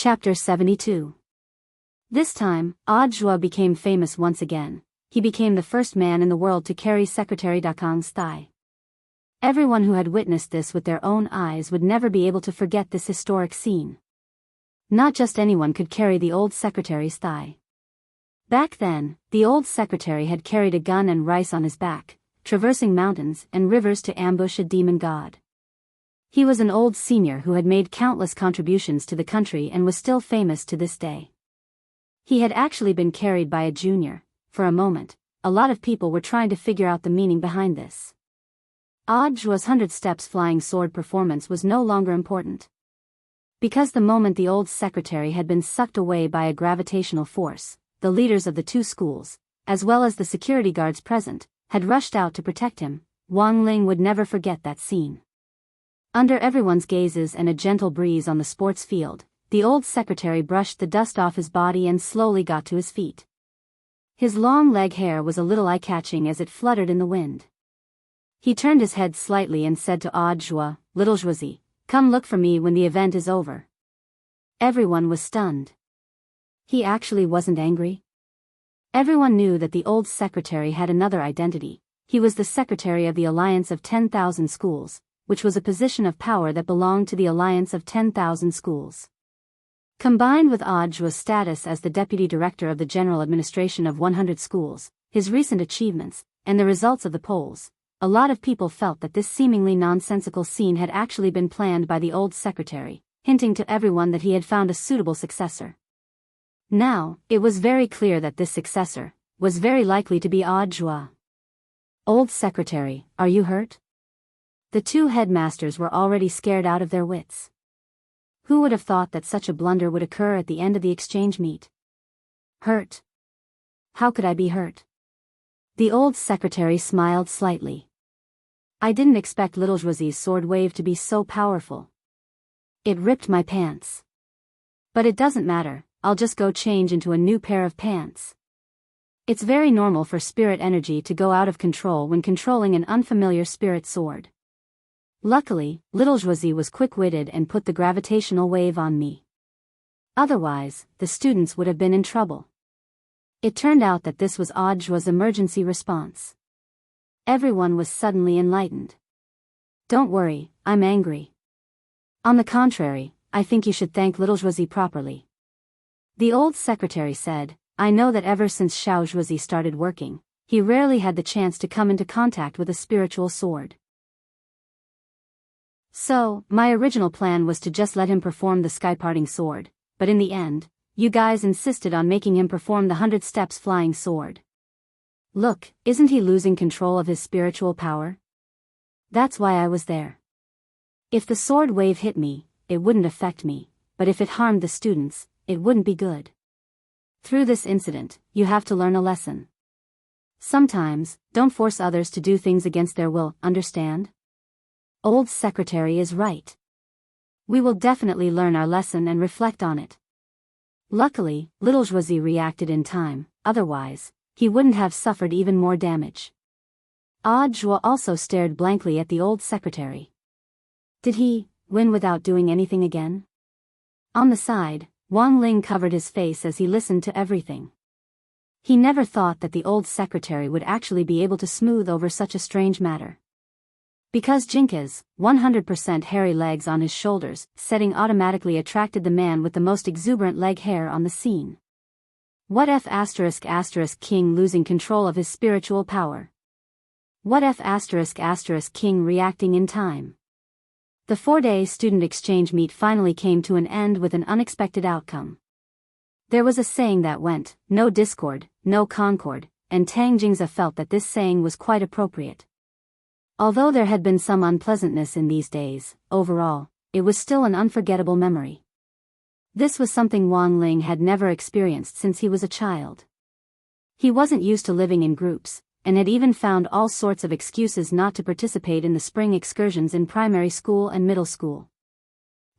Chapter 72. This time, Audiobook became famous once again. He became the first man in the world to carry Secretary Dakang's thigh. Everyone who had witnessed this with their own eyes would never be able to forget this historic scene. Not just anyone could carry the old secretary's thigh. Back then, the old secretary had carried a gun and rice on his back, traversing mountains and rivers to ambush a demon god. He was an old senior who had made countless contributions to the country and was still famous to this day. He had actually been carried by a junior. For a moment, a lot of people were trying to figure out the meaning behind this. Audiobook's 100 steps flying sword performance was no longer important. Because the moment the old secretary had been sucked away by a gravitational force, the leaders of the two schools, as well as the security guards present, had rushed out to protect him. Wang Ling would never forget that scene. Under everyone's gazes and a gentle breeze on the sports field, the old secretary brushed the dust off his body and slowly got to his feet. His long leg hair was a little eye-catching as it fluttered in the wind. He turned his head slightly and said to Audiobook, "Little Zhuzi, come look for me when the event is over." Everyone was stunned. He actually wasn't angry. Everyone knew that the old secretary had another identity. He was the secretary of the Alliance of 10,000 Schools, which was a position of power that belonged to the Alliance of 10,000 Schools. Combined with Audiobook's status as the deputy director of the general administration of 100 schools, his recent achievements, and the results of the polls, a lot of people felt that this seemingly nonsensical scene had actually been planned by the old secretary, hinting to everyone that he had found a suitable successor. Now, it was very clear that this successor was very likely to be Audiobook. "Old secretary, are you hurt?" The two headmasters were already scared out of their wits. Who would have thought that such a blunder would occur at the end of the exchange meet? Hurt? How could I be hurt? The old secretary smiled slightly. I didn't expect little Zhuzi's sword wave to be so powerful. It ripped my pants. But it doesn't matter, I'll just go change into a new pair of pants. It's very normal for spirit energy to go out of control when controlling an unfamiliar spirit sword. Luckily, little Zhuzi was quick-witted and put the gravitational wave on me. Otherwise, the students would have been in trouble. It turned out that this was Audiobook's emergency response. Everyone was suddenly enlightened. "Don't worry, I'm angry. On the contrary, I think you should thank little Zhuzi properly." The old secretary said, "I know that ever since Xiao Zhuzi started working, he rarely had the chance to come into contact with a spiritual sword. So, my original plan was to just let him perform the sky-parting sword, but in the end, you guys insisted on making him perform the 100 steps flying sword. Look, isn't he losing control of his spiritual power? That's why I was there. If the sword wave hit me, it wouldn't affect me, but if it harmed the students, it wouldn't be good. Through this incident, you have to learn a lesson. Sometimes, don't force others to do things against their will, understand? Old secretary is right. We will definitely learn our lesson and reflect on it." Luckily, little Zhuzi reacted in time, otherwise, he wouldn't have suffered even more damage. Audiobook also stared blankly at the old secretary. Did he win without doing anything again? On the side, Wang Ling covered his face as he listened to everything. He never thought that the old secretary would actually be able to smooth over such a strange matter. Because Jinka's 100% hairy legs on his shoulders setting automatically attracted the man with the most exuberant leg hair on the scene. What if *** King losing control of his spiritual power? What if *** King reacting in time? The 4-day student exchange meet finally came to an end with an unexpected outcome. There was a saying that went, "No discord, no concord," and Tang Jingza felt that this saying was quite appropriate. Although there had been some unpleasantness in these days, overall, it was still an unforgettable memory. This was something Wang Ling had never experienced since he was a child. He wasn't used to living in groups, and had even found all sorts of excuses not to participate in the spring excursions in primary school and middle school.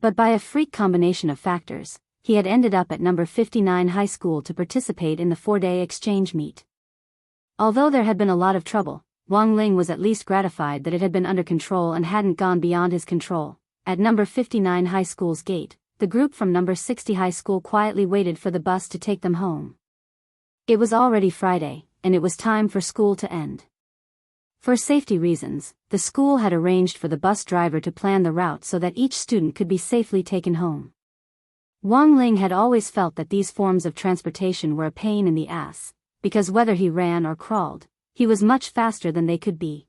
But by a freak combination of factors, he had ended up at number 59 high school to participate in the 4-day exchange meet. Although there had been a lot of trouble, Wang Ling was at least gratified that it had been under control and hadn't gone beyond his control. At number 59 high school's gate, the group from number 60 high school quietly waited for the bus to take them home. It was already Friday, and it was time for school to end. For safety reasons, the school had arranged for the bus driver to plan the route so that each student could be safely taken home. Wang Ling had always felt that these forms of transportation were a pain in the ass, because whether he ran or crawled, he was much faster than they could be.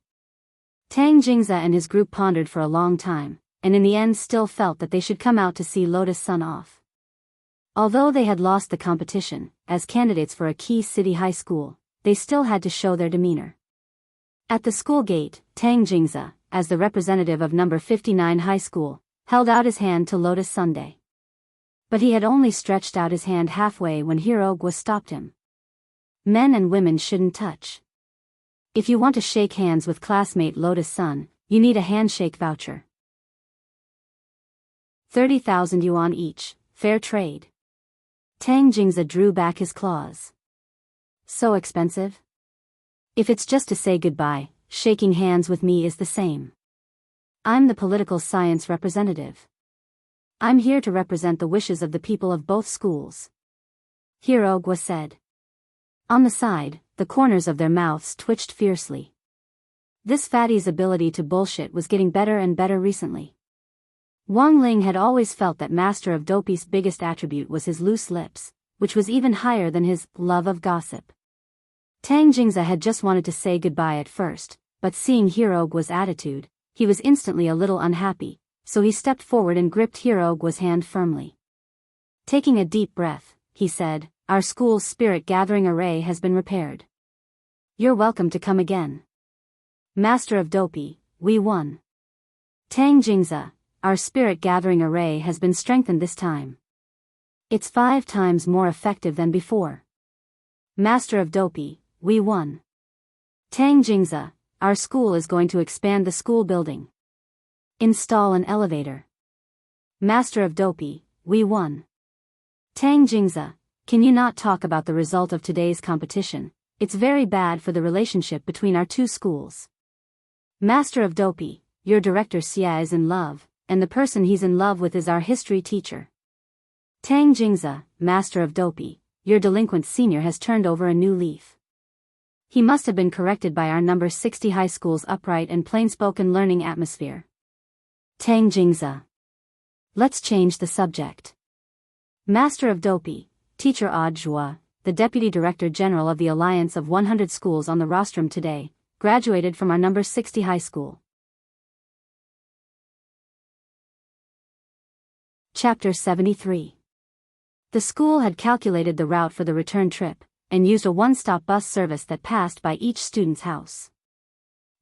Tang Jingze and his group pondered for a long time, and in the end still felt that they should come out to see Lotus Sun off. Although they had lost the competition, as candidates for a key city high school, they still had to show their demeanor. At the school gate, Tang Jingze, as the representative of number 59 high school, held out his hand to Lotus Sunday. But he had only stretched out his hand halfway when Hirogwa stopped him. Men and women shouldn't touch. If you want to shake hands with classmate Lotus Sun, you need a handshake voucher. 30,000 yuan each, fair trade. Tang Jingze drew back his claws. So expensive? If it's just to say goodbye, shaking hands with me is the same. I'm the political science representative. I'm here to represent the wishes of the people of both schools. Hirogwa said. On the side, the corners of their mouths twitched fiercely. This fatty's ability to bullshit was getting better and better recently. Wang Ling had always felt that Master of Dopey's biggest attribute was his loose lips, which was even higher than his love of gossip. Tang Jingze had just wanted to say goodbye at first, but seeing Hirogwa's attitude, he was instantly a little unhappy, so he stepped forward and gripped Hirogwa's hand firmly. Taking a deep breath, he said, "Our school's spirit gathering array has been repaired. You're welcome to come again. Master of Dopey, we won. Tang Jingze, our spirit gathering array has been strengthened this time. It's 5 times more effective than before. Master of Dopey, we won. Tang Jingze, our school is going to expand the school building. Install an elevator. Master of Dopey, we won. Tang Jingze, can you not talk about the result of today's competition? It's very bad for the relationship between our two schools. Master of Dopey, your director Xia is in love, and the person he's in love with is our history teacher. Tang Jingze, Master of Dopey, your delinquent senior has turned over a new leaf. He must have been corrected by our number 60 high school's upright and plain-spoken learning atmosphere. Tang Jingze. Let's change the subject. Master of Dopey, Teacher Audiobook, the Deputy Director General of the Alliance of 100 Schools on the rostrum today, graduated from our number 60 high school. Chapter 73. The school had calculated the route for the return trip, and used a one-stop bus service that passed by each student's house.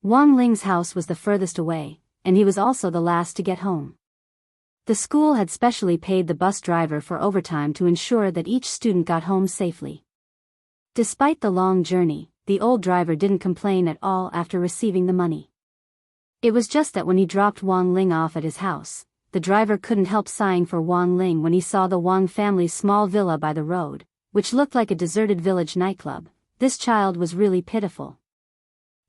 Wang Ling's house was the furthest away, and he was also the last to get home. The school had specially paid the bus driver for overtime to ensure that each student got home safely. Despite the long journey, the old driver didn't complain at all after receiving the money. It was just that when he dropped Wang Ling off at his house, the driver couldn't help sighing for Wang Ling when he saw the Wang family's small villa by the road, which looked like a deserted village nightclub. This child was really pitiful.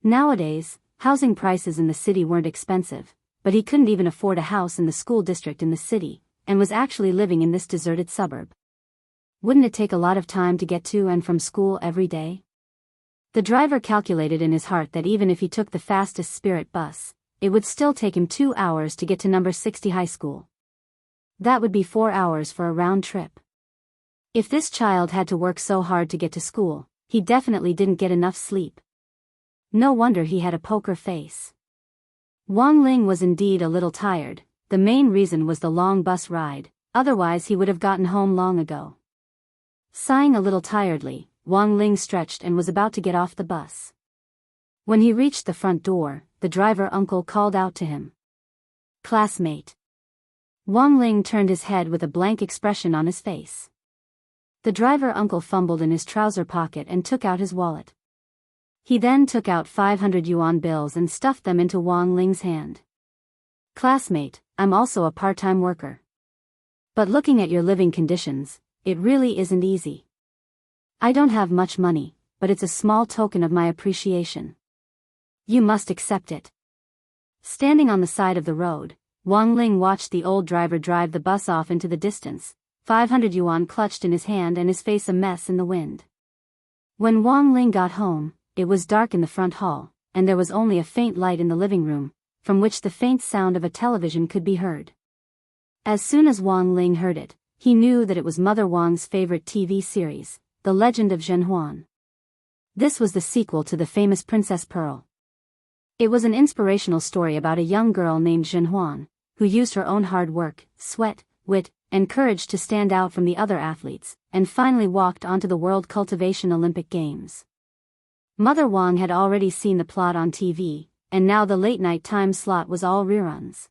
Nowadays, housing prices in the city weren't expensive, but he couldn't even afford a house in the school district in the city, and was actually living in this deserted suburb. Wouldn't it take a lot of time to get to and from school every day? The driver calculated in his heart that even if he took the fastest Spirit bus, it would still take him 2 hours to get to number 60 high school. That would be 4 hours for a round trip. If this child had to work so hard to get to school, he definitely didn't get enough sleep. No wonder he had a poker face. Wang Ling was indeed a little tired. The main reason was the long bus ride, otherwise he would have gotten home long ago. Sighing a little tiredly, Wang Ling stretched and was about to get off the bus. When he reached the front door, the driver uncle called out to him. "Classmate." Wang Ling turned his head with a blank expression on his face. The driver uncle fumbled in his trouser pocket and took out his wallet. He then took out 500 yuan bills and stuffed them into Wang Ling's hand. "Classmate, I'm also a part-time worker. But looking at your living conditions, it really isn't easy. I don't have much money, but it's a small token of my appreciation. You must accept it." Standing on the side of the road, Wang Ling watched the old driver drive the bus off into the distance, 500 yuan clutched in his hand and his face a mess in the wind. When Wang Ling got home, it was dark in the front hall, and there was only a faint light in the living room, from which the faint sound of a television could be heard. As soon as Wang Ling heard it, he knew that it was Mother Wang's favorite TV series, The Legend of Zhen Huan. This was the sequel to the famous Princess Pearl. It was an inspirational story about a young girl named Zhen Huan, who used her own hard work, sweat, wit, and courage to stand out from the other athletes, and finally walked onto the World Cultivation Olympic Games. Mother Wang had already seen the plot on TV, and now the late-night time slot was all reruns.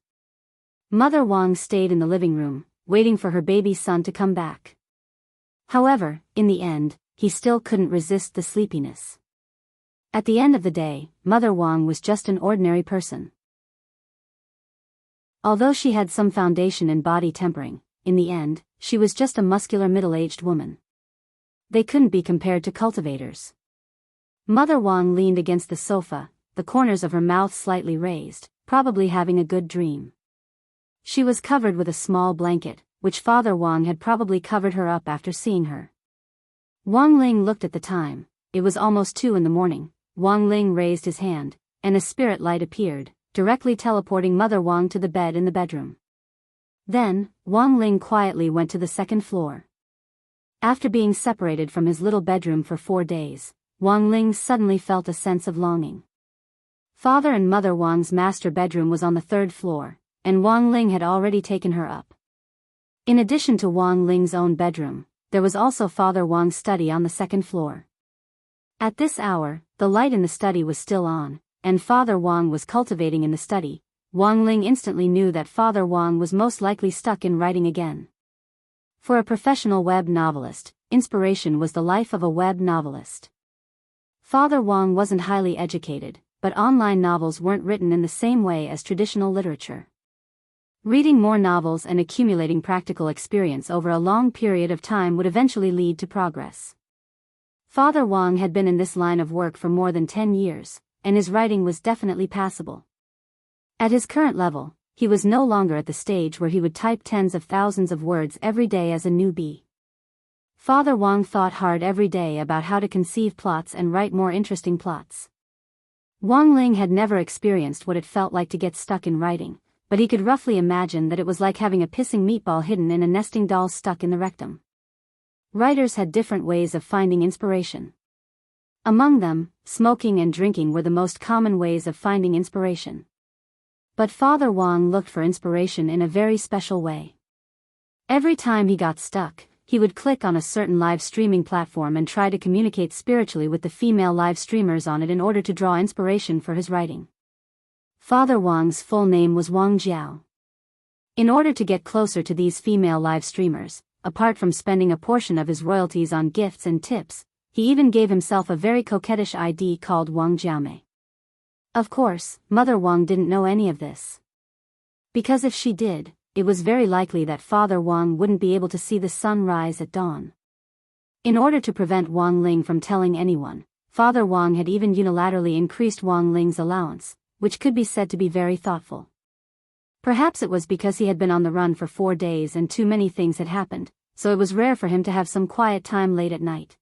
Mother Wang stayed in the living room, waiting for her baby son to come back. However, in the end, he still couldn't resist the sleepiness. At the end of the day, Mother Wang was just an ordinary person. Although she had some foundation in body tempering, in the end, she was just a muscular middle-aged woman. They couldn't be compared to cultivators. Mother Wang leaned against the sofa, the corners of her mouth slightly raised, probably having a good dream. She was covered with a small blanket, which Father Wang had probably covered her up after seeing her. Wang Ling looked at the time. It was almost 2 a.m. Wang Ling raised his hand, and a spirit light appeared, directly teleporting Mother Wang to the bed in the bedroom. Then, Wang Ling quietly went to the second floor. After being separated from his little bedroom for 4 days, Wang Ling suddenly felt a sense of longing. Father and Mother Wang's master bedroom was on the 3rd floor, and Wang Ling had already taken her up. In addition to Wang Ling's own bedroom, there was also Father Wang's study on the 2nd floor. At this hour, the light in the study was still on, and Father Wang was cultivating in the study. Wang Ling instantly knew that Father Wang was most likely stuck in writing again. For a professional web novelist, inspiration was the life of a web novelist. Father Wang wasn't highly educated, but online novels weren't written in the same way as traditional literature. Reading more novels and accumulating practical experience over a long period of time would eventually lead to progress. Father Wang had been in this line of work for more than 10 years, and his writing was definitely passable. At his current level, he was no longer at the stage where he would type tens of thousands of words every day as a newbie. Father Wang thought hard every day about how to conceive plots and write more interesting plots. Wang Ling had never experienced what it felt like to get stuck in writing, but he could roughly imagine that it was like having a pissing meatball hidden in a nesting doll stuck in the rectum. Writers had different ways of finding inspiration. Among them, smoking and drinking were the most common ways of finding inspiration. But Father Wang looked for inspiration in a very special way. Every time he got stuck, he would click on a certain live streaming platform and try to communicate spiritually with the female live streamers on it in order to draw inspiration for his writing. Father Wang's full name was Wang Jiao. In order to get closer to these female live streamers, apart from spending a portion of his royalties on gifts and tips, he even gave himself a very coquettish ID called Wang Jiaomei. Of course, Mother Wang didn't know any of this. Because if she did, it was very likely that Father Wang wouldn't be able to see the sun rise at dawn. In order to prevent Wang Ling from telling anyone, Father Wang had even unilaterally increased Wang Ling's allowance, which could be said to be very thoughtful. Perhaps it was because he had been on the run for 4 days and too many things had happened, so it was rare for him to have some quiet time late at night.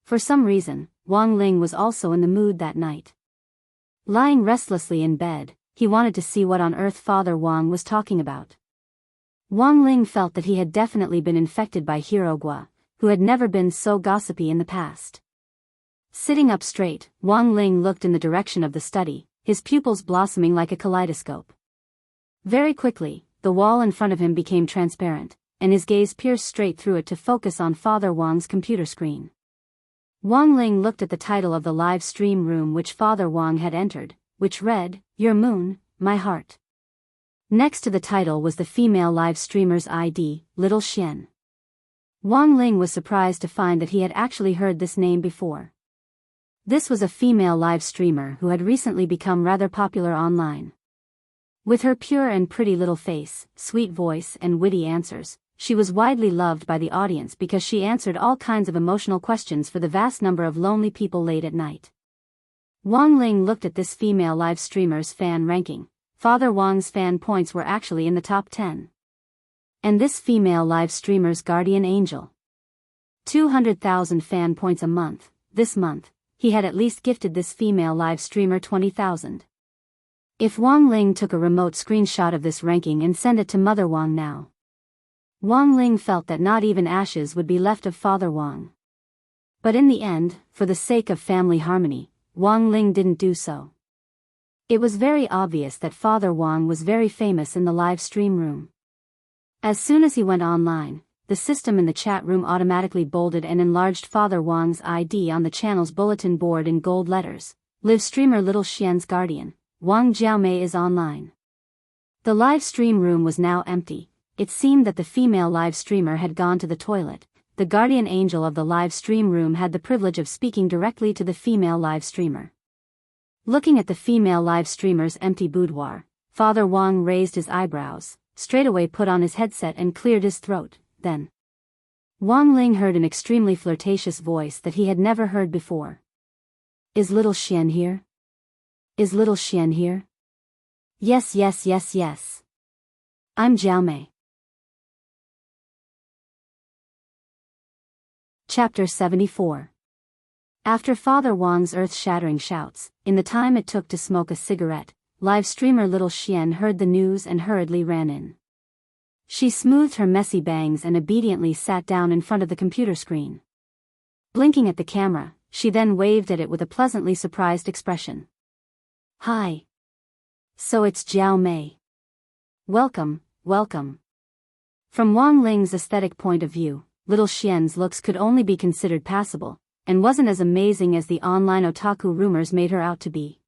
For some reason, Wang Ling was also in the mood that night. Lying restlessly in bed, he wanted to see what on earth Father Wang was talking about. Wang Ling felt that he had definitely been infected by Hirogua, who had never been so gossipy in the past. Sitting up straight, Wang Ling looked in the direction of the study, his pupils blossoming like a kaleidoscope. Very quickly, the wall in front of him became transparent, and his gaze pierced straight through it to focus on Father Wang's computer screen. Wang Ling looked at the title of the live stream room which Father Wang had entered, which read, "Your moon, my heart." Next to the title was the female live streamer's ID, Little Xian. Wang Ling was surprised to find that he had actually heard this name before. This was a female live streamer who had recently become rather popular online. With her pure and pretty little face, sweet voice and witty answers, she was widely loved by the audience because she answered all kinds of emotional questions for the vast number of lonely people late at night. Wang Ling looked at this female live streamer's fan ranking, Father Wang's fan points were actually in the top 10. And this female live streamer's guardian angel. 200,000 fan points a month. This month, he had at least gifted this female live streamer 20,000. If Wang Ling took a remote screenshot of this ranking and sent it to Mother Wang now. Wang Ling felt that not even ashes would be left of Father Wang. But in the end, for the sake of family harmony, Wang Ling didn't do so. It was very obvious that Father Wang was very famous in the live stream room. As soon as he went online, the system in the chat room automatically bolded and enlarged Father Wang's ID on the channel's bulletin board in gold letters. Live streamer Little Xian's guardian, Wang Jiaomei is online. The live stream room was now empty. It seemed that the female live streamer had gone to the toilet. The guardian angel of the live stream room had the privilege of speaking directly to the female live streamer. Looking at the female live streamer's empty boudoir, Father Wang raised his eyebrows, straightaway put on his headset and cleared his throat. Then Wang Ling heard an extremely flirtatious voice that he had never heard before. Is Little Xian here? Is Little Xian here? Yes. I'm Jiaomei. Chapter 74. After Father Wang's earth-shattering shouts, in the time it took to smoke a cigarette, live streamer Little Xian heard the news and hurriedly ran in. She smoothed her messy bangs and obediently sat down in front of the computer screen. Blinking at the camera, she then waved at it with a pleasantly surprised expression. Hi. So it's Jiaomei. Welcome. From Wang Ling's aesthetic point of view, Little Xian's looks could only be considered passable, and wasn't as amazing as the online otaku rumors made her out to be.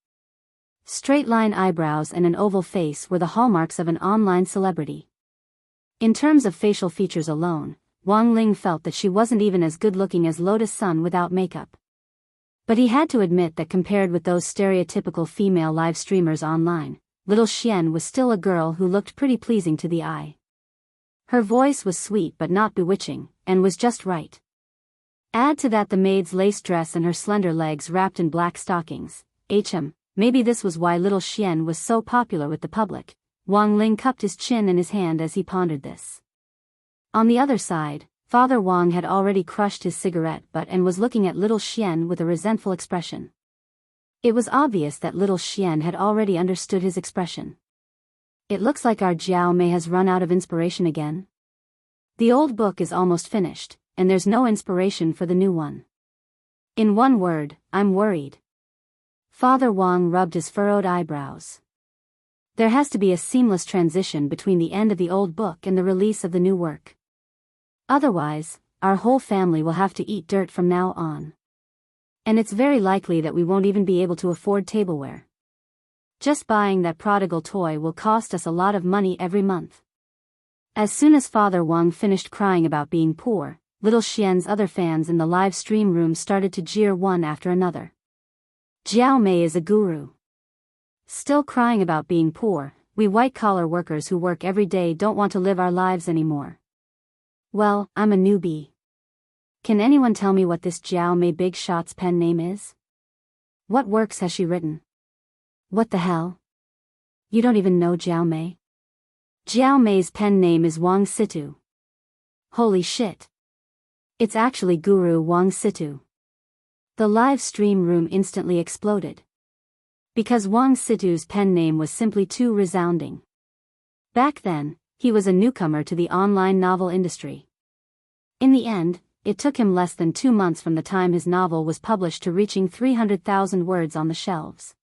Straight-line eyebrows and an oval face were the hallmarks of an online celebrity. In terms of facial features alone, Wang Ling felt that she wasn't even as good-looking as Lotus Sun without makeup. But he had to admit that compared with those stereotypical female live streamers online, Little Xian was still a girl who looked pretty pleasing to the eye. Her voice was sweet but not bewitching, and was just right. Add to that the maid's lace dress and her slender legs wrapped in black stockings. Maybe this was why Little Xian was so popular with the public. Wang Ling cupped his chin in his hand as he pondered this. On the other side, Father Wang had already crushed his cigarette butt and was looking at Little Xian with a resentful expression. It was obvious that Little Xian had already understood his expression. It looks like our Jiaomei has run out of inspiration again. The old book is almost finished, and there's no inspiration for the new one. In one word, I'm worried. Father Wang rubbed his furrowed eyebrows. There has to be a seamless transition between the end of the old book and the release of the new work. Otherwise, our whole family will have to eat dirt from now on. And it's very likely that we won't even be able to afford tableware. Just buying that prodigal toy will cost us a lot of money every month. As soon as Father Wang finished crying about being poor, Little Xian's other fans in the live stream room started to jeer one after another. Jiaomei is a guru. Still crying about being poor, we white-collar workers who work every day don't want to live our lives anymore. Well, I'm a newbie. Can anyone tell me what this Jiaomei Big Shot's pen name is? What works has she written? What the hell? You don't even know Jiaomei? Jiaomei's pen name is Wang Situ. Holy shit. It's actually Guru Wang Situ. The live stream room instantly exploded. Because Wang Situ's pen name was simply too resounding. Back then, he was a newcomer to the online novel industry. In the end, it took him less than 2 months from the time his novel was published to reaching 300,000 words on the shelves.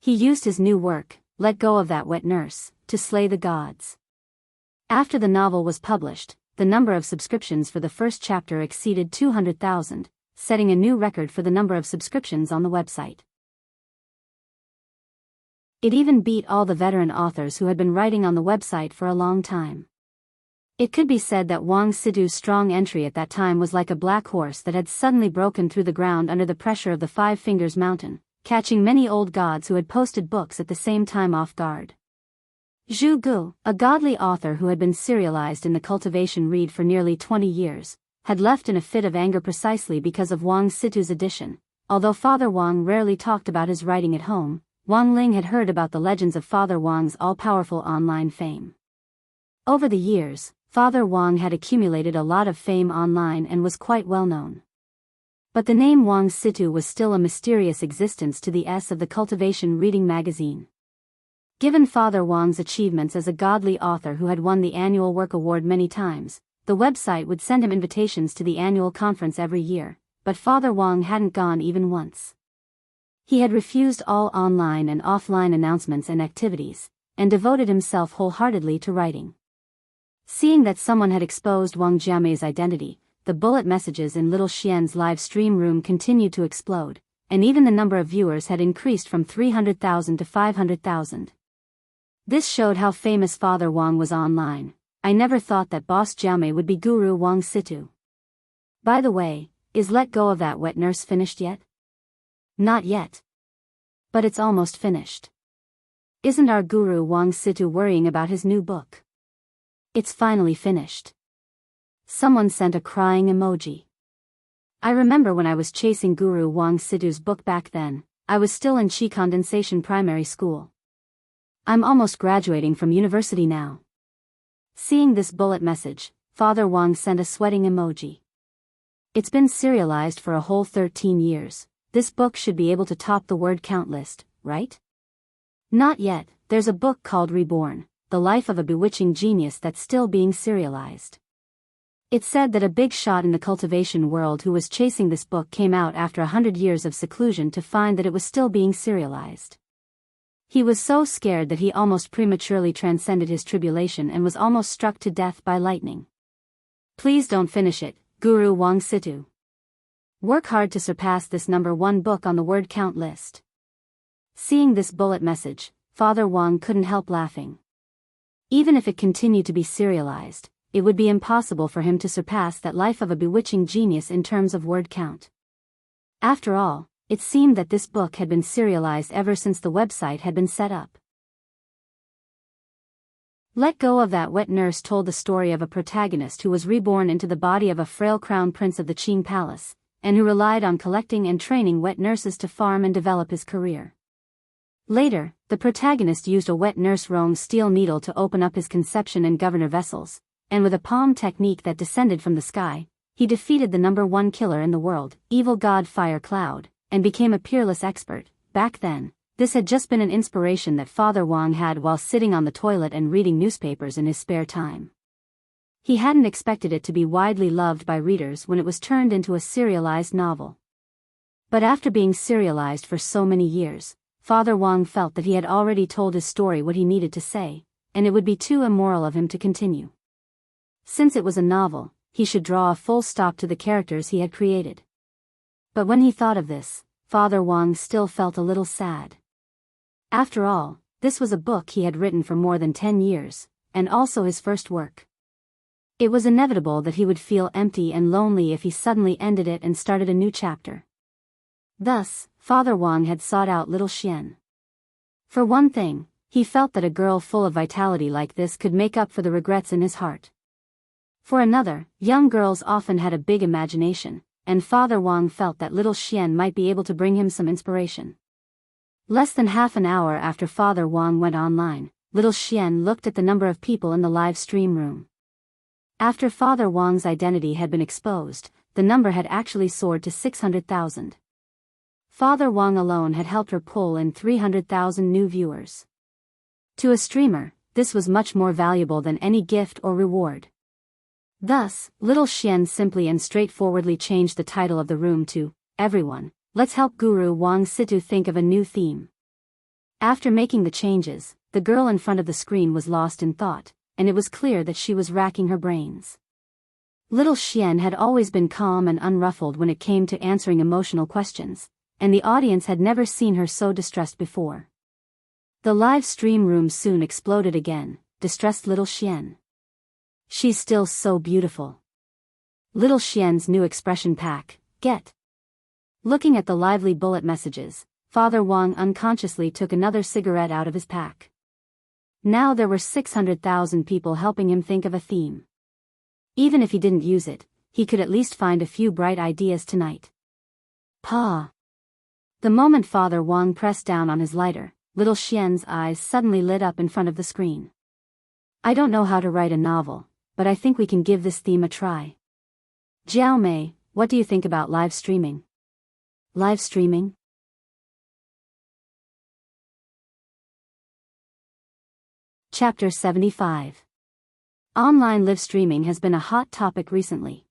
He used his new work, Let Go of That Wet Nurse, to slay the gods. After the novel was published, the number of subscriptions for the first chapter exceeded 200,000, setting a new record for the number of subscriptions on the website. It even beat all the veteran authors who had been writing on the website for a long time. It could be said that Wang Situ's strong entry at that time was like a black horse that had suddenly broken through the ground under the pressure of the Five Fingers Mountain, catching many old gods who had posted books at the same time off guard. Zhu Gu, a godly author who had been serialized in the cultivation read for nearly 20 years, had left in a fit of anger precisely because of Wang Situ's edition. Although Father Wang rarely talked about his writing at home, Wang Ling had heard about the legends of Father Wang's all-powerful online fame. Over the years, Father Wang had accumulated a lot of fame online and was quite well known. But the name Wang Situ was still a mysterious existence to the S of the Cultivation Reading magazine. Given Father Wang's achievements as a godly author who had won the annual Work Award many times, the website would send him invitations to the annual conference every year, but Father Wang hadn't gone even once. He had refused all online and offline announcements and activities, and devoted himself wholeheartedly to writing. Seeing that someone had exposed Wang Jiamei's identity, the bullet messages in Little Xian's live stream room continued to explode, and even the number of viewers had increased from 300,000 to 500,000. This showed how famous Father Wang was online. I never thought that Boss Jiamei would be Guru Wang Situ. By the way, is Let Go of That Wet Nurse finished yet? Not yet. But it's almost finished. Isn't our Guru Wang Situ worrying about his new book? It's finally finished. Someone sent a crying emoji. I remember when I was chasing Guru Wang Situ's book back then, I was still in Qi Condensation Primary School. I'm almost graduating from university now. Seeing this bullet message, Father Wang sent a sweating emoji. It's been serialized for a whole 13 years. This book should be able to top the word count list, right? Not yet. There's a book called Reborn, The Life of a Bewitching Genius that's still being serialized. It said that a big shot in the cultivation world who was chasing this book came out after 100 years of seclusion to find that it was still being serialized. He was so scared that he almost prematurely transcended his tribulation and was almost struck to death by lightning. Please don't finish it, Guru Wang Situ. Work hard to surpass this #1 book on the word count list. Seeing this bullet message, Father Wang couldn't help laughing. Even if it continued to be serialized, it would be impossible for him to surpass that Life of a Bewitching Genius in terms of word count. After all, it seemed that this book had been serialized ever since the website had been set up. Let Go of That Wet Nurse told the story of a protagonist who was reborn into the body of a frail crown prince of the Qing Palace, and who relied on collecting and training wet nurses to farm and develop his career. Later, the protagonist used a wet nurse Rong's steel needle to open up his conception and governor vessels, and with a palm technique that descended from the sky, he defeated the #1 killer in the world, evil god Fire Cloud, and became a peerless expert. Back then, this had just been an inspiration that Father Wang had while sitting on the toilet and reading newspapers in his spare time. He hadn't expected it to be widely loved by readers when it was turned into a serialized novel. But after being serialized for so many years, Father Wang felt that he had already told his story what he needed to say, and it would be too immoral of him to continue. Since it was a novel, he should draw a full stop to the characters he had created. But when he thought of this, Father Wang still felt a little sad. After all, this was a book he had written for more than 10 years, and also his first work. It was inevitable that he would feel empty and lonely if he suddenly ended it and started a new chapter. Thus, Father Wang had sought out Little Xian. For one thing, he felt that a girl full of vitality like this could make up for the regrets in his heart. For another, young girls often had a big imagination, and Father Wang felt that Little Xian might be able to bring him some inspiration. Less than half an hour after Father Wang went online, Little Xian looked at the number of people in the live stream room. After Father Wang's identity had been exposed, the number had actually soared to 600,000. Father Wang alone had helped her pull in 300,000 new viewers. To a streamer, this was much more valuable than any gift or reward. Thus, Little Xian simply and straightforwardly changed the title of the room to, Everyone, Let's Help Guru Wang Situ Think of a New Theme. After making the changes, the girl in front of the screen was lost in thought, and it was clear that she was racking her brains. Little Xian had always been calm and unruffled when it came to answering emotional questions, and the audience had never seen her so distressed before. The live stream room soon exploded again, distressed Little Xian. She's still so beautiful. Little Xian's new expression pack, get. Looking at the lively bullet messages, Father Wang unconsciously took another cigarette out of his pack. Now there were 600,000 people helping him think of a theme. Even if he didn't use it, he could at least find a few bright ideas tonight. Pa! The moment Father Wang pressed down on his lighter, Little Xian's eyes suddenly lit up in front of the screen. I don't know how to write a novel, but I think we can give this theme a try. Jiao Mei, what do you think about live streaming? Live streaming? Chapter 75. Online live streaming has been a hot topic recently.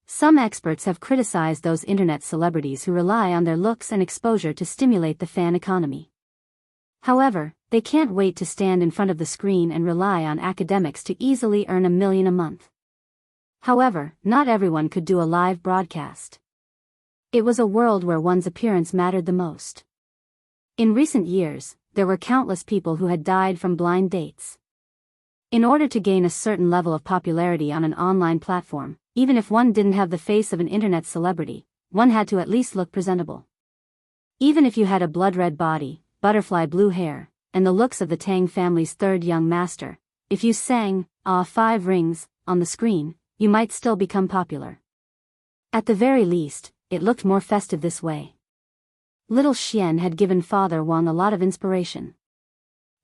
Some experts have criticized those internet celebrities who rely on their looks and exposure to stimulate the fan economy. However, they can't wait to stand in front of the screen and rely on academics to easily earn $1 million a month. However, not everyone could do a live broadcast. It was a world where one's appearance mattered the most. In recent years, there were countless people who had died from blind dates. In order to gain a certain level of popularity on an online platform, even if one didn't have the face of an internet celebrity, one had to at least look presentable. Even if you had a blood-red body, butterfly blue hair, and the looks of the Tang family's third young master, if you sang, "Ah 5 rings," on the screen, you might still become popular. At the very least, it looked more festive this way. Little Xian had given Father Wang a lot of inspiration.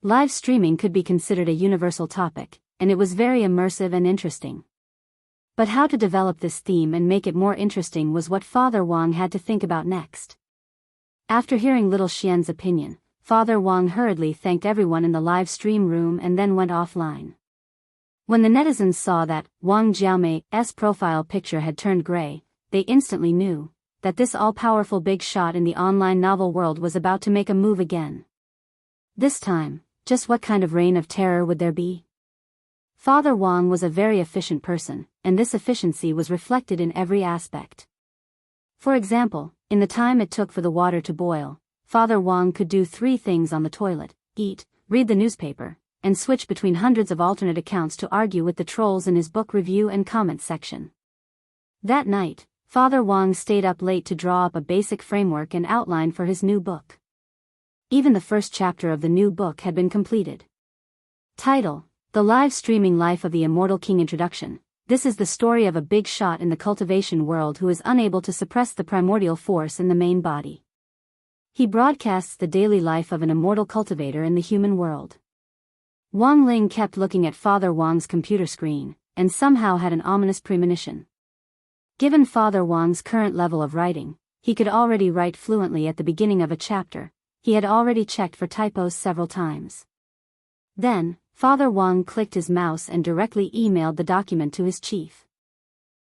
Live streaming could be considered a universal topic, and it was very immersive and interesting. But how to develop this theme and make it more interesting was what Father Wang had to think about next. After hearing Little Xian's opinion, Father Wang hurriedly thanked everyone in the live stream room and then went offline. When the netizens saw that Wang Jiaomei's profile picture had turned gray, they instantly knew that this all-powerful big shot in the online novel world was about to make a move again. This time, just what kind of reign of terror would there be? Father Wang was a very efficient person, and this efficiency was reflected in every aspect. For example, in the time it took for the water to boil, Father Wang could do 3 things on the toilet: eat, read the newspaper, and switch between hundreds of alternate accounts to argue with the trolls in his book review and comment section. That night, Father Wang stayed up late to draw up a basic framework and outline for his new book. Even the first chapter of the new book had been completed. Title: The Live Streaming Life of the Immortal King. Introduction. This is the story of a big shot in the cultivation world who is unable to suppress the primordial force in the main body. He broadcasts the daily life of an immortal cultivator in the human world. Wang Ling kept looking at Father Wang's computer screen, and somehow had an ominous premonition. Given Father Wang's current level of writing, he could already write fluently at the beginning of a chapter. He had already checked for typos several times. Then, Father Wang clicked his mouse and directly emailed the document to his chief.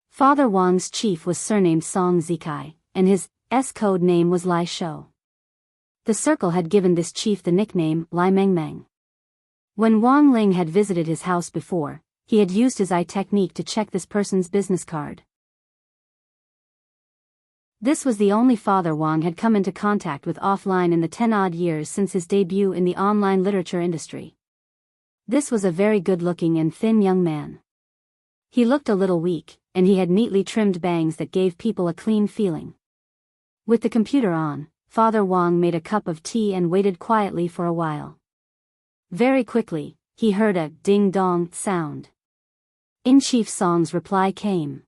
Father Wang's chief was surnamed Song Zikai, and his code name was Lai Shou. The circle had given this chief the nickname Lai Mengmeng. When Wang Ling had visited his house before, he had used his eye technique to check this person's business card. This was the only Father Wang had come into contact with offline in the 10-odd years since his debut in the online literature industry. This was a very good-looking and thin young man. He looked a little weak, and he had neatly trimmed bangs that gave people a clean feeling. With the computer on, Father Wang made a cup of tea and waited quietly for a while. Very quickly, he heard a ding-dong sound. In-Chief Song's reply came.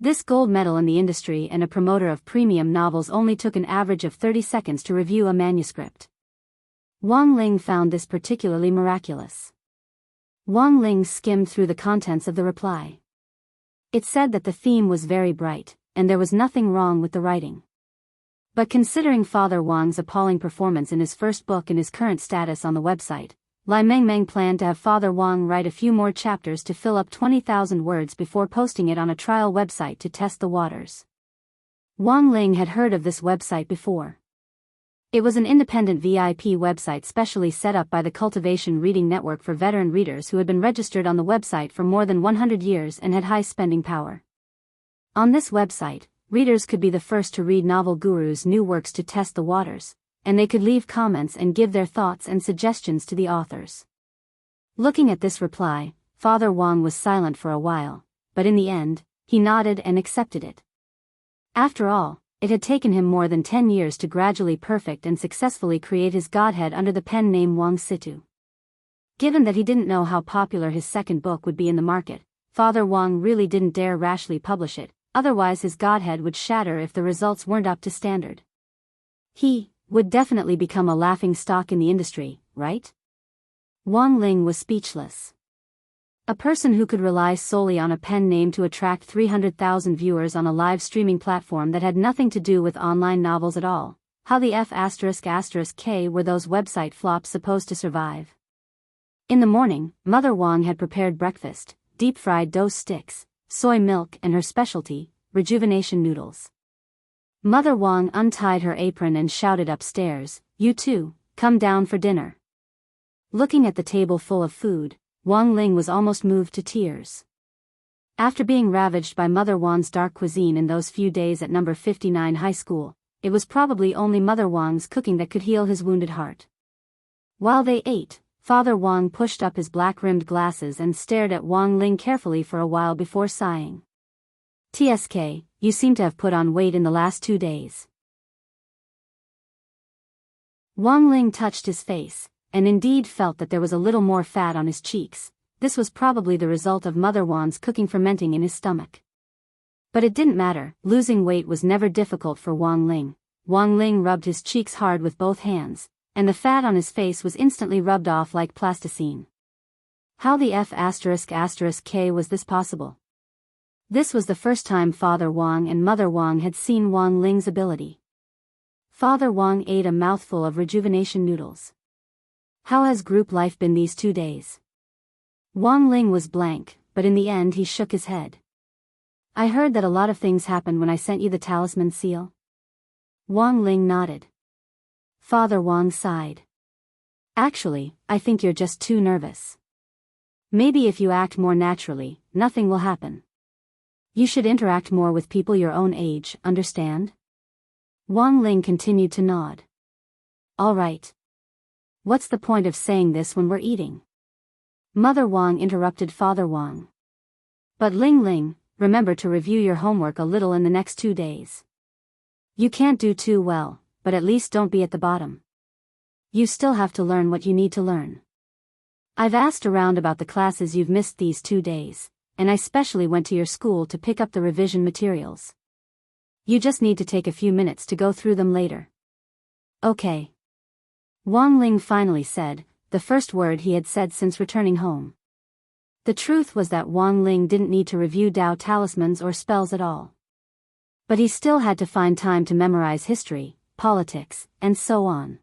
This gold medal in the industry and a promoter of premium novels only took an average of 30 seconds to review a manuscript. Wang Ling found this particularly miraculous. Wang Ling skimmed through the contents of the reply. It said that the theme was very bright, and there was nothing wrong with the writing. But considering Father Wang's appalling performance in his first book and his current status on the website, Lai Mengmeng planned to have Father Wang write a few more chapters to fill up 20,000 words before posting it on a trial website to test the waters. Wang Ling had heard of this website before. It was an independent VIP website specially set up by the Cultivation Reading Network for veteran readers who had been registered on the website for more than 100 years and had high spending power. On this website, readers could be the first to read novel gurus' new works to test the waters, and they could leave comments and give their thoughts and suggestions to the authors. Looking at this reply, Father Wang was silent for a while, but in the end, he nodded and accepted it. After all, it had taken him more than 10 years to gradually perfect and successfully create his godhead under the pen name Wang Situ. Given that he didn't know how popular his second book would be in the market, Father Wang really didn't dare rashly publish it, otherwise his godhead would shatter if the results weren't up to standard. He would definitely become a laughing stock in the industry, right? Wang Ling was speechless. A person who could rely solely on a pen name to attract 300,000 viewers on a live streaming platform that had nothing to do with online novels at all. How the F***K were those website flops supposed to survive? In the morning, Mother Wang had prepared breakfast, deep-fried dough sticks, soy milk and her specialty, rejuvenation noodles. Mother Wang untied her apron and shouted upstairs, "You two, come down for dinner." Looking at the table full of food, Wang Ling was almost moved to tears. After being ravaged by Mother Wang's dark cuisine in those few days at number 59 high school, it was probably only Mother Wang's cooking that could heal his wounded heart. While they ate, Father Wang pushed up his black-rimmed glasses and stared at Wang Ling carefully for a while before sighing. "TSK, you seem to have put on weight in the last 2 days." Wang Ling touched his face, and indeed felt that there was a little more fat on his cheeks. This was probably the result of Mother Wang's cooking fermenting in his stomach. But it didn't matter, losing weight was never difficult for Wang Ling. Wang Ling rubbed his cheeks hard with both hands, and the fat on his face was instantly rubbed off like plasticine. How the F***K was this possible? This was the first time Father Wang and Mother Wang had seen Wang Ling's ability. Father Wang ate a mouthful of rejuvenation noodles. "How has group life been these 2 days?" Wang Ling was blank, but in the end he shook his head. "I heard that a lot of things happened when I sent you the talisman seal." Wang Ling nodded. Father Wang sighed. "Actually, I think you're just too nervous. Maybe if you act more naturally, nothing will happen. You should interact more with people your own age, understand?" Wang Ling continued to nod. "All right. What's the point of saying this when we're eating?" Mother Wang interrupted Father Wang. "But Ling, remember to review your homework a little in the next 2 days. You can't do too well, but at least don't be at the bottom. You still have to learn what you need to learn. I've asked around about the classes you've missed these 2 days, and I specially went to your school to pick up the revision materials. You just need to take a few minutes to go through them later." "Okay." Wang Ling finally said, the first word he had said since returning home. The truth was that Wang Ling didn't need to review Dao talismans or spells at all. But he still had to find time to memorize history, politics, and so on.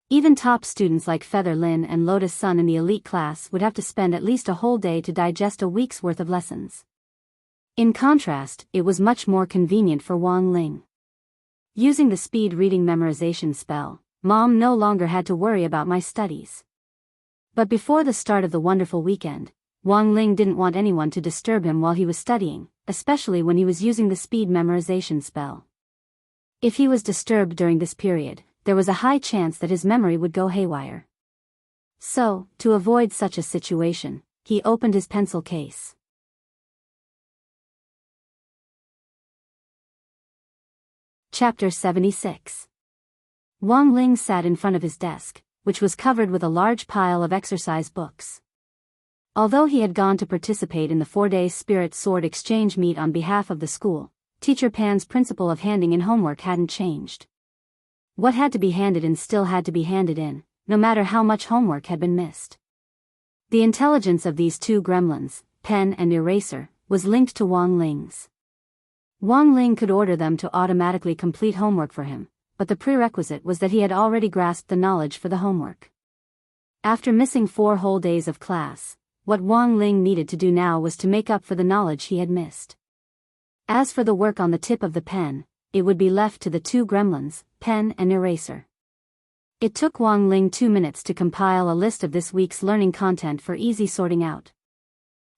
Even top students like Feather Lin and Lotus Sun in the elite class would have to spend at least a whole day to digest a week's worth of lessons. In contrast, it was much more convenient for Wang Ling. Using the speed reading memorization spell, Mom no longer had to worry about my studies. But before the start of the wonderful weekend, Wang Ling didn't want anyone to disturb him while he was studying, especially when he was using the speed memorization spell. If he was disturbed during this period, there was a high chance that his memory would go haywire. So, to avoid such a situation, he opened his pencil case. Chapter 76. Wang Ling sat in front of his desk, which was covered with a large pile of exercise books. Although he had gone to participate in the 4-day Spirit Sword exchange meet on behalf of the school, Teacher Pan's principle of handing in homework hadn't changed. What had to be handed in still had to be handed in, no matter how much homework had been missed. The intelligence of these two gremlins, pen and eraser, was linked to Wang Ling's. Wang Ling could order them to automatically complete homework for him, but the prerequisite was that he had already grasped the knowledge for the homework. After missing 4 whole days of class, what Wang Ling needed to do now was to make up for the knowledge he had missed. As for the work on the tip of the pen, it would be left to the two gremlins, pen and eraser. It took Wang Ling 2 minutes to compile a list of this week's learning content for easy sorting out.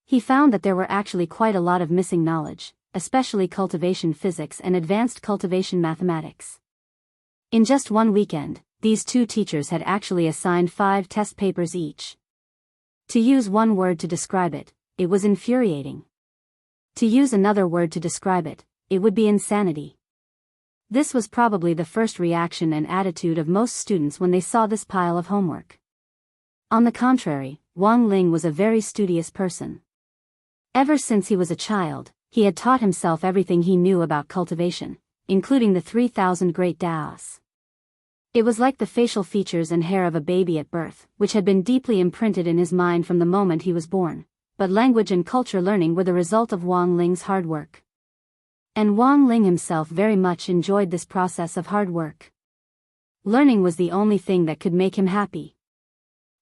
He found that there were actually quite a lot of missing knowledge, especially cultivation physics and advanced cultivation mathematics. In just 1 weekend, these two teachers had actually assigned 5 test papers each. To use one word to describe it, it was infuriating. To use another word to describe it, it would be insanity. This was probably the first reaction and attitude of most students when they saw this pile of homework. On the contrary, Wang Ling was a very studious person. Ever since he was a child, he had taught himself everything he knew about cultivation, including the 3,000 great Daos. It was like the facial features and hair of a baby at birth, which had been deeply imprinted in his mind from the moment he was born, but language and culture learning were the result of Wang Ling's hard work. And Wang Ling himself very much enjoyed this process of hard work. Learning was the only thing that could make him happy.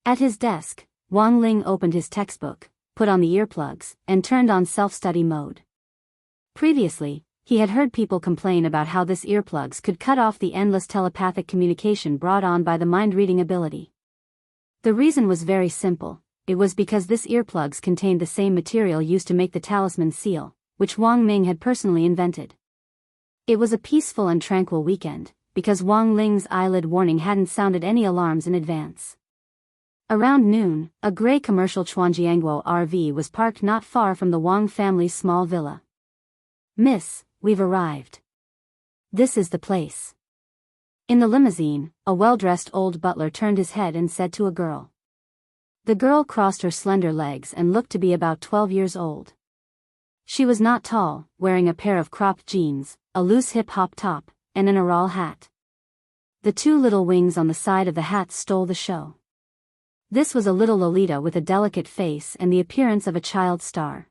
At his desk, Wang Ling opened his textbook, put on the earplugs, and turned on self-study mode. Previously, he had heard people complain about how this earplugs could cut off the endless telepathic communication brought on by the mind-reading ability. The reason was very simple. It was because this earplugs contained the same material used to make the talisman seal, which Wang Ming had personally invented. It was a peaceful and tranquil weekend, because Wang Ling's eyelid warning hadn't sounded any alarms in advance. Around noon, a gray commercial Chuanjiangguo RV was parked not far from the Wang family's small villa. "Miss, we've arrived. This is the place." In the limousine, a well-dressed old butler turned his head and said to a girl. The girl crossed her slender legs and looked to be about 12 years old. She was not tall, wearing a pair of cropped jeans, a loose hip-hop top, and an Aral hat. The two little wings on the side of the hat stole the show. This was a little Lolita with a delicate face and the appearance of a child star.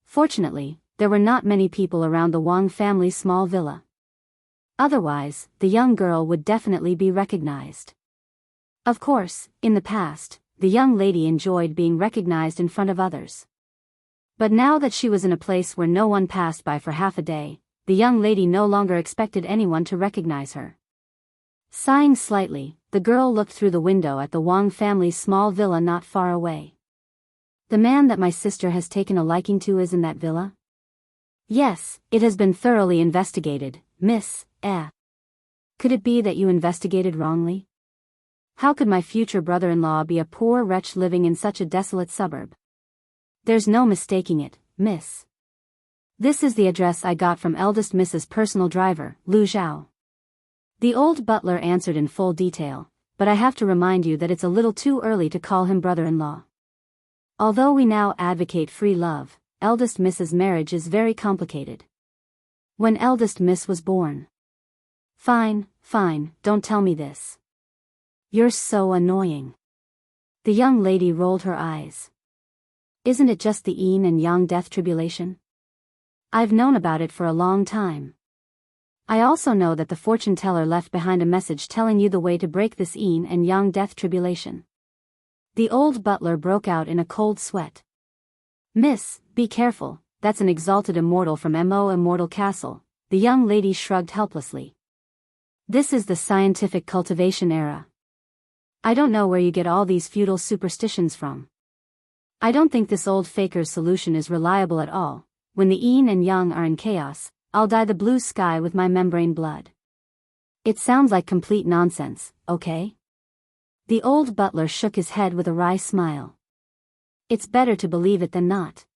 Fortunately, there were not many people around the Wang family's small villa. Otherwise, the young girl would definitely be recognized. Of course, in the past, the young lady enjoyed being recognized in front of others. But now that she was in a place where no one passed by for half a day, the young lady no longer expected anyone to recognize her. Sighing slightly, the girl looked through the window at the Wang family's small villa not far away. "The man that my sister has taken a liking to is in that villa?" "Yes, it has been thoroughly investigated, miss, Could it be that you investigated wrongly? How could my future brother-in-law be a poor wretch living in such a desolate suburb?" "There's no mistaking it, miss. This is the address I got from eldest Mrs. personal driver, Lu Zhao." The old butler answered in full detail, "But I have to remind you that it's a little too early to call him brother-in-law. Although we now advocate free love, eldest Miss's marriage is very complicated." "When eldest Miss was born?" Fine, don't tell me this. You're so annoying." The young lady rolled her eyes. "Isn't it just the yin and yang death tribulation? I've known about it for a long time. I also know that the fortune teller left behind a message telling you the way to break this yin and yang death tribulation." The old butler broke out in a cold sweat. "Miss, be careful, that's an exalted immortal from Mo Immortal Castle." The young lady shrugged helplessly. "This is the scientific cultivation era. I don't know where you get all these feudal superstitions from. I don't think this old faker's solution is reliable at all. When the yin and yang are in chaos, I'll dye the blue sky with my membrane blood. It sounds like complete nonsense, okay?" The old butler shook his head with a wry smile. "It's better to believe it than not.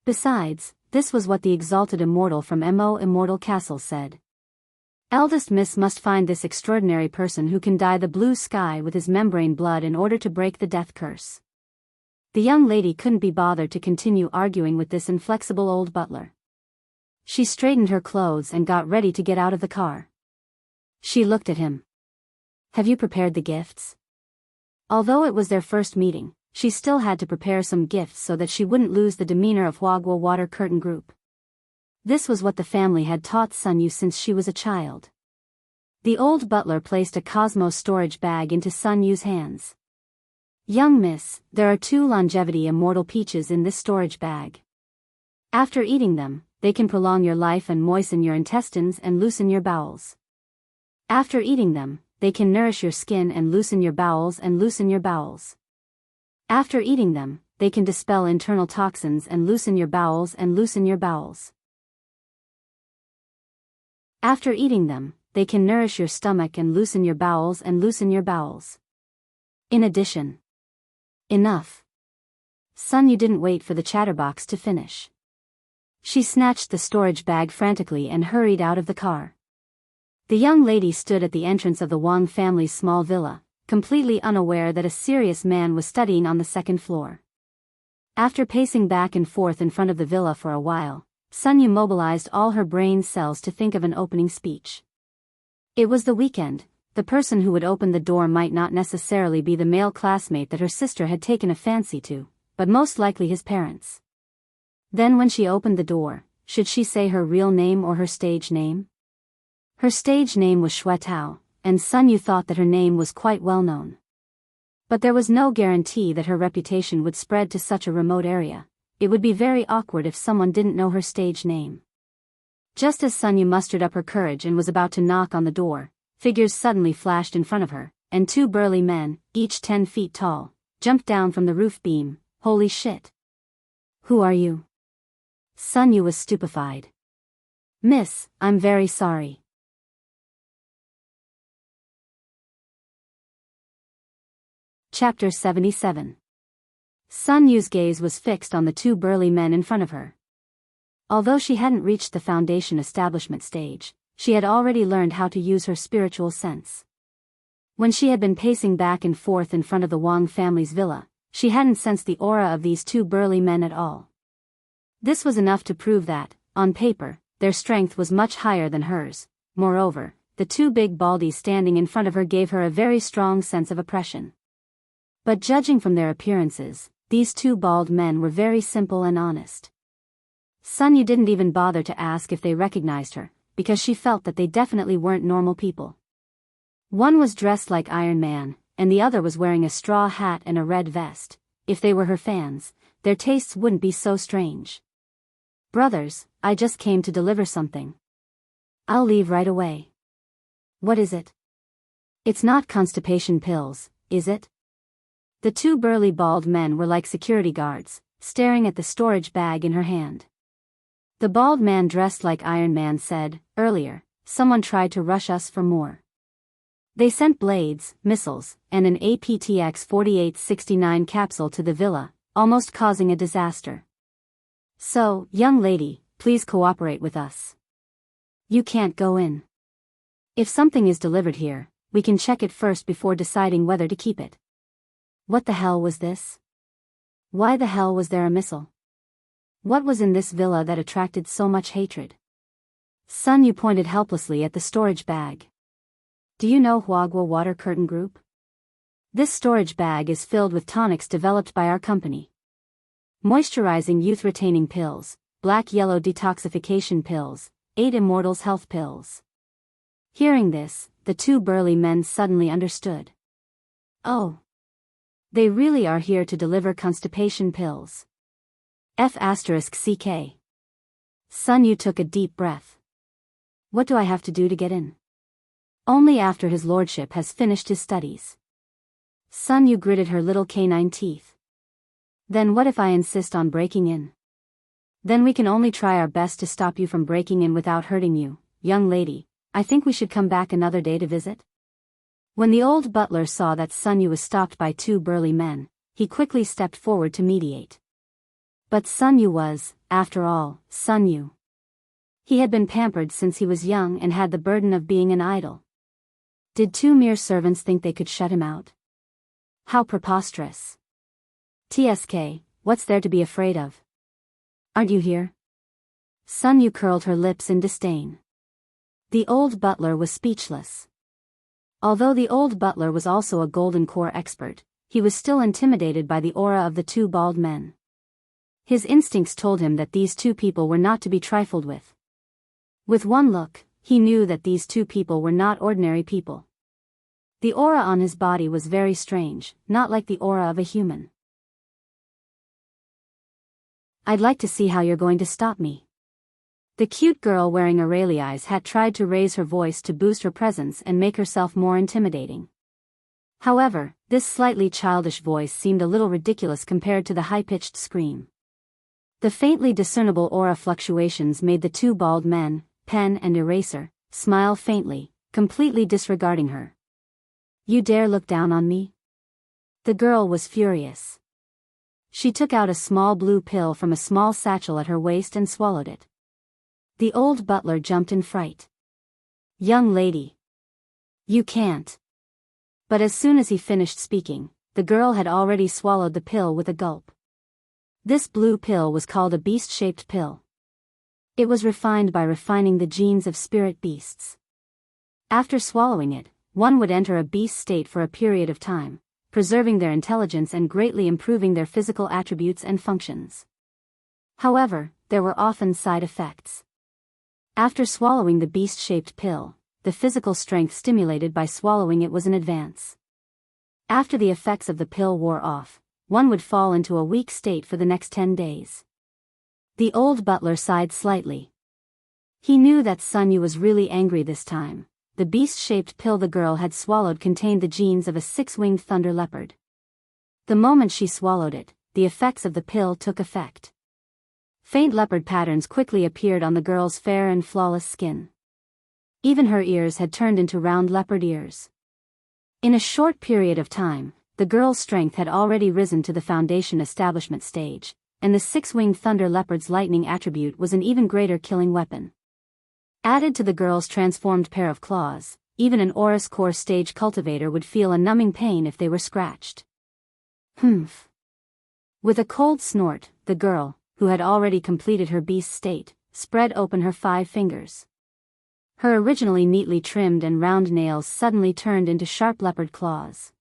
Besides, this was what the exalted immortal from Mo Immortal Castle said. Eldest Miss must find this extraordinary person who can dye the blue sky with his membrane blood in order to break the death curse." The young lady couldn't be bothered to continue arguing with this inflexible old butler. She straightened her clothes and got ready to get out of the car. She looked at him. "Have you prepared the gifts?" Although it was their first meeting, she still had to prepare some gifts so that she wouldn't lose the demeanor of Huagua Water Curtain Group. This was what the family had taught Sun Yu since she was a child. The old butler placed a Cosmos storage bag into Sun Yu's hands. "Young miss, there are 2 longevity immortal peaches in this storage bag. After eating them, they can prolong your life and moisten your intestines and loosen your bowels. After eating them, they can nourish your skin and loosen your bowels and loosen your bowels. After eating them, they can dispel internal toxins and loosen your bowels and loosen your bowels. After eating them, they can nourish your stomach and loosen your bowels and loosen your bowels. In addition..." "Enough." Sun Yu didn't wait for the chatterbox to finish. She snatched the storage bag frantically and hurried out of the car. The young lady stood at the entrance of the Wang family's small villa, completely unaware that a serious man was studying on the second floor. After pacing back and forth in front of the villa for a while, Sun Yu mobilized all her brain cells to think of an opening speech. It was the weekend. The person who would open the door might not necessarily be the male classmate that her sister had taken a fancy to, but most likely his parents. Then when she opened the door, should she say her real name or her stage name? Her stage name was Shui Tao, and Sun Yu thought that her name was quite well known. But there was no guarantee that her reputation would spread to such a remote area. It would be very awkward if someone didn't know her stage name. Just as Sun Yu mustered up her courage and was about to knock on the door, figures suddenly flashed in front of her, and two burly men, each 10 feet tall, jumped down from the roof beam. Holy shit! Who are you? Sun Yu was stupefied. Miss, I'm very sorry. Chapter 77. Sun Yu's gaze was fixed on the two burly men in front of her. Although she hadn't reached the foundation establishment stage, she had already learned how to use her spiritual sense. When she had been pacing back and forth in front of the Wang family's villa, she hadn't sensed the aura of these two burly men at all. This was enough to prove that, on paper, their strength was much higher than hers. Moreover, the two big baldies standing in front of her gave her a very strong sense of oppression. But judging from their appearances, these two bald men were very simple and honest. Sun Yu didn't even bother to ask if they recognized her, because she felt that they definitely weren't normal people. One was dressed like Iron Man, and the other was wearing a straw hat and a red vest. If they were her fans, their tastes wouldn't be so strange. Brothers, I just came to deliver something. I'll leave right away. What is it? It's not constipation pills, is it? The two burly bald men were like security guards, staring at the storage bag in her hand. The bald man dressed like Iron Man said, earlier, someone tried to rush us for more. They sent blades, missiles, and an APTX 4869 capsule to the villa, almost causing a disaster. So, young lady, please cooperate with us. You can't go in. If something is delivered here, we can check it first before deciding whether to keep it. What the hell was this? Why the hell was there a missile? What was in this villa that attracted so much hatred? Sun Yu pointed helplessly at the storage bag. Do you know Huagua Water Curtain Group? This storage bag is filled with tonics developed by our company. Moisturizing youth-retaining pills, black-yellow detoxification pills, 8 Immortals health pills. Hearing this, the two burly men suddenly understood. Oh. They really are here to deliver constipation pills. F***CK. Sun Yu took a deep breath. What do I have to do to get in? Only after his lordship has finished his studies. Sun Yu gritted her little canine teeth. Then what if I insist on breaking in? Then we can only try our best to stop you from breaking in without hurting you, young lady. I think we should come back another day to visit. When the old butler saw that Sun Yu was stopped by two burly men, he quickly stepped forward to mediate. But Sun Yu was, after all, Sun Yu. He had been pampered since he was young and had the burden of being an idol. Did two mere servants think they could shut him out? How preposterous. TSK, what's there to be afraid of? Aren't you here? Sun Yu curled her lips in disdain. The old butler was speechless. Although the old butler was also a golden core expert, he was still intimidated by the aura of the two bald men. His instincts told him that these two people were not to be trifled with. With one look, he knew that these two people were not ordinary people. The aura on his body was very strange, not like the aura of a human. I'd like to see how you're going to stop me. The cute girl wearing Aurelia's hat tried to raise her voice to boost her presence and make herself more intimidating. However, this slightly childish voice seemed a little ridiculous compared to the high-pitched scream. The faintly discernible aura fluctuations made the two bald men, Pen and Eraser, smile faintly, completely disregarding her. You dare look down on me? The girl was furious. She took out a small blue pill from a small satchel at her waist and swallowed it. The old butler jumped in fright. Young lady. You can't. But as soon as he finished speaking, the girl had already swallowed the pill with a gulp. This blue pill was called a beast-shaped pill. It was refined by refining the genes of spirit beasts. After swallowing it, one would enter a beast state for a period of time, preserving their intelligence and greatly improving their physical attributes and functions. However, there were often side effects. After swallowing the beast-shaped pill, the physical strength stimulated by swallowing it was an advance. After the effects of the pill wore off, one would fall into a weak state for the next 10 days. The old butler sighed slightly. He knew that Sun Yu was really angry this time. The beast-shaped pill the girl had swallowed contained the genes of a six-winged thunder leopard. The moment she swallowed it, the effects of the pill took effect. Faint leopard patterns quickly appeared on the girl's fair and flawless skin. Even her ears had turned into round leopard ears. In a short period of time, the girl's strength had already risen to the foundation establishment stage, and the six-winged thunder leopard's lightning attribute was an even greater killing weapon. Added to the girl's transformed pair of claws, even an Aurus core stage cultivator would feel a numbing pain if they were scratched. Humph. With a cold snort, the girl, who had already completed her beast state, spread open her 5 fingers. Her originally neatly trimmed and round nails suddenly turned into sharp leopard claws.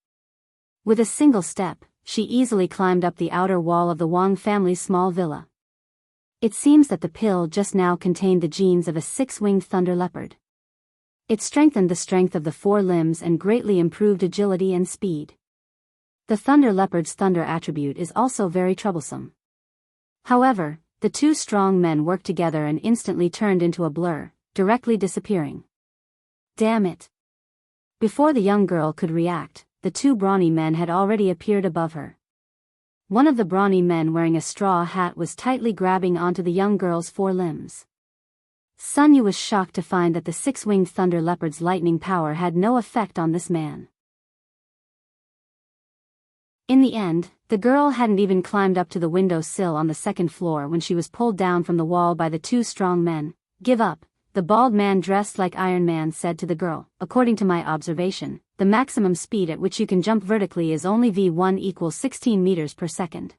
With a single step, she easily climbed up the outer wall of the Wang family's small villa. It seems that the pill just now contained the genes of a six-winged thunder leopard. It strengthened the strength of the 4 limbs and greatly improved agility and speed. The thunder leopard's thunder attribute is also very troublesome. However, the 2 strong men worked together and instantly turned into a blur, directly disappearing. Damn it! Before the young girl could react, the 2 brawny men had already appeared above her. One of the brawny men wearing a straw hat was tightly grabbing onto the young girl's 4 limbs. Sun Yu was shocked to find that the six-winged thunder leopard's lightning power had no effect on this man. In the end, the girl hadn't even climbed up to the window sill on the 2nd floor when she was pulled down from the wall by the 2 strong men. "Give up," the bald man dressed like Iron Man said to the girl. "According to my observation, the maximum speed at which you can jump vertically is only v1 equals 16 meters per second.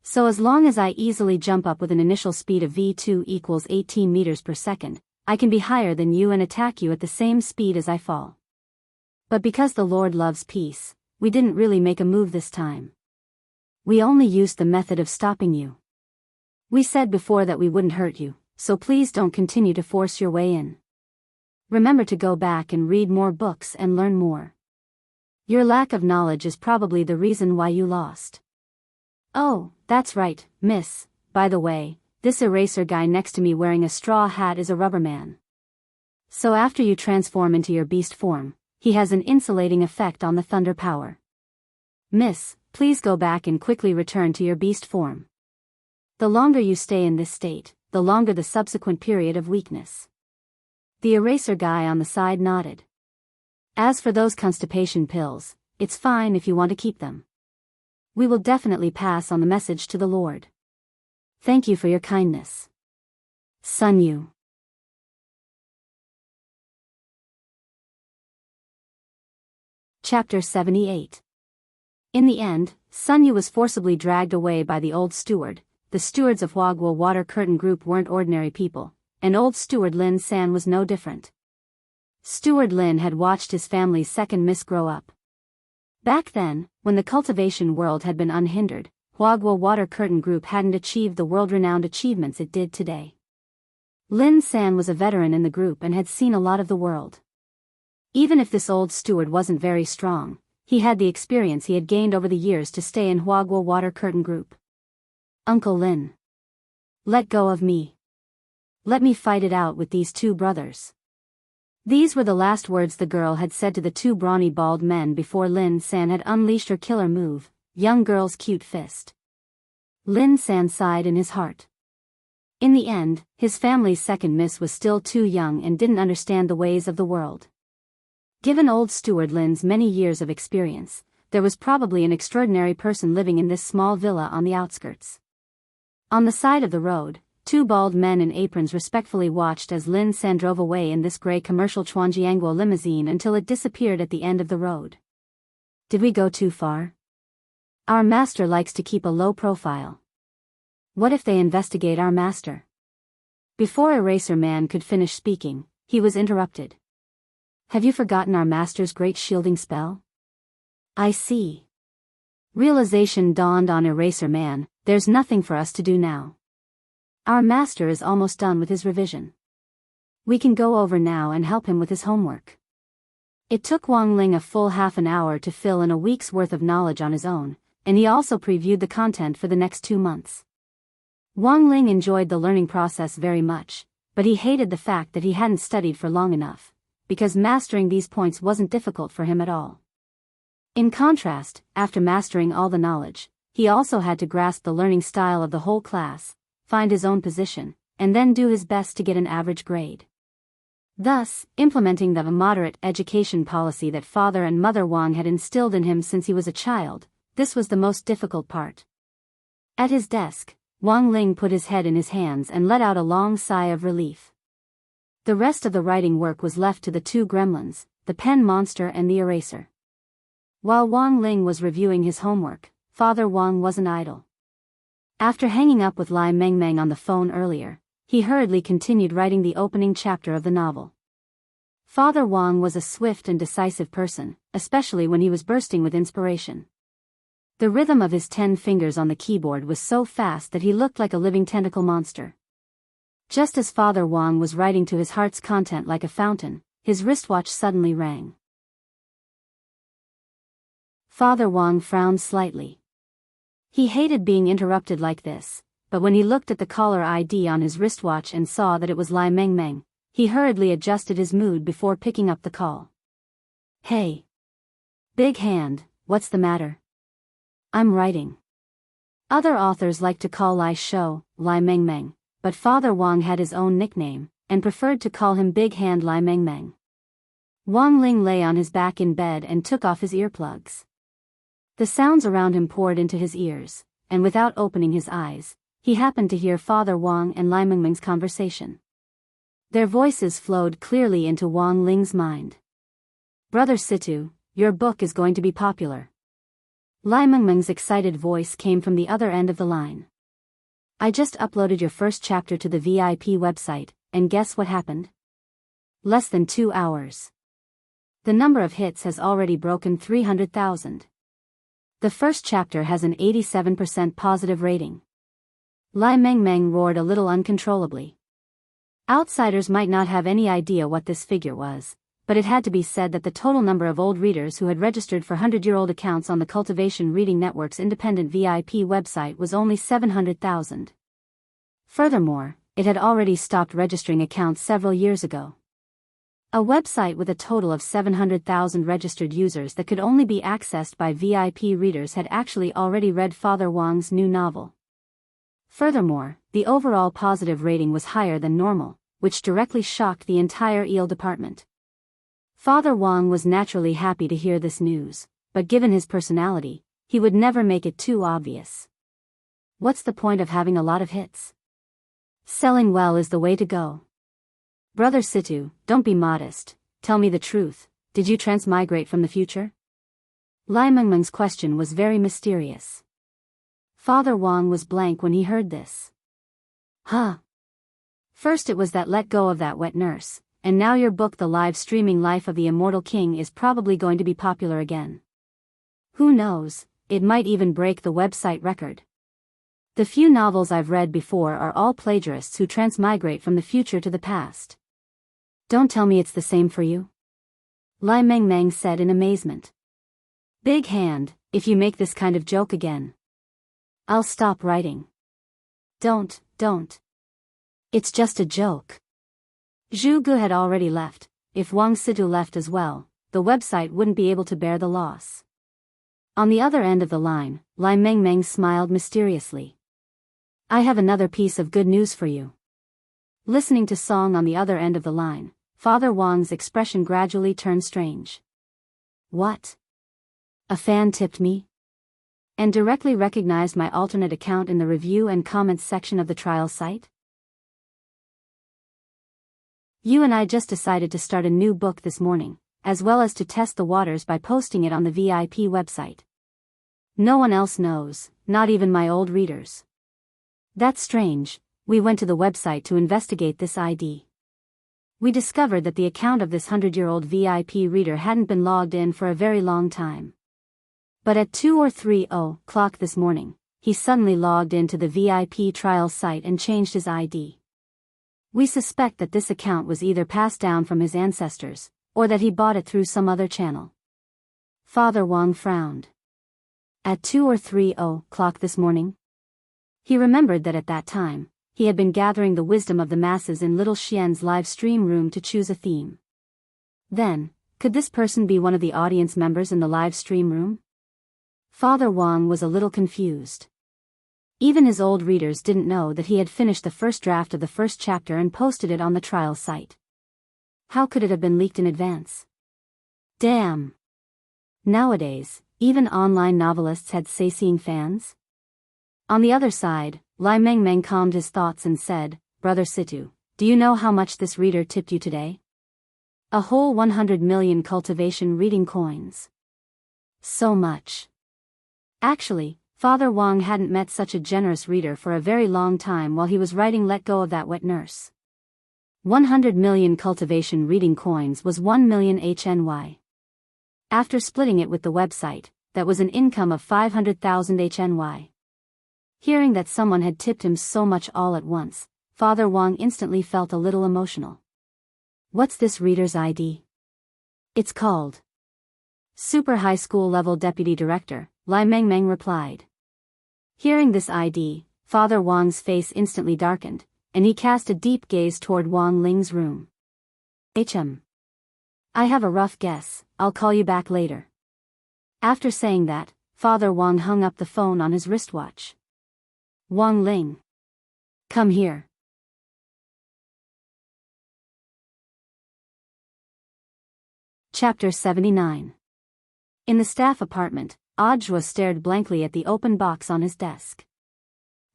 So as long as I easily jump up with an initial speed of v2 equals 18 meters per second, I can be higher than you and attack you at the same speed as I fall. But because the Lord loves peace, we didn't really make a move this time. We only used the method of stopping you. We said before that we wouldn't hurt you, so please don't continue to force your way in. Remember to go back and read more books and learn more. Your lack of knowledge is probably the reason why you lost." "Oh, that's right, miss. By the way, this eraser guy next to me wearing a straw hat is a rubber man. So after you transform into your beast form, he has an insulating effect on the thunder power. Miss, please go back and quickly return to your beast form. The longer you stay in this state, the longer the subsequent period of weakness." The eraser guy on the side nodded. "As for those constipation pills, it's fine if you want to keep them. We will definitely pass on the message to the Lord. Thank you for your kindness. Sun Yu." Chapter 78. In the end, Sun Yu was forcibly dragged away by the old steward. The stewards of Huaguo Water Curtain Group weren't ordinary people, and old steward Lin San was no different. Steward Lin had watched his family's second miss grow up. Back then, when the cultivation world had been unhindered, Huaguo Water Curtain Group hadn't achieved the world-renowned achievements it did today. Lin San was a veteran in the group and had seen a lot of the world. Even if this old steward wasn't very strong, he had the experience he had gained over the years to stay in Huaguo Water Curtain Group. "Uncle Lin. Let go of me. Let me fight it out with these 2 brothers." These were the last words the girl had said to the 2 brawny bald men before Lin San had unleashed her killer move, young girl's cute fist. Lin San sighed in his heart. In the end, his family's second miss was still too young and didn't understand the ways of the world. Given old steward Lin's many years of experience, there was probably an extraordinary person living in this small villa on the outskirts. On the side of the road, 2 bald men in aprons respectfully watched as Lin San drove away in this gray commercial Chuanjiangguo limousine until it disappeared at the end of the road. "Did we go too far? Our master likes to keep a low profile. What if they investigate our master?" Before Eraser Man could finish speaking, he was interrupted. Have you forgotten our master's great shielding spell? I see. Realization dawned on Eraser Man, there's nothing for us to do now. Our master is almost done with his revision. We can go over now and help him with his homework. It took Wang Ling a full half an hour to fill in a week's worth of knowledge on his own, and he also previewed the content for the next 2 months. Wang Ling enjoyed the learning process very much, but he hated the fact that he hadn't studied for long enough, because mastering these points wasn't difficult for him at all. In contrast, after mastering all the knowledge, he also had to grasp the learning style of the whole class, find his own position, and then do his best to get an average grade. Thus, implementing the moderate education policy that Father and Mother Wang had instilled in him since he was a child, this was the most difficult part. At his desk, Wang Ling put his head in his hands and let out a long sigh of relief. The rest of the writing work was left to the 2 gremlins, the pen monster and the eraser. While Wang Ling was reviewing his homework, Father Wang wasn't idle. After hanging up with Lai Mengmeng on the phone earlier, he hurriedly continued writing the opening chapter of the novel. Father Wang was a swift and decisive person, especially when he was bursting with inspiration. The rhythm of his 10 fingers on the keyboard was so fast that he looked like a living tentacle monster. Just as Father Wang was writing to his heart's content like a fountain, his wristwatch suddenly rang. Father Wang frowned slightly. He hated being interrupted like this, but when he looked at the caller ID on his wristwatch and saw that it was Lai Mengmeng, he hurriedly adjusted his mood before picking up the call. Hey. Big Hand, what's the matter? I'm writing. Other authors like to call Lai Shou, Lai Mengmeng, but Father Wang had his own nickname, and preferred to call him Big Hand Lai Mengmeng. Wang Ling lay on his back in bed and took off his earplugs. The sounds around him poured into his ears, and without opening his eyes, he happened to hear Father Wang and Lai Mengmeng's conversation. Their voices flowed clearly into Wang Ling's mind. Brother Situ, your book is going to be popular. Lai Mengmeng's excited voice came from the other end of the line. I just uploaded your first chapter to the VIP website, and guess what happened? Less than 2 hours. The number of hits has already broken 300,000. The first chapter has an 87% positive rating. Lai Mengmeng roared a little uncontrollably. Outsiders might not have any idea what this figure was, but it had to be said that the total number of old readers who had registered for 100-year-old accounts on the Cultivation Reading Network's independent VIP website was only 700,000. Furthermore, it had already stopped registering accounts several years ago. A website with a total of 700,000 registered users that could only be accessed by VIP readers had actually already read Father Wang's new novel. Furthermore, the overall positive rating was higher than normal, which directly shocked the entire EL department. Father Wang was naturally happy to hear this news, but given his personality, he would never make it too obvious. What's the point of having a lot of hits? Selling well is the way to go. Brother Situ, don't be modest, tell me the truth, did you transmigrate from the future? Lai Mengmeng's question was very mysterious. Father Wang was blank when he heard this. Huh? First it was that let go of that wet nurse, and now your book The Live Streaming Life of the Immortal King is probably going to be popular again. Who knows, it might even break the website record. The few novels I've read before are all plagiarists who transmigrate from the future to the past. Don't tell me it's the same for you? Lai Mengmeng said in amazement. Big Hand, if you make this kind of joke again, I'll stop writing. Don't. It's just a joke. Zhu Gu had already left. If Wang Situ left as well, the website wouldn't be able to bear the loss. On the other end of the line, Lai Mengmeng smiled mysteriously. I have another piece of good news for you. Listening to Song on the other end of the line, Father Wang's expression gradually turned strange. What? A fan tipped me? And directly recognized my alternate account in the review and comments section of the trial site? You and I just decided to start a new book this morning, as well as to test the waters by posting it on the VIP website. No one else knows, not even my old readers. That's strange, we went to the website to investigate this ID. We discovered that the account of this 100-year-old VIP reader hadn't been logged in for a very long time. But at 2 or 3 o'clock this morning, he suddenly logged into the VIP trial site and changed his ID. We suspect that this account was either passed down from his ancestors, or that he bought it through some other channel. Father Wang frowned. At 2 or 3 o'clock this morning? He remembered that at that time, he had been gathering the wisdom of the masses in Little Xian's live stream room to choose a theme. Then, could this person be one of the audience members in the live stream room? Father Wang was a little confused. Even his old readers didn't know that he had finished the first draft of the first chapter and posted it on the trial site. How could it have been leaked in advance? Damn! Nowadays, even online novelists had say-seeing fans? On the other side, Lai Mengmeng calmed his thoughts and said, "Brother Situ, do you know how much this reader tipped you today? A whole 100 million cultivation reading coins. So much." Actually, Father Wang hadn't met such a generous reader for a very long time while he was writing Let Go of That Wet Nurse. 100 million cultivation reading coins was 1 million HNY. After splitting it with the website, that was an income of 500,000 HNY. Hearing that someone had tipped him so much all at once, Father Wang instantly felt a little emotional. What's this reader's ID? It's called Super High School Level Deputy Director, Lai Mengmeng replied. Hearing this ID, Father Wang's face instantly darkened, and he cast a deep gaze toward Wang Ling's room. I have a rough guess, I'll call you back later. After saying that, Father Wang hung up the phone on his wristwatch. Wang Ling. Come here. Chapter 79. In the staff apartment, Audrey stared blankly at the open box on his desk.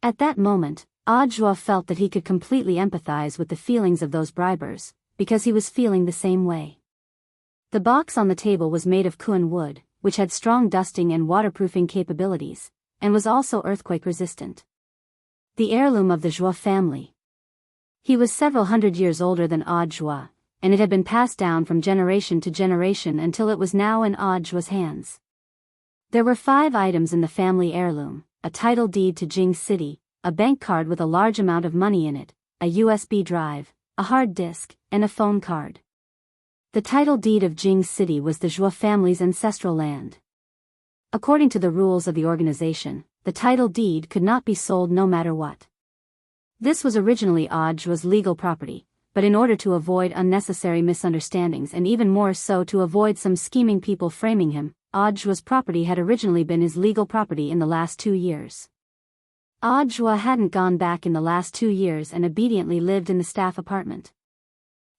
At that moment, Audrey felt that he could completely empathize with the feelings of those bribers, because he was feeling the same way. The box on the table was made of Kuan wood, which had strong dusting and waterproofing capabilities, and was also earthquake-resistant. The heirloom of the Zhuo family. He was several hundred years older than Audrey, and it had been passed down from generation to generation until it was now in Audrey's hands. There were 5 items in the family heirloom: a title deed to Jing City, a bank card with a large amount of money in it, a USB drive, a hard disk, and a phone card. The title deed of Jing City was the Zhuo family's ancestral land. According to the rules of the organization, the title deed could not be sold no matter what. This was originally Audrey's legal property, but in order to avoid unnecessary misunderstandings and even more so to avoid some scheming people framing him, Audrey's property had originally been his legal property in the last 2 years. Audrey hadn't gone back in the last 2 years and obediently lived in the staff apartment.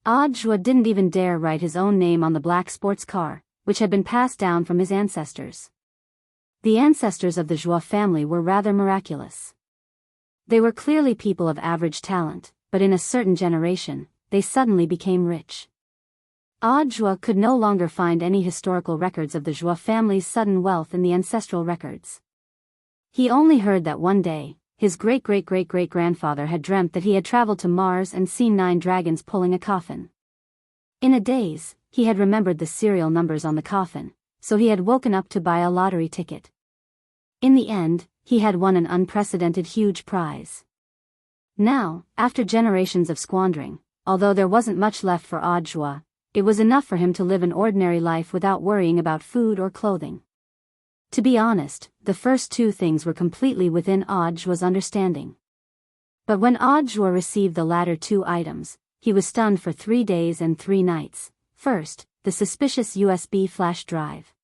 Audrey didn't even dare write his own name on the black sports car, which had been passed down from his ancestors. The ancestors of the Zhuo family were rather miraculous. They were clearly people of average talent, but in a certain generation, they suddenly became rich. Audrey could no longer find any historical records of the Zhuo family's sudden wealth in the ancestral records. He only heard that one day, his great-great-great-great-grandfather had dreamt that he had traveled to Mars and seen 9 dragons pulling a coffin. In a daze, he had remembered the serial numbers on the coffin, so he had woken up to buy a lottery ticket. In the end, he had won an unprecedented huge prize. Now, after generations of squandering, although there wasn't much left for Audrey, it was enough for him to live an ordinary life without worrying about food or clothing. To be honest, the first 2 things were completely within Audrey's understanding. But when Audrey received the latter 2 items, he was stunned for 3 days and 3 nights. First, the suspicious USB flash drive.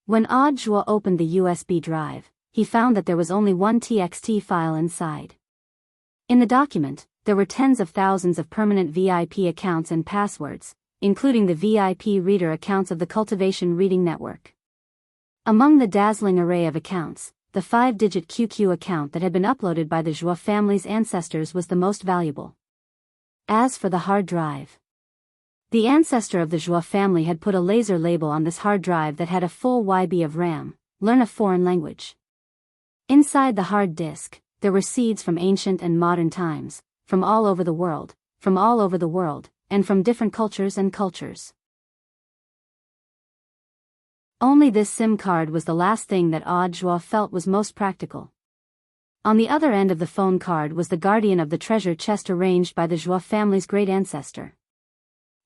When Audrey opened the USB drive, he found that there was only one TXT file inside. In the document, there were tens of thousands of permanent VIP accounts and passwords, including the VIP reader accounts of the Cultivation Reading Network. Among the dazzling array of accounts, the 5-digit QQ account that had been uploaded by the Zhuo family's ancestors was the most valuable. As for the hard drive, the ancestor of the Zhuo family had put a laser label on this hard drive that had a full YB of RAM, learn a foreign language. Inside the hard disk, there were seeds from ancient and modern times, from all over the world, and from different cultures. Only this SIM card was the last thing that Audiobook felt was most practical. On the other end of the phone card was the guardian of the treasure chest arranged by the Joie family's great ancestor.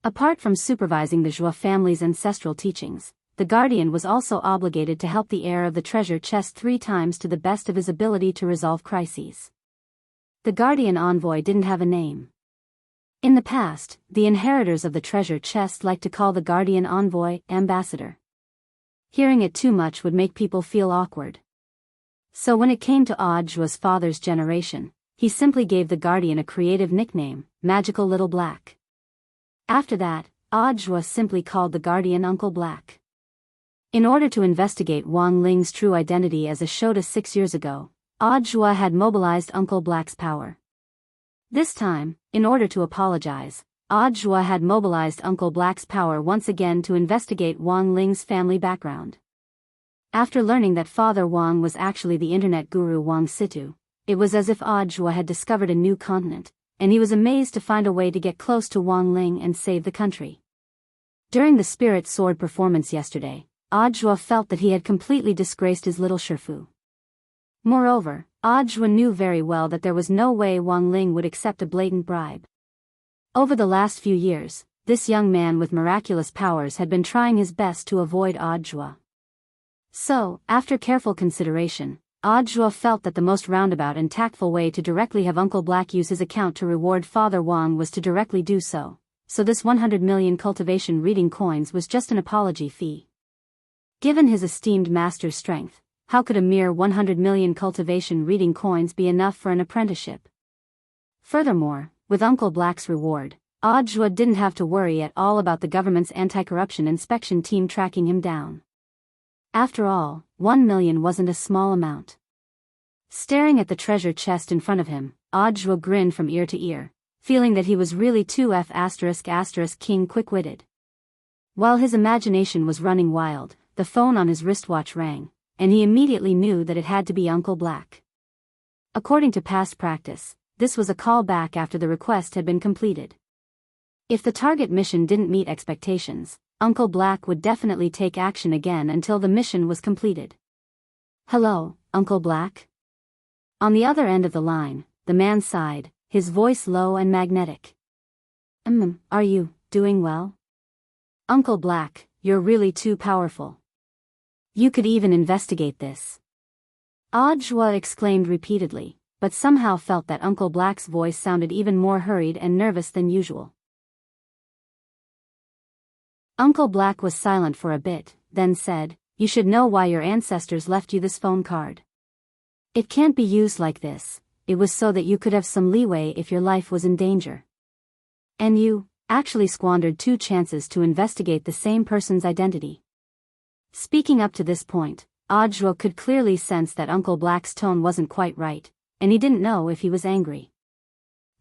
Apart from supervising the Joie family's ancestral teachings, the guardian was also obligated to help the heir of the treasure chest 3 times to the best of his ability to resolve crises. The guardian envoy didn't have a name. In the past, the inheritors of the treasure chest liked to call the guardian envoy ambassador. Hearing it too much would make people feel awkward. So when it came to Audiobook's father's generation, he simply gave the guardian a creative nickname, Magical Little Black. After that, Audiobook simply called the guardian Uncle Black. In order to investigate Wang Ling's true identity as a Shota 6 years ago, Audiobook had mobilized Uncle Black's power. This time, in order to apologize, Audiobook had mobilized Uncle Black's power once again to investigate Wang Ling's family background. After learning that Father Wang was actually the internet guru Wang Situ, it was as if Audiobook had discovered a new continent, and he was amazed to find a way to get close to Wang Ling and save the country. During the Spirit Sword performance yesterday, Audiobook felt that he had completely disgraced his little Shifu. Moreover, Audiobook knew very well that there was no way Wang Ling would accept a blatant bribe. Over the last few years, this young man with miraculous powers had been trying his best to avoid Audiobook. So, after careful consideration, Audiobook felt that the most roundabout and tactful way to directly have Uncle Black use his account to reward Father Wang was to directly do so. So this 100 million cultivation reading coins was just an apology fee. Given his esteemed master's strength, how could a mere 100 million cultivation reading coins be enough for an apprenticeship? Furthermore, with Uncle Black's reward, Audiobook didn't have to worry at all about the government's anti-corruption inspection team tracking him down. After all, 1 million wasn't a small amount. Staring at the treasure chest in front of him, Audiobook grinned from ear to ear, feeling that he was really too king quick-witted. While his imagination was running wild, the phone on his wristwatch rang, and he immediately knew that it had to be Uncle Black. According to past practice, this was a call back after the request had been completed. If the target mission didn't meet expectations, Uncle Black would definitely take action again until the mission was completed. "Hello, Uncle Black?" On the other end of the line, the man sighed, his voice low and magnetic. Are you doing well? Uncle Black, you're really too powerful. You could even investigate this." Audiobook exclaimed repeatedly, but somehow felt that Uncle Black's voice sounded even more hurried and nervous than usual. Uncle Black was silent for a bit, then said, "You should know why your ancestors left you this phone card. It can't be used like this. It was so that you could have some leeway if your life was in danger. And you actually squandered 2 chances to investigate the same person's identity." Speaking up to this point, Audiobook could clearly sense that Uncle Black's tone wasn't quite right, and he didn't know if he was angry.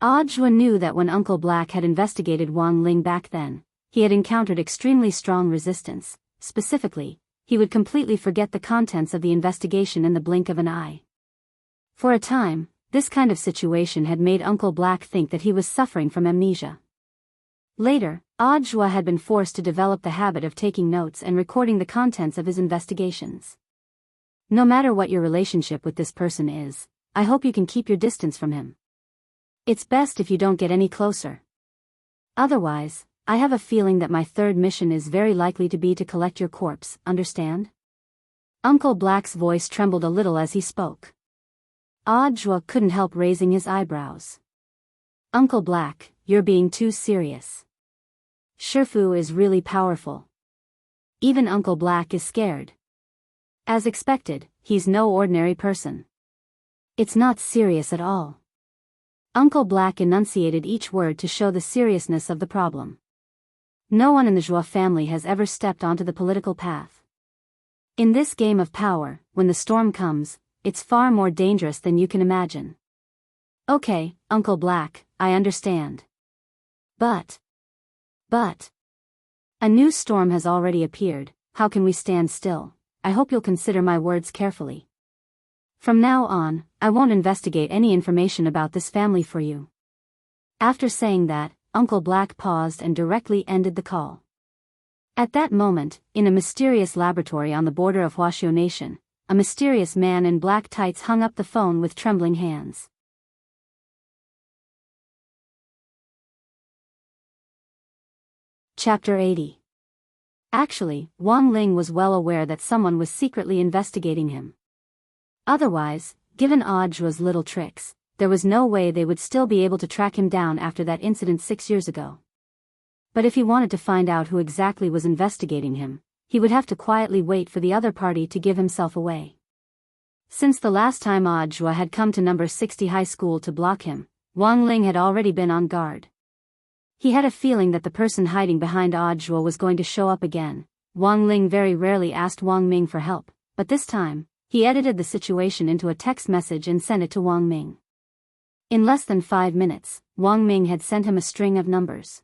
Audiobook knew that when Uncle Black had investigated Wang Ling back then, he had encountered extremely strong resistance. Specifically, he would completely forget the contents of the investigation in the blink of an eye. For a time, this kind of situation had made Uncle Black think that he was suffering from amnesia. Later, Audiobook had been forced to develop the habit of taking notes and recording the contents of his investigations. No matter what your relationship with this person is, I hope you can keep your distance from him. It's best if you don't get any closer. Otherwise, I have a feeling that my 3rd mission is very likely to be to collect your corpse, understand? Uncle Black's voice trembled a little as he spoke. Audiobook couldn't help raising his eyebrows. "Uncle Black, you're being too serious. Shifu is really powerful. Even Uncle Black is scared. As expected, he's no ordinary person. It's not serious at all." Uncle Black enunciated each word to show the seriousness of the problem. No one in the Joie family has ever stepped onto the political path. In this game of power, when the storm comes, it's far more dangerous than you can imagine. "Okay, Uncle Black, I understand. But a new storm has already appeared. How can we stand still? I hope you'll consider my words carefully. From now on, I won't investigate any information about this family for you." After saying that, Uncle Black paused and directly ended the call. At that moment, in a mysterious laboratory on the border of Washoe Nation, a mysterious man in black tights hung up the phone with trembling hands. Chapter 80. Actually, Wang Ling was well aware that someone was secretly investigating him. Otherwise, given Aujua's little tricks, there was no way they would still be able to track him down after that incident 6 years ago. But if he wanted to find out who exactly was investigating him, he would have to quietly wait for the other party to give himself away. Since the last time Audua had come to number 60 high school to block him, Wang Ling had already been on guard. He had a feeling that the person hiding behind Audua was going to show up again. Wang Ling very rarely asked Wang Ming for help, but this time, he edited the situation into a text message and sent it to Wang Ming. In less than 5 minutes, Wang Ming had sent him a string of numbers.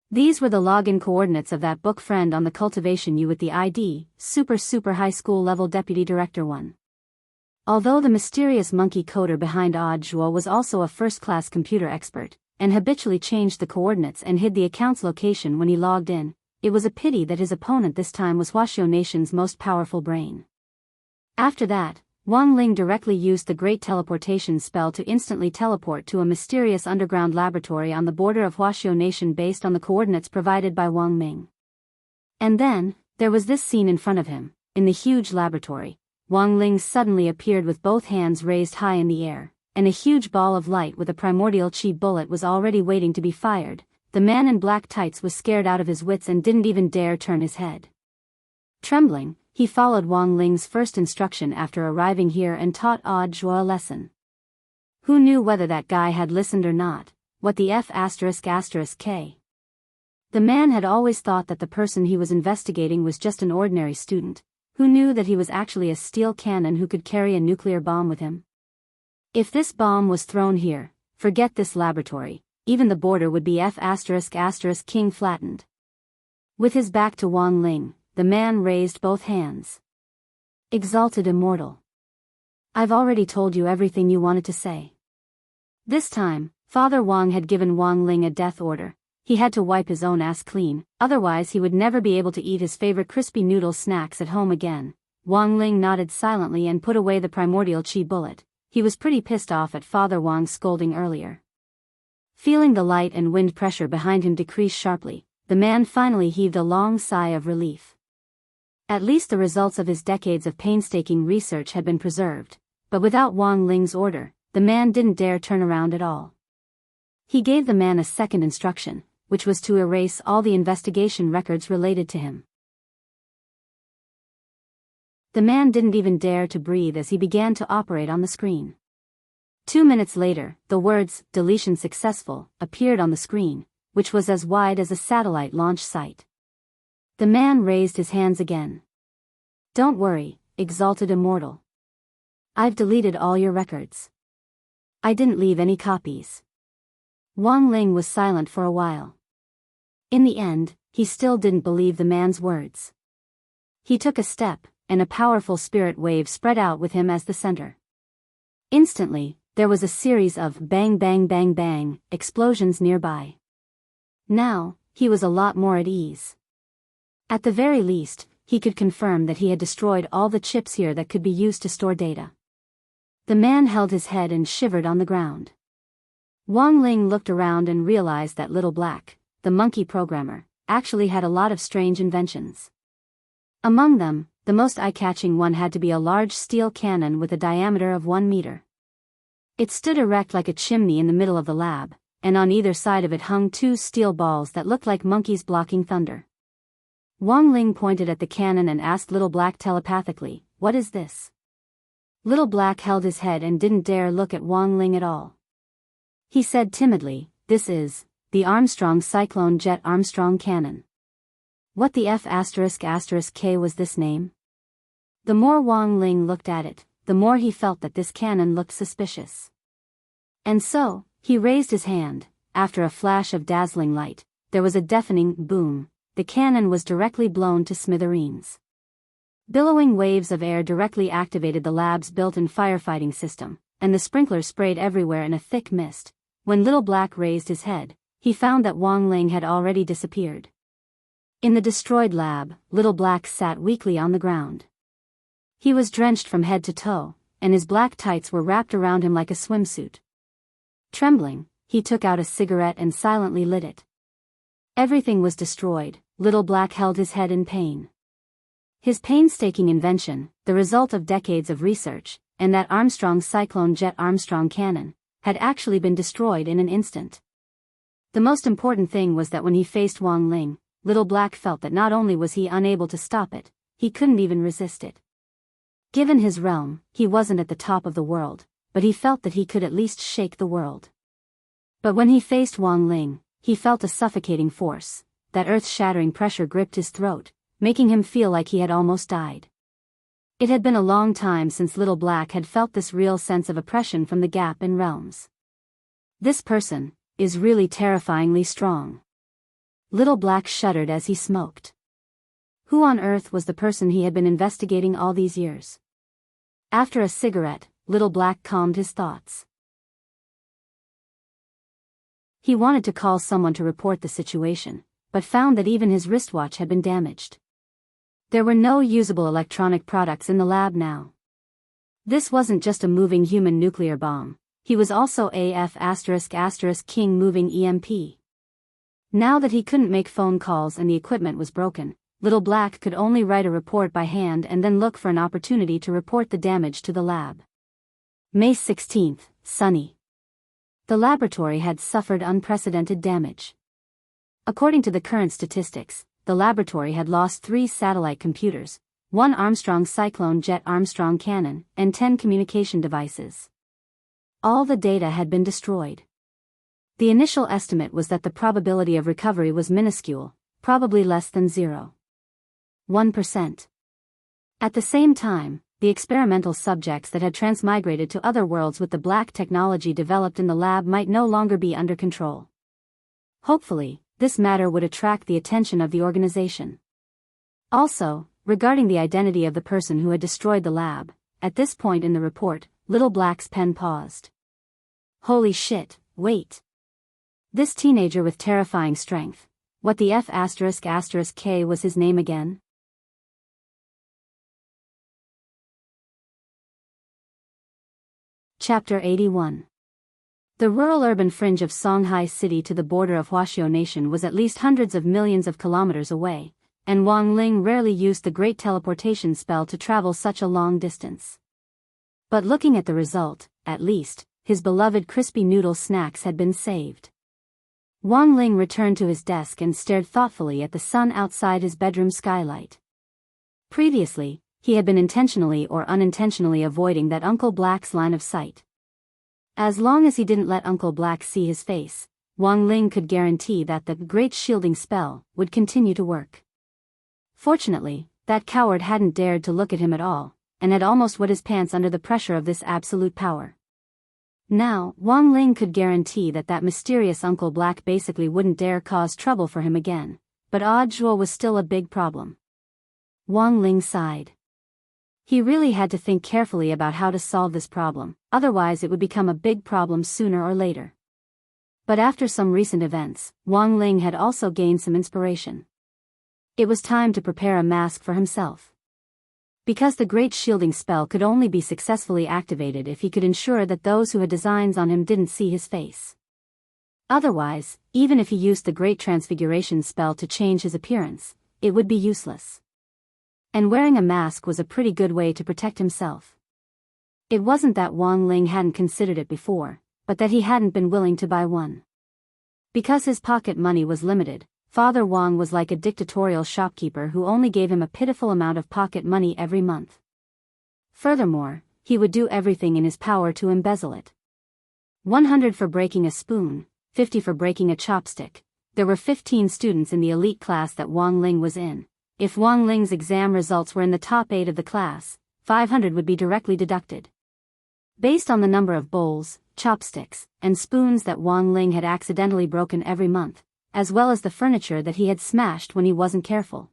These were the login coordinates of that book friend on the Cultivation U with the ID, Super High School Level Deputy Director 1. Although the mysterious monkey coder behind Audua was also a first-class computer expert, and habitually changed the coordinates and hid the account's location when he logged in, it was a pity that his opponent this time was Washoe Nation's most powerful brain. After that, Wang Ling directly used the Great Teleportation spell to instantly teleport to a mysterious underground laboratory on the border of Washoe Nation based on the coordinates provided by Wang Ming. And then, there was this scene in front of him. In the huge laboratory, Wang Ling suddenly appeared with both hands raised high in the air, and a huge ball of light with a primordial chi bullet was already waiting to be fired. The man in black tights was scared out of his wits and didn't even dare turn his head. Trembling, he followed Wang Ling's first instruction after arriving here and taught Audua a lesson. Who knew whether that guy had listened or not? What the F***K? The man had always thought that the person he was investigating was just an ordinary student. Who knew that he was actually a steel cannon who could carry a nuclear bomb with him? If this bomb was thrown here, forget this laboratory, even the border would be F***King flattened. With his back to Wang Ling, the man raised both hands. Exalted Immortal. I've already told you everything you wanted to say. This time, Father Wang had given Wang Ling a death order. He had to wipe his own ass clean, otherwise he would never be able to eat his favorite crispy noodle snacks at home again. Wang Ling nodded silently and put away the primordial chi bullet. He was pretty pissed off at Father Wang's scolding earlier. Feeling the light and wind pressure behind him decrease sharply, the man finally heaved a long sigh of relief. At least the results of his decades of painstaking research had been preserved, but without Wang Ling's order, the man didn't dare turn around at all. He gave the man a second instruction, which was to erase all the investigation records related to him. The man didn't even dare to breathe as he began to operate on the screen. 2 minutes later, the words, "Deletion successful," appeared on the screen, which was as wide as a satellite launch site. The man raised his hands again. Don't worry, Exalted Immortal. I've deleted all your records. I didn't leave any copies. Wang Ling was silent for a while. In the end, he still didn't believe the man's words. He took a step, and a powerful spirit wave spread out with him as the center. Instantly, there was a series of bang bang bang bang explosions nearby. Now, he was a lot more at ease. At the very least, he could confirm that he had destroyed all the chips here that could be used to store data. The man held his head and shivered on the ground. Wang Ling looked around and realized that Little Black, the monkey programmer, actually had a lot of strange inventions. Among them, the most eye-catching one had to be a large steel cannon with a diameter of 1 meter. It stood erect like a chimney in the middle of the lab, and on either side of it hung 2 steel balls that looked like monkeys blocking thunder. Wang Ling pointed at the cannon and asked Little Black telepathically, "What is this?" Little Black held his head and didn't dare look at Wang Ling at all. He said timidly, "This is the Armstrong Cyclone Jet Armstrong Cannon." What the F***K was this name? The more Wang Ling looked at it, the more he felt that this cannon looked suspicious. And so, he raised his hand. After a flash of dazzling light, there was a deafening boom. The cannon was directly blown to smithereens. Billowing waves of air directly activated the lab's built-in firefighting system, and the sprinklers sprayed everywhere in a thick mist. When Little Black raised his head, he found that Wang Ling had already disappeared. In the destroyed lab, Little Black sat weakly on the ground. He was drenched from head to toe, and his black tights were wrapped around him like a swimsuit. Trembling, he took out a cigarette and silently lit it. Everything was destroyed. Little Black held his head in pain. His painstaking invention, the result of decades of research, and that Armstrong Cyclone Jet Armstrong cannon, had actually been destroyed in an instant. The most important thing was that when he faced Wang Ling, Little Black felt that not only was he unable to stop it, he couldn't even resist it. Given his realm, he wasn't at the top of the world, but he felt that he could at least shake the world. But when he faced Wang Ling, he felt a suffocating force. That earth-shattering pressure gripped his throat, making him feel like he had almost died. It had been a long time since Little Black had felt this real sense of oppression from the gap in realms. This person is really terrifyingly strong. Little Black shuddered as he smoked. Who on earth was the person he had been investigating all these years? After a cigarette, Little Black calmed his thoughts. He wanted to call someone to report the situation, but found that even his wristwatch had been damaged. There were no usable electronic products in the lab now. This wasn't just a moving human nuclear bomb, he was also a king moving EMP. Now that he couldn't make phone calls and the equipment was broken, Little Black could only write a report by hand and then look for an opportunity to report the damage to the lab. May 16th, sunny. The laboratory had suffered unprecedented damage. According to the current statistics, the laboratory had lost 3 satellite computers, 1 Armstrong Cyclone Jet Armstrong cannon, and 10 communication devices. All the data had been destroyed. The initial estimate was that the probability of recovery was minuscule, probably less than 0.1%. At the same time, the experimental subjects that had transmigrated to other worlds with the black technology developed in the lab might no longer be under control. Hopefully, this matter would attract the attention of the organization. Also, regarding the identity of the person who had destroyed the lab, at this point in the report, Little Black's pen paused. Holy shit, wait. This teenager with terrifying strength, what the F***K was his name again? Chapter 81. The rural-urban fringe of Songhai City to the border of Huaxiao Nation was at least hundreds of millions of kilometers away, and Wang Ling rarely used the great teleportation spell to travel such a long distance. But looking at the result, at least, his beloved crispy noodle snacks had been saved. Wang Ling returned to his desk and stared thoughtfully at the sun outside his bedroom skylight. Previously, he had been intentionally or unintentionally avoiding that Uncle Black's line of sight. As long as he didn't let Uncle Black see his face, Wang Ling could guarantee that the great shielding spell would continue to work. Fortunately, that coward hadn't dared to look at him at all, and had almost wet his pants under the pressure of this absolute power. Now, Wang Ling could guarantee that that mysterious Uncle Black basically wouldn't dare cause trouble for him again, but Audiobook was still a big problem. Wang Ling sighed. He really had to think carefully about how to solve this problem, otherwise it would become a big problem sooner or later. But after some recent events, Wang Ling had also gained some inspiration. It was time to prepare a mask for himself. Because the great shielding spell could only be successfully activated if he could ensure that those who had designs on him didn't see his face. Otherwise, even if he used the great transfiguration spell to change his appearance, it would be useless. And wearing a mask was a pretty good way to protect himself. It wasn't that Wang Ling hadn't considered it before, but that he hadn't been willing to buy one. Because his pocket money was limited, Father Wang was like a dictatorial shopkeeper who only gave him a pitiful amount of pocket money every month. Furthermore, he would do everything in his power to embezzle it. 100 for breaking a spoon, 50 for breaking a chopstick. There were 15 students in the elite class that Wang Ling was in. If Wang Ling's exam results were in the top 8 of the class, 500 would be directly deducted. Based on the number of bowls, chopsticks, and spoons that Wang Ling had accidentally broken every month, as well as the furniture that he had smashed when he wasn't careful.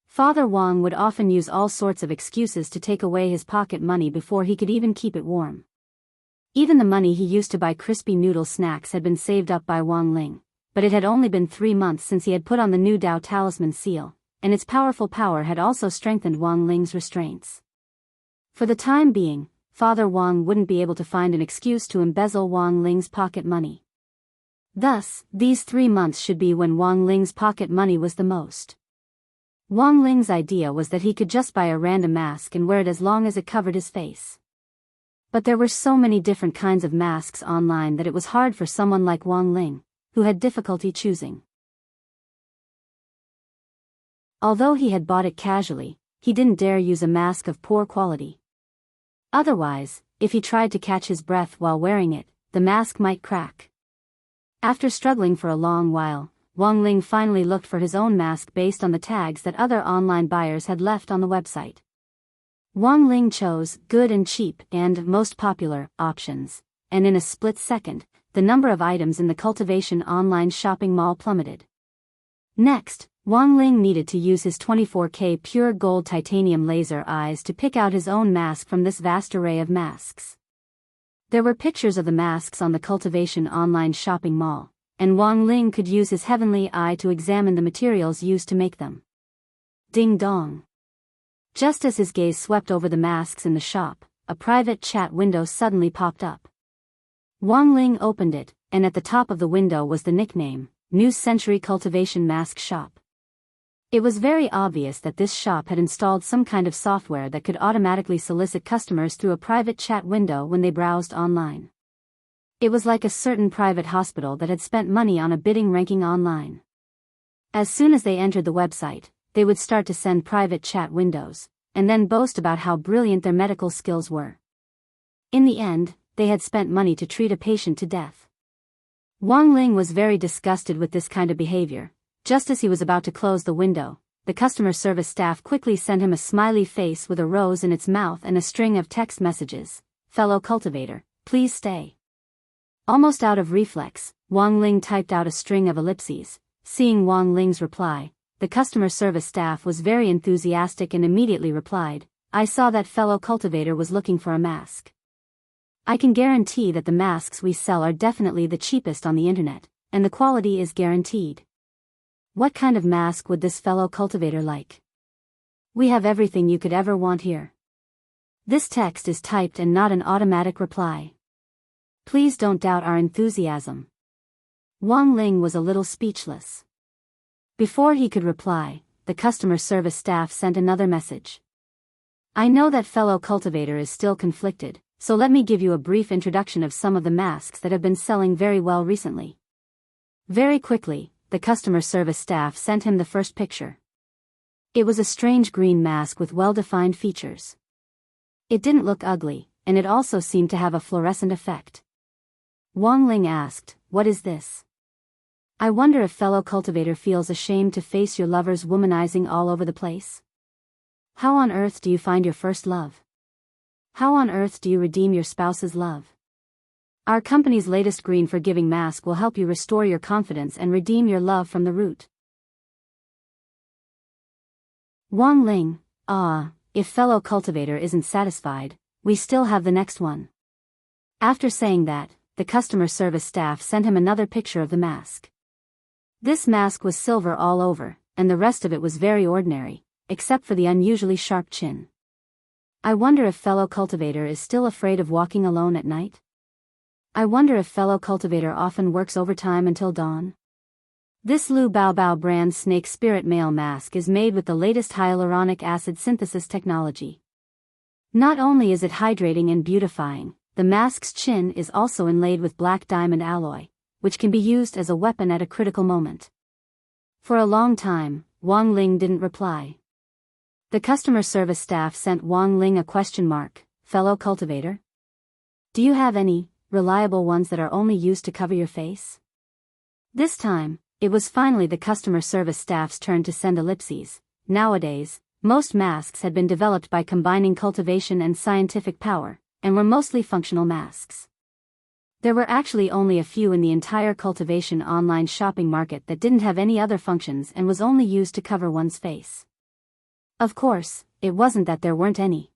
Father Wang would often use all sorts of excuses to take away his pocket money before he could even keep it warm. Even the money he used to buy crispy noodle snacks had been saved up by Wang Ling, but it had only been 3 months since he had put on the new Dao talisman seal, and its powerful power had also strengthened Wang Ling's restraints. For the time being, Father Wang wouldn't be able to find an excuse to embezzle Wang Ling's pocket money. Thus, these 3 months should be when Wang Ling's pocket money was the most. Wang Ling's idea was that he could just buy a random mask and wear it as long as it covered his face. But there were so many different kinds of masks online that it was hard for someone like Wang Ling, who had difficulty choosing. Although he had bought it casually, he didn't dare use a mask of poor quality. Otherwise, if he tried to catch his breath while wearing it, the mask might crack. After struggling for a long while, Wang Ling finally looked for his own mask based on the tags that other online buyers had left on the website. Wang Ling chose good and cheap and most popular options, and in a split second, the number of items in the Cultivation online shopping mall plummeted. Next, Wang Ling needed to use his 24K pure gold titanium laser eyes to pick out his own mask from this vast array of masks. There were pictures of the masks on the Cultivation online shopping mall, and Wang Ling could use his heavenly eye to examine the materials used to make them. Ding dong. Just as his gaze swept over the masks in the shop, a private chat window suddenly popped up. Wang Ling opened it, and at the top of the window was the nickname, New Century Cultivation Mask Shop. It was very obvious that this shop had installed some kind of software that could automatically solicit customers through a private chat window when they browsed online. It was like a certain private hospital that had spent money on a bidding ranking online. As soon as they entered the website, they would start to send private chat windows, and then boast about how brilliant their medical skills were. In the end, they had spent money to treat a patient to death. Wang Ling was very disgusted with this kind of behavior. Just as he was about to close the window, the customer service staff quickly sent him a smiley face with a rose in its mouth and a string of text messages. Fellow cultivator, please stay. Almost out of reflex, Wang Ling typed out a string of ellipses. Seeing Wang Ling's reply, the customer service staff was very enthusiastic and immediately replied, I saw that fellow cultivator was looking for a mask. I can guarantee that the masks we sell are definitely the cheapest on the internet, and the quality is guaranteed. What kind of mask would this fellow cultivator like? We have everything you could ever want here. This text is typed and not an automatic reply. Please don't doubt our enthusiasm. Wang Ling was a little speechless. Before he could reply, the customer service staff sent another message. I know that fellow cultivator is still conflicted, so let me give you a brief introduction of some of the masks that have been selling very well recently. Very quickly, the customer service staff sent him the first picture. It was a strange green mask with well-defined features. It didn't look ugly, and it also seemed to have a fluorescent effect. Wang Ling asked, what is this? I wonder if fellow cultivator feels ashamed to face your lover's womanizing all over the place. How on earth do you find your first love? How on earth do you redeem your spouse's love? Our company's latest green forgiving mask will help you restore your confidence and redeem your love from the root. Wang Ling, if fellow cultivator isn't satisfied, we still have the next one. After saying that, the customer service staff sent him another picture of the mask. This mask was silver all over, and the rest of it was very ordinary, except for the unusually sharp chin. I wonder if fellow cultivator is still afraid of walking alone at night? I wonder if fellow cultivator often works overtime until dawn? This Lu Bao Bao brand snake spirit male mask is made with the latest hyaluronic acid synthesis technology. Not only is it hydrating and beautifying, the mask's chin is also inlaid with black diamond alloy, which can be used as a weapon at a critical moment. For a long time, Wang Ling didn't reply. The customer service staff sent Wang Ling a question mark, fellow cultivator? Do you have any reliable ones that are only used to cover your face? This time, it was finally the customer service staff's turn to send ellipses. Nowadays, most masks had been developed by combining cultivation and scientific power, and were mostly functional masks. There were actually only a few in the entire cultivation online shopping market that didn't have any other functions and was only used to cover one's face. Of course, it wasn't that there weren't any.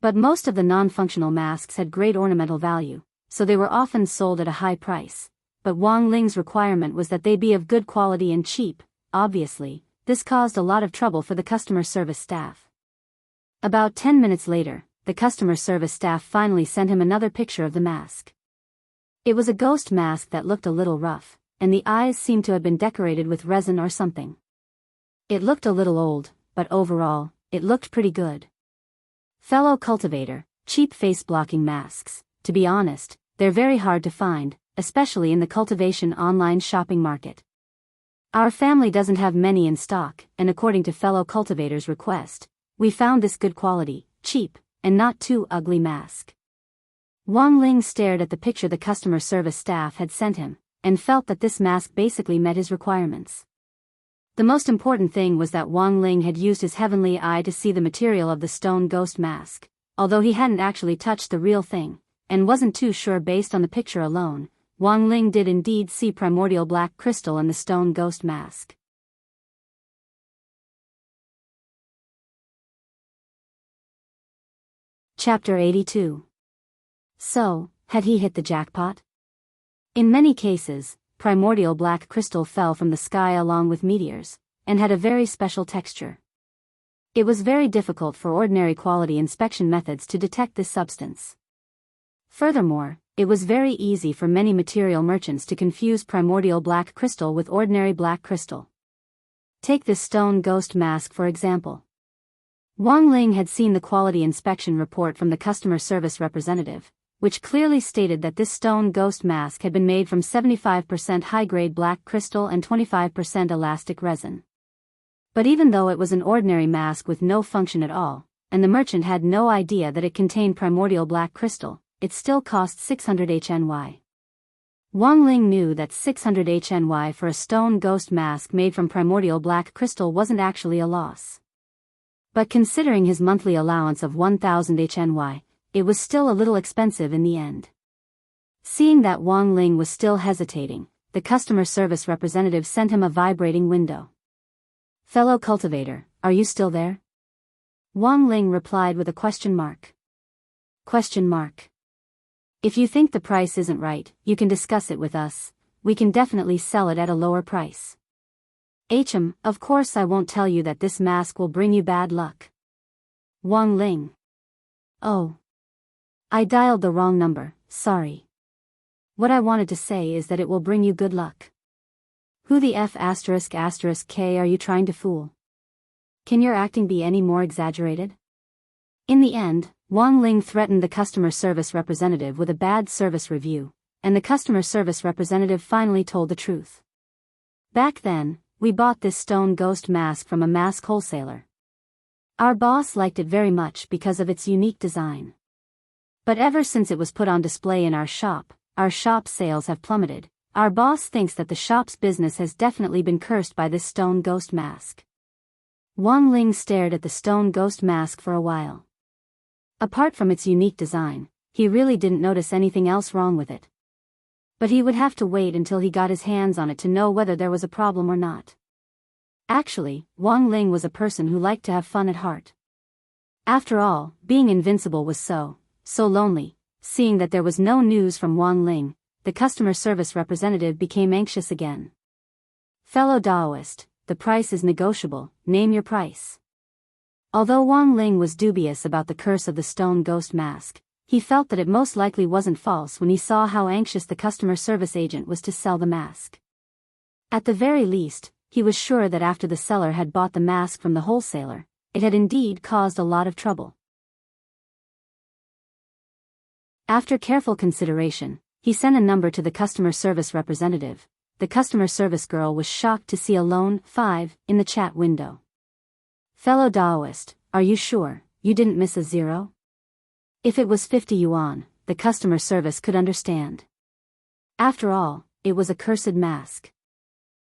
But most of the non-functional masks had great ornamental value, so they were often sold at a high price, but Wang Ling's requirement was that they be of good quality and cheap. Obviously, this caused a lot of trouble for the customer service staff. About 10 minutes later, the customer service staff finally sent him another picture of the mask. It was a ghost mask that looked a little rough, and the eyes seemed to have been decorated with resin or something. It looked a little old, but overall, it looked pretty good. Fellow cultivator, cheap face-blocking masks. To be honest, they're very hard to find, especially in the cultivation online shopping market. Our family doesn't have many in stock, and according to fellow cultivators' request, we found this good quality, cheap, and not too ugly mask. Wang Ling stared at the picture the customer service staff had sent him, and felt that this mask basically met his requirements. The most important thing was that Wang Ling had used his heavenly eye to see the material of the stone ghost mask, although he hadn't actually touched the real thing, and wasn't too sure based on the picture alone. Wang Ling did indeed see primordial black crystal in the stone ghost mask. Chapter 82. So, had he hit the jackpot? In many cases, primordial black crystal fell from the sky along with meteors, and had a very special texture. It was very difficult for ordinary quality inspection methods to detect this substance. Furthermore, it was very easy for many material merchants to confuse primordial black crystal with ordinary black crystal. Take this stone ghost mask for example. Wang Ling had seen the quality inspection report from the customer service representative, which clearly stated that this stone ghost mask had been made from 75% high-grade black crystal and 25% elastic resin. But even though it was an ordinary mask with no function at all, and the merchant had no idea that it contained primordial black crystal, it still cost 600 HNY. Wang Ling knew that 600 HNY for a stone ghost mask made from primordial black crystal wasn't actually a loss. But considering his monthly allowance of 1000 HNY, it was still a little expensive in the end. Seeing that Wang Ling was still hesitating, the customer service representative sent him a vibrating window. "Fellow cultivator, are you still there?" Wang Ling replied with a question mark. Question mark. "If you think the price isn't right, you can discuss it with us. We can definitely sell it at a lower price." Of course I won't tell you that this mask will bring you bad luck." Wang Ling. "Oh. I dialed the wrong number, sorry. What I wanted to say is that it will bring you good luck." Who the F***K are you trying to fool? Can your acting be any more exaggerated? In the end, Wang Ling threatened the customer service representative with a bad service review, and the customer service representative finally told the truth. "Back then, we bought this stone ghost mask from a mask wholesaler. Our boss liked it very much because of its unique design. But ever since it was put on display in our shop sales have plummeted. Our boss thinks that the shop's business has definitely been cursed by this stone ghost mask." Wang Ling stared at the stone ghost mask for a while. Apart from its unique design, he really didn't notice anything else wrong with it. But he would have to wait until he got his hands on it to know whether there was a problem or not. Actually, Wang Ling was a person who liked to have fun at heart. After all, being invincible was so lonely. Seeing that there was no news from Wang Ling, the customer service representative became anxious again. "Fellow Daoist, the price is negotiable, name your price." Although Wang Ling was dubious about the curse of the stone ghost mask, he felt that it most likely wasn't false when he saw how anxious the customer service agent was to sell the mask. At the very least, he was sure that after the seller had bought the mask from the wholesaler, it had indeed caused a lot of trouble. After careful consideration, he sent a number to the customer service representative. The customer service girl was shocked to see a lone 5 in the chat window. "Fellow Daoist, are you sure you didn't miss a 0? If it was 50 yuan, the customer service could understand. After all, it was a cursed mask.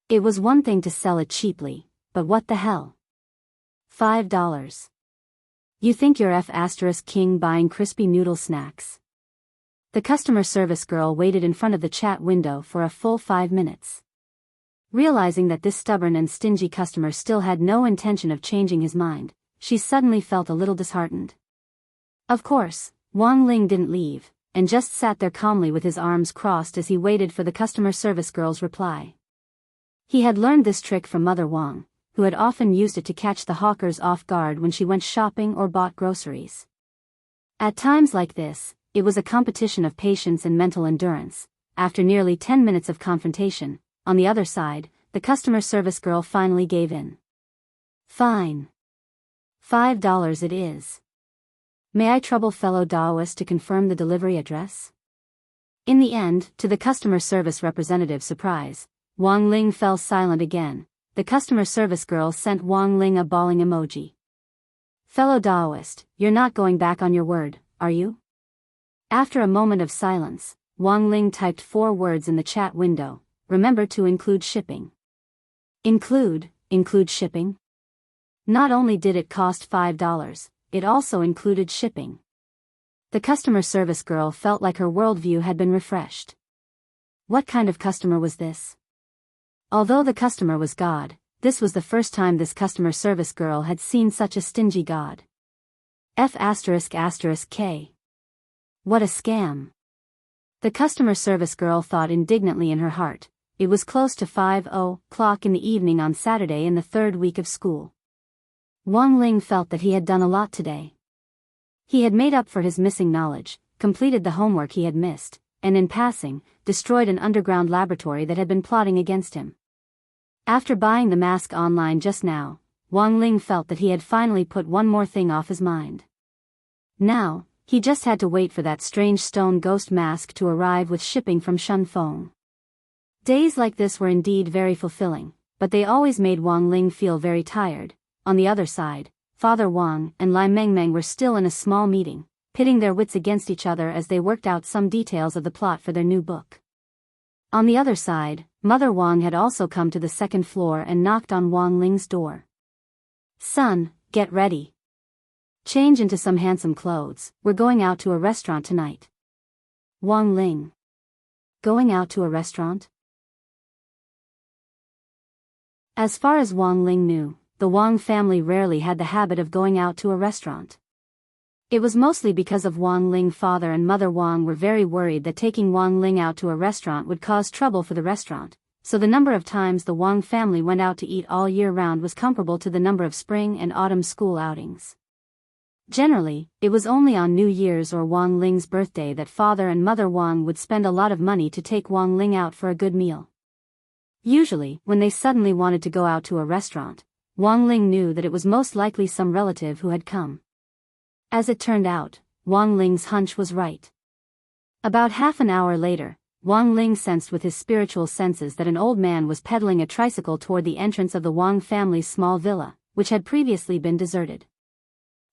It was one thing to sell it cheaply, but what the hell? $5. You think you're F***king buying crispy noodle snacks?" The customer service girl waited in front of the chat window for a full 5 minutes. Realizing that this stubborn and stingy customer still had no intention of changing his mind, she suddenly felt a little disheartened. Of course, Wang Ling didn't leave, and just sat there calmly with his arms crossed as he waited for the customer service girl's reply. He had learned this trick from Mother Wang, who had often used it to catch the hawkers off guard when she went shopping or bought groceries. At times like this, it was a competition of patience and mental endurance. After nearly 10 minutes of confrontation, on the other side, the customer service girl finally gave in. Fine. $5 it is. May I trouble fellow Daoist to confirm the delivery address? In the end, to the customer service representative's surprise, Wang Ling fell silent again. The customer service girl sent Wang Ling a bawling emoji. Fellow Daoist, you're not going back on your word, are you? After a moment of silence, Wang Ling typed 4 words in the chat window. Remember to include shipping. Include shipping? Not only did it cost $5, it also included shipping. The customer service girl felt like her worldview had been refreshed. What kind of customer was this? Although the customer was God, this was the first time this customer service girl had seen such a stingy God. F***K. What a scam. The customer service girl thought indignantly in her heart. It was close to 5:00 in the evening on Saturday in the 3rd week of school. Wang Ling felt that he had done a lot today. He had made up for his missing knowledge, completed the homework he had missed, and in passing, destroyed an underground laboratory that had been plotting against him. After buying the mask online just now, Wang Ling felt that he had finally put one more thing off his mind. Now, he just had to wait for that strange stone ghost mask to arrive with shipping from Shunfeng. Days like this were indeed very fulfilling, but they always made Wang Ling feel very tired. On the other side, Father Wang and Lai Mengmeng were still in a small meeting, pitting their wits against each other as they worked out some details of the plot for their new book. On the other side, Mother Wang had also come to the 2nd floor and knocked on Wang Ling's door. Son, get ready. Change into some handsome clothes, we're going out to a restaurant tonight. Wang Ling. Going out to a restaurant? As far as Wang Ling knew, the Wang family rarely had the habit of going out to a restaurant. It was mostly because of Wang Ling's father and Mother Wang were very worried that taking Wang Ling out to a restaurant would cause trouble for the restaurant, so the number of times the Wang family went out to eat all year round was comparable to the number of spring and autumn school outings. Generally, it was only on New Year's or Wang Ling's birthday that Father and Mother Wang would spend a lot of money to take Wang Ling out for a good meal. Usually, when they suddenly wanted to go out to a restaurant, Wang Ling knew that it was most likely some relative who had come. As it turned out, Wang Ling's hunch was right. About half an hour later, Wang Ling sensed with his spiritual senses that an old man was pedaling a tricycle toward the entrance of the Wang family's small villa, which had previously been deserted.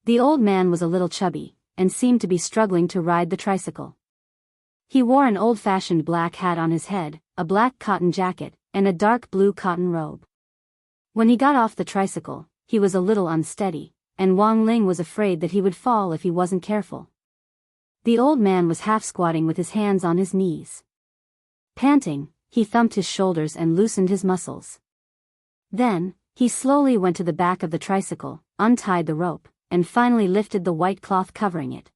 The old man was a little chubby, and seemed to be struggling to ride the tricycle. He wore an old-fashioned black hat on his head, a black cotton jacket, and a dark blue cotton robe. When he got off the tricycle, he was a little unsteady, and Wang Ling was afraid that he would fall if he wasn't careful. The old man was half-squatting with his hands on his knees. Panting, he thumped his shoulders and loosened his muscles. Then, he slowly went to the back of the tricycle, untied the rope, and finally lifted the white cloth covering it.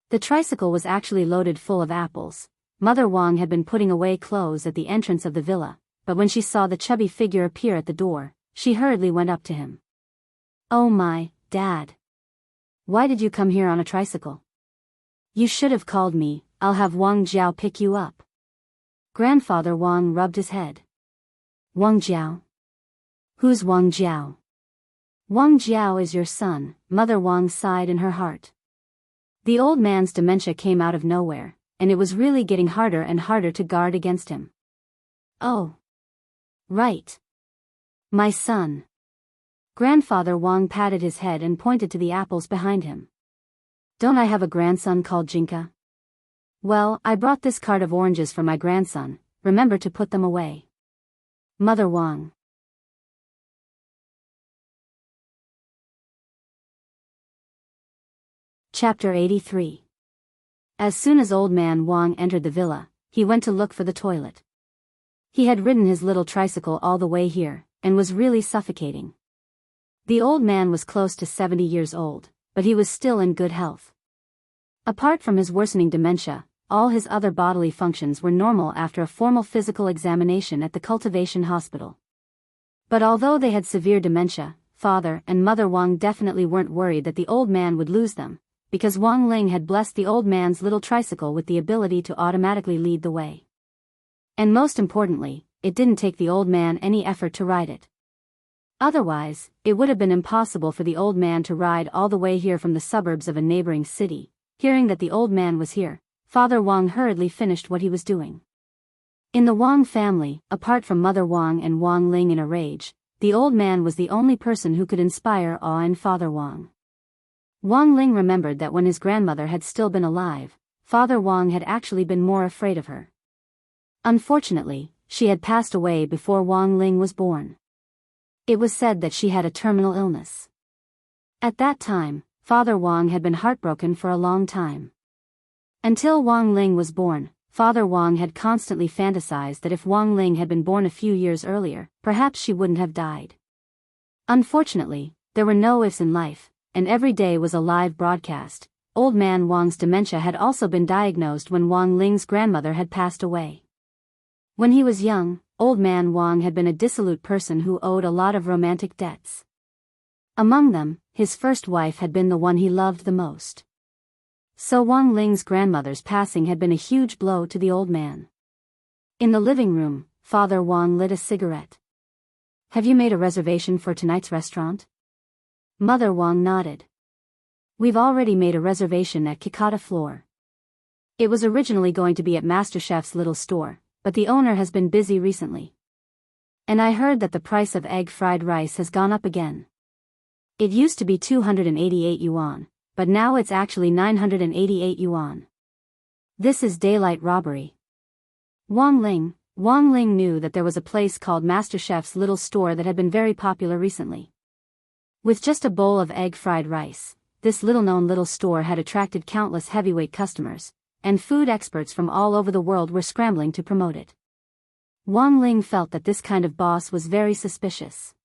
The tricycle was actually loaded full of apples. Mother Wang had been putting away clothes at the entrance of the villa, but when she saw the chubby figure appear at the door, she hurriedly went up to him. "Oh my, Dad. Why did you come here on a tricycle? You should have called me, I'll have Wang Jiao pick you up." Grandfather Wang rubbed his head. "Wang Jiao? Who's Wang Jiao?" "Wang Jiao is your son," Mother Wang sighed in her heart. The old man's dementia came out of nowhere, and it was really getting harder and harder to guard against him. "Oh. Right. My son." Grandfather Wang patted his head and pointed to the apples behind him. "Don't I have a grandson called Jinka? Well, I brought this cart of oranges for my grandson, remember to put them away." Mother Wang. Chapter 83. As soon as old man Wang entered the villa, he went to look for the toilet. He had ridden his little tricycle all the way here, and was really suffocating. The old man was close to 70 years old, but he was still in good health. Apart from his worsening dementia, all his other bodily functions were normal after a formal physical examination at the cultivation hospital. But although they had severe dementia, Father and Mother Wang definitely weren't worried that the old man would lose them, because Wang Ling had blessed the old man's little tricycle with the ability to automatically lead the way. And most importantly, it didn't take the old man any effort to ride it. Otherwise, it would have been impossible for the old man to ride all the way here from the suburbs of a neighboring city. Hearing that the old man was here, Father Wang hurriedly finished what he was doing. In the Wang family, apart from Mother Wang and Wang Ling in a rage, the old man was the only person who could inspire awe in Father Wang. Wang Ling remembered that when his grandmother had still been alive, Father Wang had actually been more afraid of her. Unfortunately, she had passed away before Wang Ling was born. It was said that she had a terminal illness. At that time, Father Wang had been heartbroken for a long time. Until Wang Ling was born, Father Wang had constantly fantasized that if Wang Ling had been born a few years earlier, perhaps she wouldn't have died. Unfortunately, there were no ifs in life, and every day was a live broadcast. Old man Wang's dementia had also been diagnosed when Wang Ling's grandmother had passed away. When he was young, Old man Wang had been a dissolute person who owed a lot of romantic debts. Among them, his first wife had been the one he loved the most. So Wang Ling's grandmother's passing had been a huge blow to the old man. In the living room, Father Wang lit a cigarette. "Have you made a reservation for tonight's restaurant?" Mother Wang nodded. "We've already made a reservation at Kikata Floor. It was originally going to be at MasterChef's little store, but the owner has been busy recently. And I heard that the price of egg fried rice has gone up again. It used to be 288 yuan, but now it's actually 988 yuan. This is daylight robbery." Wang Ling knew that there was a place called MasterChef's little store that had been very popular recently. With just a bowl of egg fried rice, this little-known little store had attracted countless heavyweight customers, and food experts from all over the world were scrambling to promote it. Wang Ling felt that this kind of boss was very suspicious.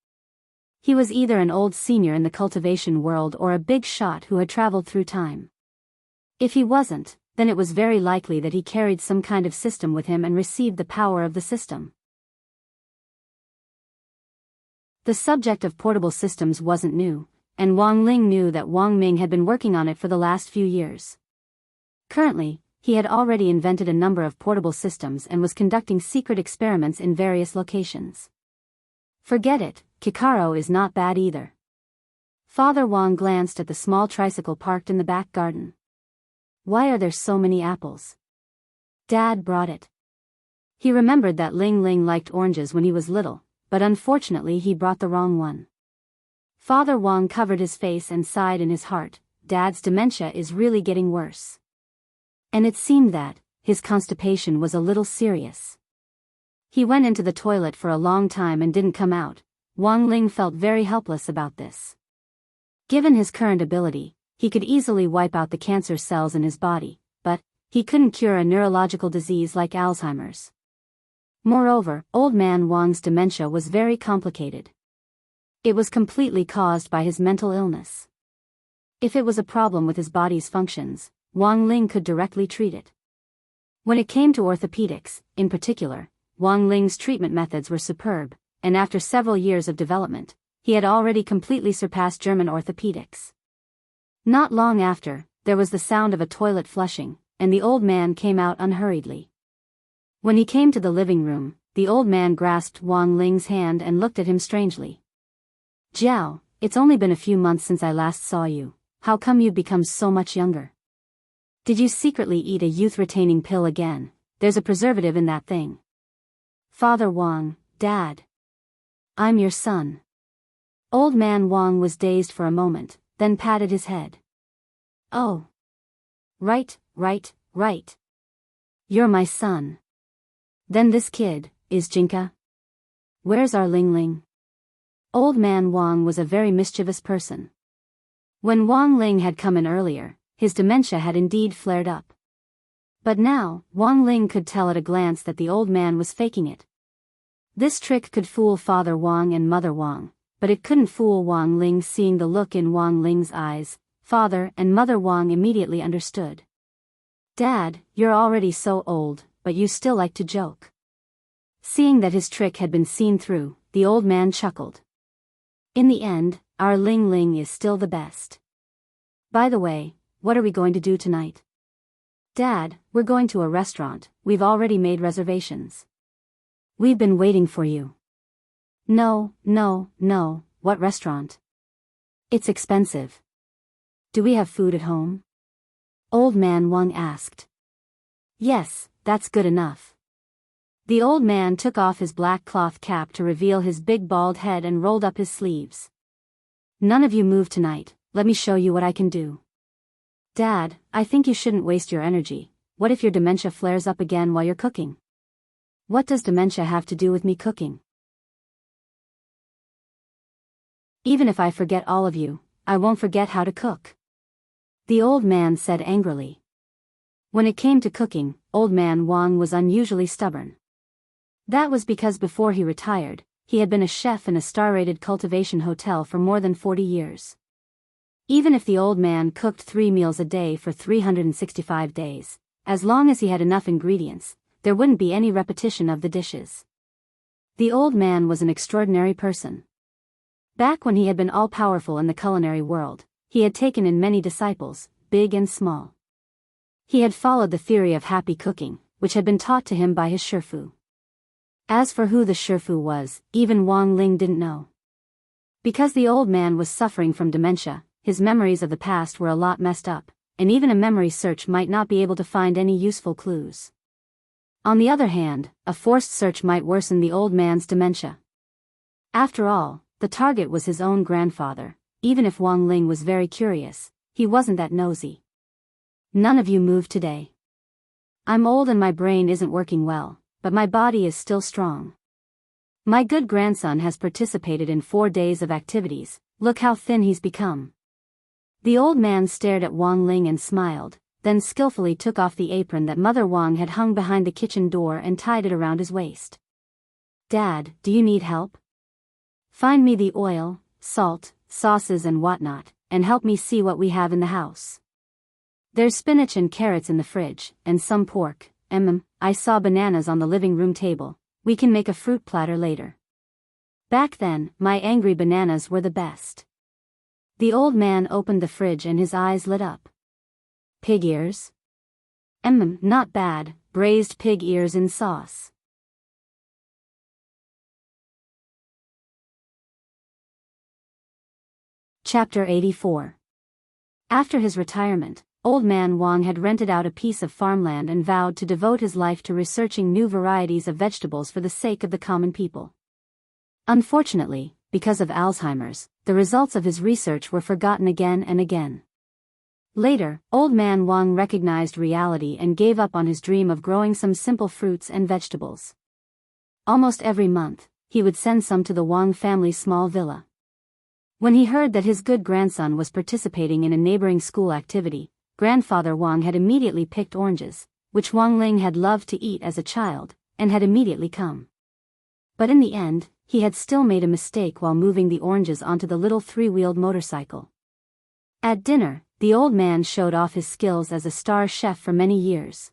He was either an old senior in the cultivation world or a big shot who had traveled through time. If he wasn't, then it was very likely that he carried some kind of system with him and received the power of the system. The subject of portable systems wasn't new, and Wang Ling knew that Wang Ming had been working on it for the last few years. Currently, he had already invented a number of portable systems and was conducting secret experiments in various locations. Forget it, Kikaro is not bad either. Father Wang glanced at the small tricycle parked in the back garden. "Why are there so many apples?" "Dad brought it." He remembered that Ling Ling liked oranges when he was little, but unfortunately he brought the wrong one. Father Wang covered his face and sighed in his heart. Dad's dementia is really getting worse. And it seemed that his constipation was a little serious. He went into the toilet for a long time and didn't come out. Wang Ling felt very helpless about this. Given his current ability, he could easily wipe out the cancer cells in his body, but he couldn't cure a neurological disease like Alzheimer's. Moreover, old man Wang's dementia was very complicated. It was completely caused by his mental illness. If it was a problem with his body's functions, Wang Ling could directly treat it. When it came to orthopedics, in particular, Wang Ling's treatment methods were superb, and after several years of development, he had already completely surpassed German orthopedics. Not long after, there was the sound of a toilet flushing, and the old man came out unhurriedly. When he came to the living room, the old man grasped Wang Ling's hand and looked at him strangely. "Jiao, it's only been a few months since I last saw you. How come you've become so much younger? Did you secretly eat a youth-retaining pill again? There's a preservative in that thing." "Father Wang, Dad. I'm your son." Old man Wang was dazed for a moment, then patted his head. "Oh. Right. You're my son. Then this kid, is Jinka? Where's our Ling Ling?" Old man Wang was a very mischievous person. When Wang Ling had come in earlier, his dementia had indeed flared up. But now, Wang Ling could tell at a glance that the old man was faking it. This trick could fool Father Wang and Mother Wang, but it couldn't fool Wang Ling. Seeing the look in Wang Ling's eyes, Father and Mother Wang immediately understood. Dad, you're already so old, but you still like to joke. Seeing that his trick had been seen through, the old man chuckled. In the end, our Ling Ling is still the best. By the way, what are we going to do tonight? Dad, we're going to a restaurant, we've already made reservations. We've been waiting for you. No, what restaurant? It's expensive. Do we have food at home? Old man Wang asked. Yes, that's good enough. The old man took off his black cloth cap to reveal his big bald head and rolled up his sleeves. None of you move tonight, let me show you what I can do. Dad, I think you shouldn't waste your energy. What if your dementia flares up again while you're cooking? What does dementia have to do with me cooking? Even if I forget all of you, I won't forget how to cook. The old man said angrily. When it came to cooking, old man Wang was unusually stubborn. That was because before he retired, he had been a chef in a star-rated cultivation hotel for more than 40 years. Even if the old man cooked 3 meals a day for 365 days, as long as he had enough ingredients, there wouldn't be any repetition of the dishes. The old man was an extraordinary person. Back when he had been all-powerful in the culinary world, he had taken in many disciples, big and small. He had followed the theory of happy cooking, which had been taught to him by his shifu. As for who the shifu was, even Wang Ling didn't know. Because the old man was suffering from dementia, his memories of the past were a lot messed up, and even a memory search might not be able to find any useful clues. On the other hand, a forced search might worsen the old man's dementia. After all, the target was his own grandfather. Even if Wang Ling was very curious, he wasn't that nosy. None of you move today. I'm old and my brain isn't working well, but my body is still strong. My good grandson has participated in 4 days of activities, look how thin he's become. The old man stared at Wang Ling and smiled, then skillfully took off the apron that Mother Wang had hung behind the kitchen door and tied it around his waist. Dad, do you need help? Find me the oil, salt, sauces and whatnot, and help me see what we have in the house. There's spinach and carrots in the fridge, and some pork. I saw bananas on the living room table. We can make a fruit platter later. Back then, my angry bananas were the best. The old man opened the fridge and his eyes lit up. Pig ears? Not bad, braised pig ears in sauce. Chapter 84. After his retirement, old man Wang had rented out a piece of farmland and vowed to devote his life to researching new varieties of vegetables for the sake of the common people. Unfortunately, because of Alzheimer's, the results of his research were forgotten again and again. Later, old man Wang recognized reality and gave up on his dream of growing some simple fruits and vegetables. Almost every month, he would send some to the Wang family's small villa. When he heard that his good grandson was participating in a neighboring school activity, Grandfather Wang had immediately picked oranges, which Wang Ling had loved to eat as a child, and had immediately come. But in the end, he had still made a mistake while moving the oranges onto the little 3-wheeled motorcycle. At dinner, the old man showed off his skills as a star chef for many years.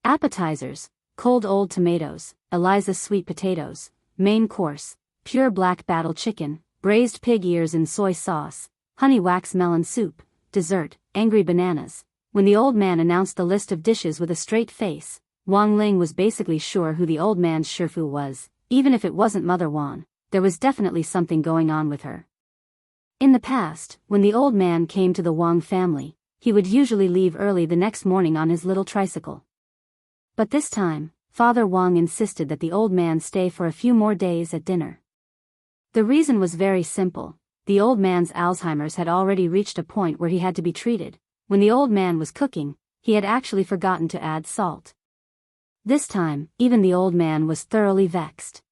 Appetizers, cold old tomatoes, Eliza's sweet potatoes, main course, pure black battle chicken, braised pig ears in soy sauce, honey wax melon soup, dessert, angry bananas. When the old man announced the list of dishes with a straight face, Wang Ling was basically sure who the old man's shifu was. Even if it wasn't Mother Wang, there was definitely something going on with her. In the past, when the old man came to the Wang family, he would usually leave early the next morning on his little tricycle. But this time, Father Wang insisted that the old man stay for a few more days at dinner. The reason was very simple. The old man's Alzheimer's had already reached a point where he had to be treated. When the old man was cooking, he had actually forgotten to add salt. This time, even the old man was thoroughly vexed.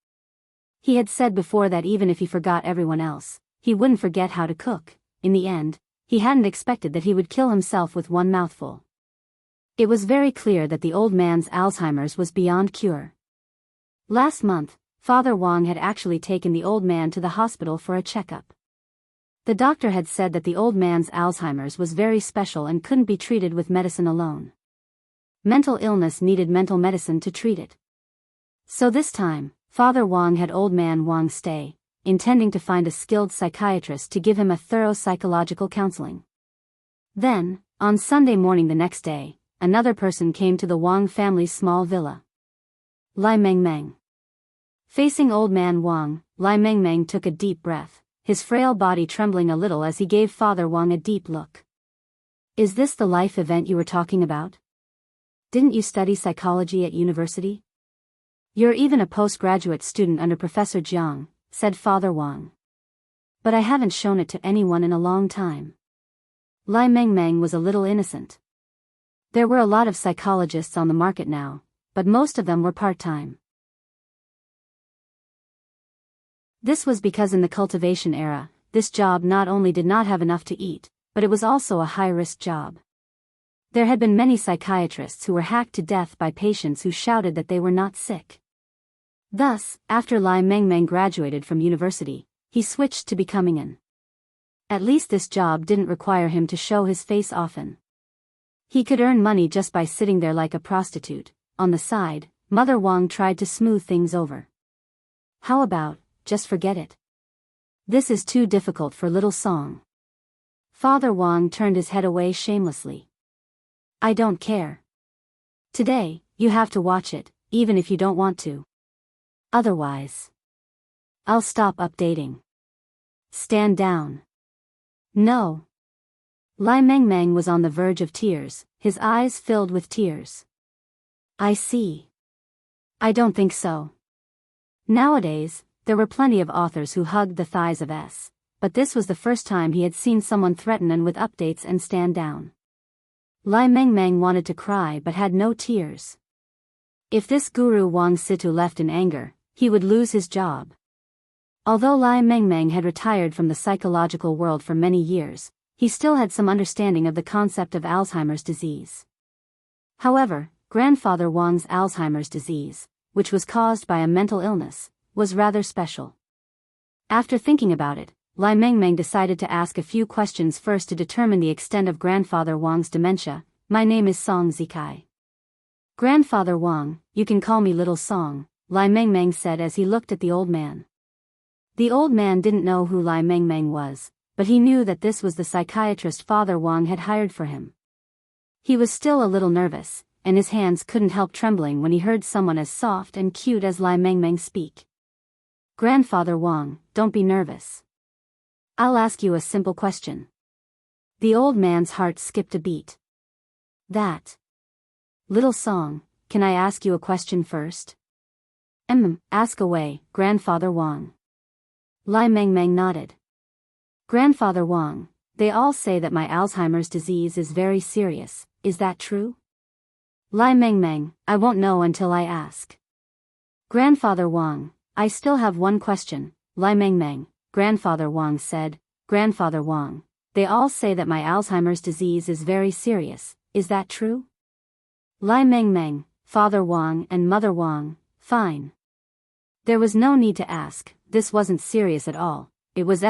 He had said before that even if he forgot everyone else, he wouldn't forget how to cook. In the end, he hadn't expected that he would kill himself with one mouthful. It was very clear that the old man's Alzheimer's was beyond cure. Last month, Father Wang had actually taken the old man to the hospital for a checkup. The doctor had said that the old man's Alzheimer's was very special and couldn't be treated with medicine alone. Mental illness needed mental medicine to treat it. So this time, Father Wang had Old Man Wang stay, intending to find a skilled psychiatrist to give him a thorough psychological counseling. Then, on Sunday morning the next day, another person came to the Wang family's small villa. Lai Mengmeng. Facing Old Man Wang, Lai Mengmeng took a deep breath, his frail body trembling a little as he gave Father Wang a deep look. Is this the life event you were talking about? Didn't you study psychology at university? You're even a postgraduate student under Professor Jiang, said Father Wang. But I haven't shown it to anyone in a long time. Lai Mengmeng was a little innocent. There were a lot of psychologists on the market now, but most of them were part-time. This was because in the cultivation era, this job not only did not have enough to eat, but it was also a high-risk job. There had been many psychiatrists who were hacked to death by patients who shouted that they were not sick. Thus, after Lai Mengmeng graduated from university, he switched to becoming an. At least this job didn't require him to show his face often. He could earn money just by sitting there like a prostitute. On the side, Mother Wang tried to smooth things over. How about, just forget it? This is too difficult for little Song. Father Wang turned his head away shamelessly. I don't care. Today, you have to watch it, even if you don't want to. Otherwise, I'll stop updating. Stand down. No. Lai Mengmeng was on the verge of tears, his eyes filled with tears. I see. I don't think so. Nowadays, there were plenty of authors who hugged the thighs of S, but this was the first time he had seen someone threaten and with updates and stand down. Lai Mengmeng wanted to cry but had no tears. If this guru Wang Situ left in anger, he would lose his job. Although Lai Mengmeng had retired from the psychological world for many years, he still had some understanding of the concept of Alzheimer's disease. However, Grandfather Wang's Alzheimer's disease, which was caused by a mental illness, was rather special. After thinking about it, Lai Mengmeng decided to ask a few questions first to determine the extent of Grandfather Wang's dementia. My name is Song Zikai. Grandfather Wang, you can call me Little Song, Lai Mengmeng said as he looked at the old man. The old man didn't know who Lai Mengmeng was, but he knew that this was the psychiatrist Father Wang had hired for him. He was still a little nervous, and his hands couldn't help trembling when he heard someone as soft and cute as Lai Mengmeng speak. Grandfather Wang, don't be nervous. I'll ask you a simple question. The old man's heart skipped a beat. That. Little Song, can I ask you a question first? Ask away, Grandfather Wang. Lai Mengmeng nodded. Grandfather Wang, they all say that my Alzheimer's disease is very serious, is that true? Lai Mengmeng, I won't know until I ask. Grandfather Wang, I still have one question, Lai Mengmeng, Grandfather Wang said. Grandfather Wang, they all say that my Alzheimer's disease is very serious, is that true? Lai Mengmeng, Father Wang and Mother Wang, fine. There was no need to ask, this wasn't serious at all, it was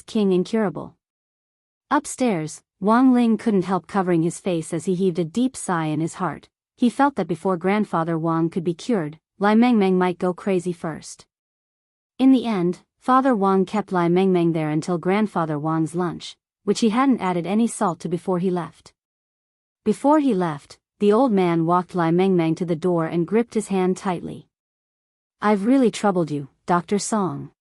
King incurable. Upstairs, Wang Ling couldn't help covering his face as he heaved a deep sigh in his heart. He felt that before Grandfather Wang could be cured, Lai Mengmeng might go crazy first. In the end, Father Wang kept Lai Mengmeng there until Grandfather Wang's lunch, which he hadn't added any salt to before he left. Before he left, the old man walked Lai Mengmeng to the door and gripped his hand tightly. I've really troubled you, Dr. Song.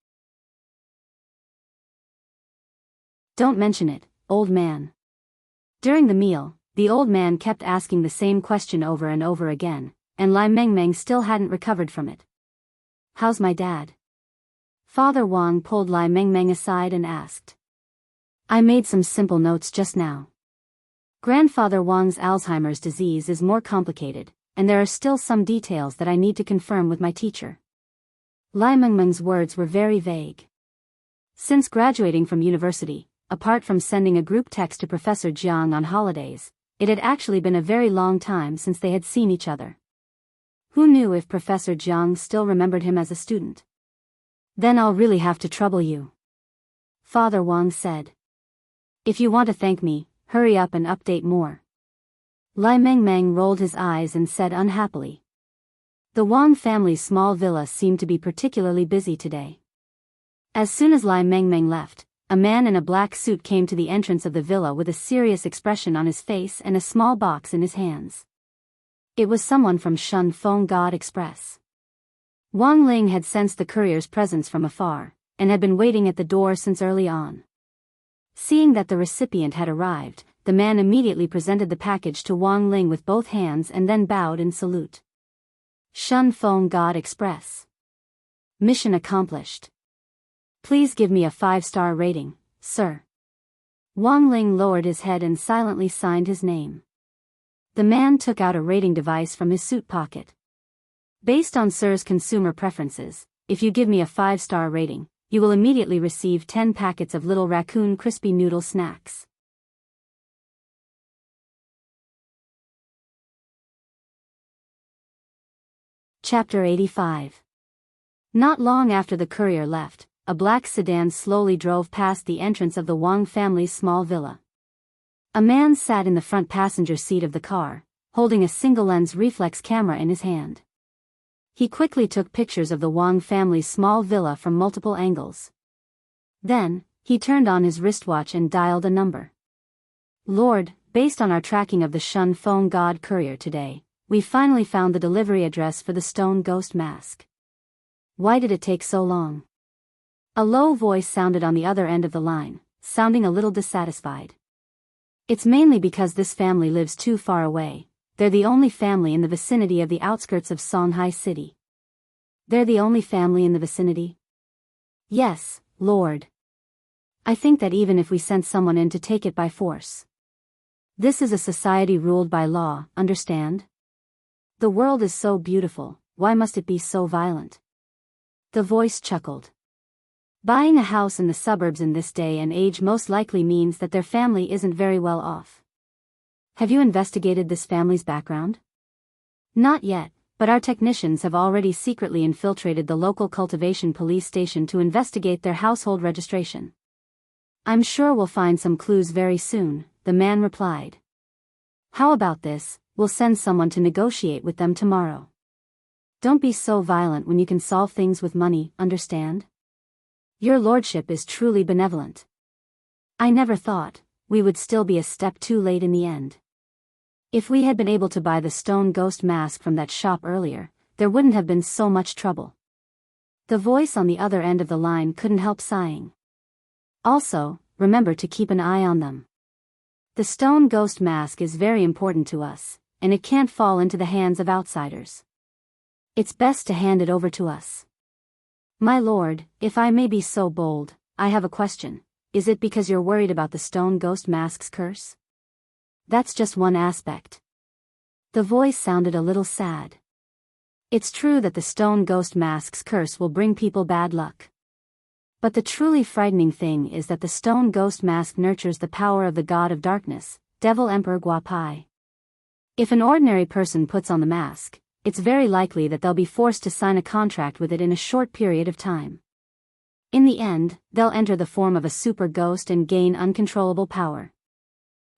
Don't mention it, old man. During the meal, the old man kept asking the same question over and over again, and Lai Mengmeng still hadn't recovered from it. How's my dad? Father Wang pulled Lai Mengmeng aside and asked. I made some simple notes just now. Grandfather Wang's Alzheimer's disease is more complicated, and there are still some details that I need to confirm with my teacher. Lai Mengmeng's words were very vague. Since graduating from university, apart from sending a group text to Professor Jiang on holidays, it had actually been a very long time since they had seen each other. Who knew if Professor Jiang still remembered him as a student? Then I'll really have to trouble you. Father Wang said. If you want to thank me, hurry up and update more. Lai Mengmeng rolled his eyes and said unhappily. The Wang family's small villa seemed to be particularly busy today. As soon as Lai Mengmeng left, a man in a black suit came to the entrance of the villa with a serious expression on his face and a small box in his hands. It was someone from Shun Feng God Express. Wang Ling had sensed the courier's presence from afar, and had been waiting at the door since early on. Seeing that the recipient had arrived, the man immediately presented the package to Wang Ling with both hands and then bowed in salute. Shun Feng God Express. Mission accomplished. Please give me a 5-star rating, sir. Wang Ling lowered his head and silently signed his name. The man took out a rating device from his suit pocket. Based on sir's consumer preferences, if you give me a 5-star rating, you will immediately receive 10 packets of Little Raccoon crispy noodle snacks. Chapter 85. Not long after the courier left, a black sedan slowly drove past the entrance of the Wang family's small villa. A man sat in the front passenger seat of the car, holding a single-lens reflex camera in his hand. He quickly took pictures of the Wang family's small villa from multiple angles. Then, he turned on his wristwatch and dialed a number. Lord, based on our tracking of the Shun Feng God courier today, we finally found the delivery address for the stone ghost mask. Why did it take so long? A low voice sounded on the other end of the line, sounding a little dissatisfied. It's mainly because this family lives too far away. They're the only family in the vicinity of the outskirts of Songhai City. They're the only family in the vicinity? Yes, Lord. I think that even if we sent someone in to take it by force. This is a society ruled by law, understand? The world is so beautiful, why must it be so violent? The voice chuckled. Buying a house in the suburbs in this day and age most likely means that their family isn't very well off. Have you investigated this family's background? Not yet, but our technicians have already secretly infiltrated the local cultivation police station to investigate their household registration. I'm sure we'll find some clues very soon, the man replied. How about this? We'll send someone to negotiate with them tomorrow. Don't be so violent when you can solve things with money, understand? Your lordship is truly benevolent. I never thought we would still be a step too late in the end. If we had been able to buy the stone ghost mask from that shop earlier, there wouldn't have been so much trouble. The voice on the other end of the line couldn't help sighing. Also, remember to keep an eye on them. The stone ghost mask is very important to us, and it can't fall into the hands of outsiders. It's best to hand it over to us. My lord, if I may be so bold, I have a question. Is it because you're worried about the stone ghost mask's curse? That's just one aspect. The voice sounded a little sad. It's true that the stone ghost mask's curse will bring people bad luck. But the truly frightening thing is that the stone ghost mask nurtures the power of the god of darkness, Devil Emperor Guapai. If an ordinary person puts on the mask, it's very likely that they'll be forced to sign a contract with it in a short period of time. In the end, they'll enter the form of a super ghost and gain uncontrollable power.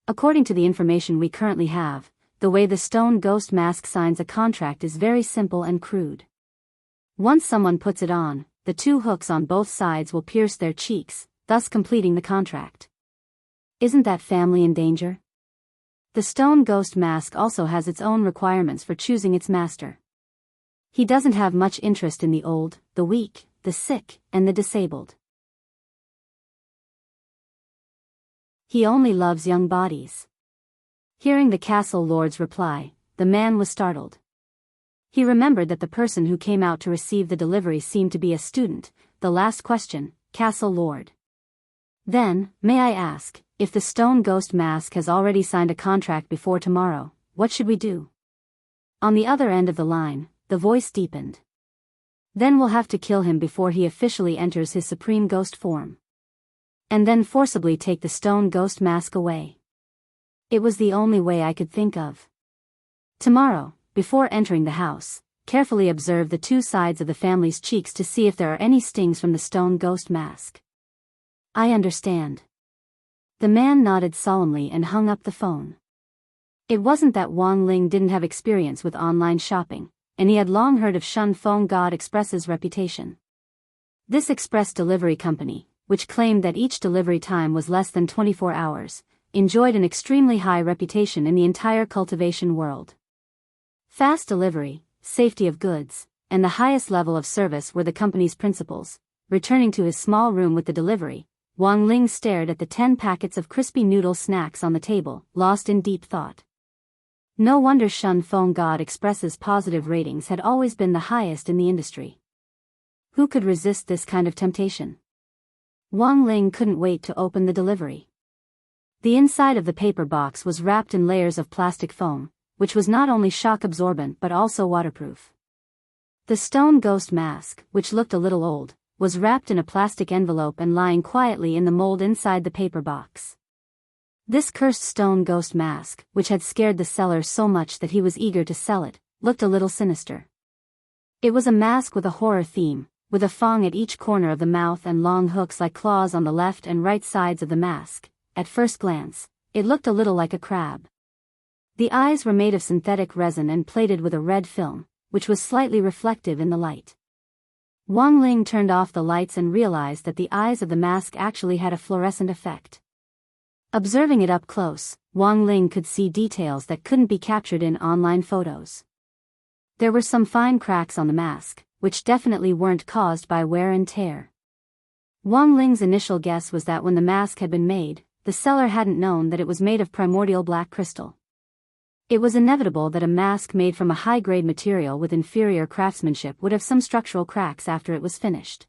According to the information we currently have, the way the stone ghost mask signs a contract is very simple and crude. Once someone puts it on, the two hooks on both sides will pierce their cheeks, thus completing the contract. Isn't that family in danger? The stone ghost mask also has its own requirements for choosing its master. He doesn't have much interest in the old, the weak, the sick, and the disabled. He only loves young bodies. Hearing the castle lord's reply, the man was startled. He remembered that the person who came out to receive the delivery seemed to be a student. The last question, Castle Lord. Then, may I ask, if the stone ghost mask has already signed a contract before tomorrow, what should we do? On the other end of the line, the voice deepened. Then we'll have to kill him before he officially enters his supreme ghost form. And then forcibly take the stone ghost mask away. It was the only way I could think of. Tomorrow, before entering the house, carefully observe the two sides of the family's cheeks to see if there are any stings from the stone ghost mask. I understand. The man nodded solemnly and hung up the phone. It wasn't that Wang Ling didn't have experience with online shopping, and he had long heard of Shun Feng God Express's reputation. This express delivery company, which claimed that each delivery time was less than 24 hours, enjoyed an extremely high reputation in the entire cultivation world. Fast delivery, safety of goods, and the highest level of service were the company's principles. Returning to his small room with the delivery, Wang Ling stared at the 10 packets of crispy noodle snacks on the table, lost in deep thought. No wonder Shun Feng God Express's positive ratings had always been the highest in the industry. Who could resist this kind of temptation? Wang Ling couldn't wait to open the delivery. The inside of the paper box was wrapped in layers of plastic foam, which was not only shock-absorbent but also waterproof. The stone ghost mask, which looked a little old, was wrapped in a plastic envelope and lying quietly in the mold inside the paper box. This cursed stone ghost mask, which had scared the seller so much that he was eager to sell it, looked a little sinister. It was a mask with a horror theme, with a fang at each corner of the mouth and long hooks like claws on the left and right sides of the mask. At first glance, it looked a little like a crab. The eyes were made of synthetic resin and plated with a red film, which was slightly reflective in the light. Wang Ling turned off the lights and realized that the eyes of the mask actually had a fluorescent effect. Observing it up close, Wang Ling could see details that couldn't be captured in online photos. There were some fine cracks on the mask, which definitely weren't caused by wear and tear. Wang Ling's initial guess was that when the mask had been made, the seller hadn't known that it was made of primordial black crystal. It was inevitable that a mask made from a high-grade material with inferior craftsmanship would have some structural cracks after it was finished.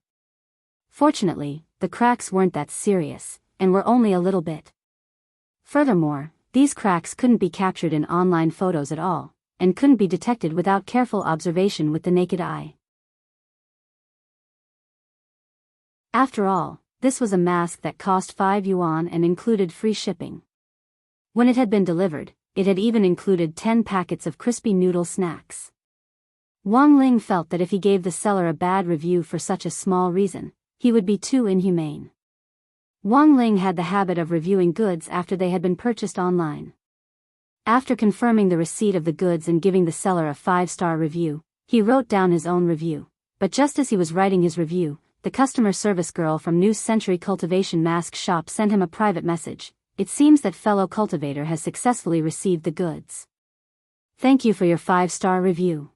Fortunately, the cracks weren't that serious, and were only a little bit. Furthermore, these cracks couldn't be captured in online photos at all, and couldn't be detected without careful observation with the naked eye. After all, this was a mask that cost 5 yuan and included free shipping. When it had been delivered, it had even included 10 packets of crispy noodle snacks. Wang Ling felt that if he gave the seller a bad review for such a small reason, he would be too inhumane. Wang Ling had the habit of reviewing goods after they had been purchased online. After confirming the receipt of the goods and giving the seller a 5-star review, he wrote down his own review. But just as he was writing his review, the customer service girl from New Century Cultivation Mask Shop sent him a private message. It seems that fellow cultivator has successfully received the goods. Thank you for your 5-star review.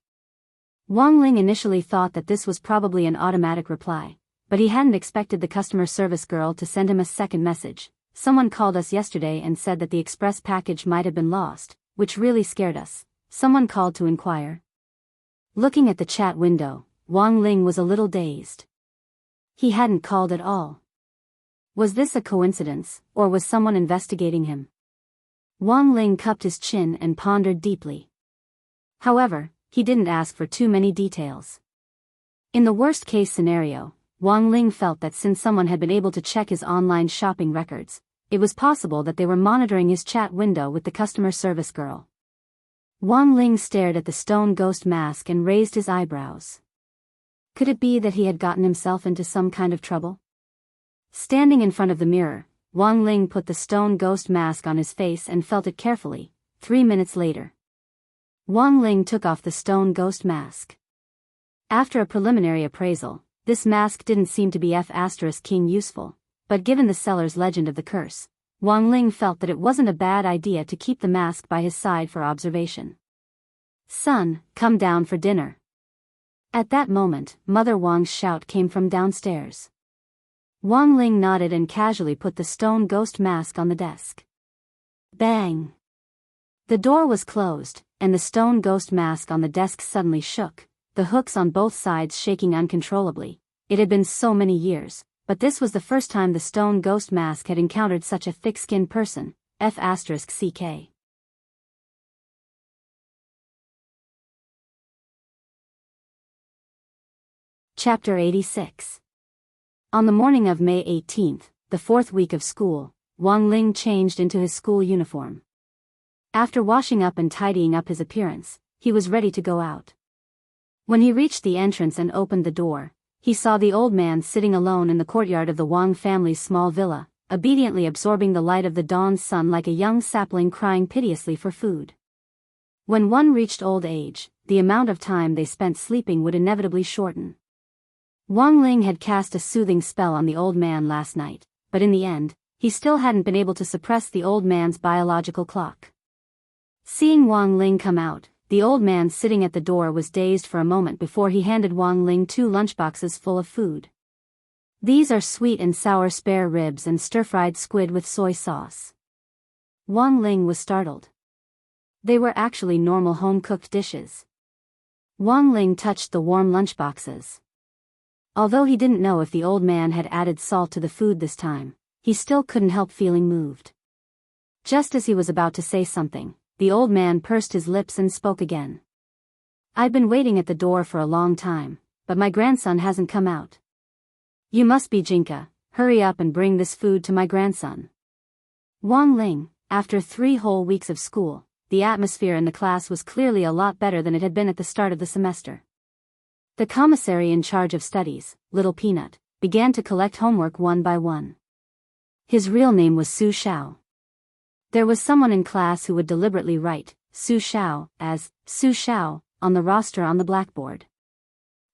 Wang Ling initially thought that this was probably an automatic reply, but he hadn't expected the customer service girl to send him a second message. Someone called us yesterday and said that the express package might have been lost, which really scared us. Someone called to inquire. Looking at the chat window, Wang Ling was a little dazed. He hadn't called at all. Was this a coincidence, or was someone investigating him? Wang Ling cupped his chin and pondered deeply. However, he didn't ask for too many details. In the worst-case scenario, Wang Ling felt that since someone had been able to check his online shopping records, it was possible that they were monitoring his chat window with the customer service girl. Wang Ling stared at the stone ghost mask and raised his eyebrows. Could it be that he had gotten himself into some kind of trouble? Standing in front of the mirror, Wang Ling put the stone ghost mask on his face and felt it carefully. 3 minutes later, Wang Ling took off the stone ghost mask. After a preliminary appraisal, this mask didn't seem to be F***king useful, but given the seller's legend of the curse, Wang Ling felt that it wasn't a bad idea to keep the mask by his side for observation. "Son, come down for dinner." At that moment, Mother Wang's shout came from downstairs. Wang Ling nodded and casually put the stone ghost mask on the desk. Bang! The door was closed, and the stone ghost mask on the desk suddenly shook, the hooks on both sides shaking uncontrollably. It had been so many years, but this was the first time the stone ghost mask had encountered such a thick-skinned person. F***ck. Chapter 86. On the morning of May 18th, the 4th week of school, Wang Ling changed into his school uniform. After washing up and tidying up his appearance, he was ready to go out. When he reached the entrance and opened the door, he saw the old man sitting alone in the courtyard of the Wang family's small villa, obediently absorbing the light of the dawn sun like a young sapling crying piteously for food. When one reached old age, the amount of time they spent sleeping would inevitably shorten. Wang Ling had cast a soothing spell on the old man last night, but in the end, he still hadn't been able to suppress the old man's biological clock. Seeing Wang Ling come out, the old man sitting at the door was dazed for a moment before he handed Wang Ling 2 lunchboxes full of food. These are sweet and sour spare ribs and stir-fried squid with soy sauce. Wang Ling was startled. They were actually normal home-cooked dishes. Wang Ling touched the warm lunchboxes. Although he didn't know if the old man had added salt to the food this time, he still couldn't help feeling moved. Just as he was about to say something, the old man pursed his lips and spoke again. "I've been waiting at the door for a long time, but my grandson hasn't come out. You must be Jinka, hurry up and bring this food to my grandson." Wang Ling, after 3 whole weeks of school, the atmosphere in the class was clearly a lot better than it had been at the start of the semester. The commissary in charge of studies, Little Peanut, began to collect homework one by one. His real name was Su Xiao. There was someone in class who would deliberately write Su Xiao as Su Xiao on the roster on the blackboard.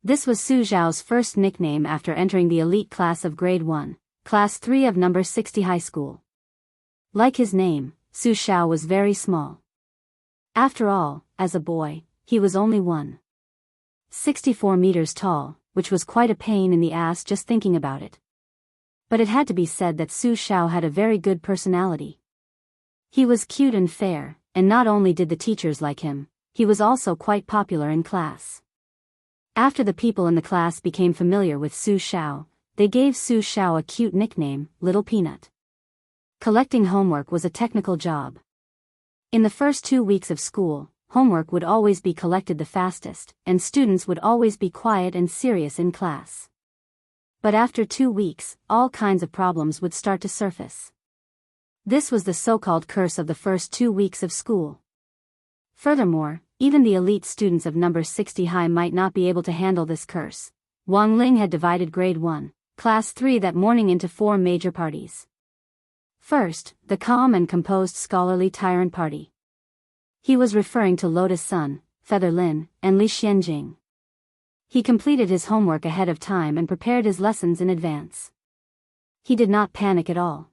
This was Su Xiao's first nickname after entering the elite class of grade 1, class 3 of number 60 high school. Like his name, Su Xiao was very small. After all, as a boy, he was only 1.64 meters tall, which was quite a pain in the ass just thinking about it. But it had to be said that Su Xiao had a very good personality. He was cute and fair, and not only did the teachers like him, he was also quite popular in class. After the people in the class became familiar with Su Xiao, they gave Su Xiao a cute nickname, Little Peanut. Collecting homework was a technical job. In the first 2 weeks of school, homework would always be collected the fastest, and students would always be quiet and serious in class. But after 2 weeks, all kinds of problems would start to surface. This was the so-called curse of the first 2 weeks of school. Furthermore, even the elite students of number 60 high might not be able to handle this curse. Wang Ling had divided grade 1, class 3 that morning into 4 major parties. First, the calm and composed scholarly tyrant party. He was referring to Lotus Sun, Feather Lin, and Li Xianjing. He completed his homework ahead of time and prepared his lessons in advance. He did not panic at all.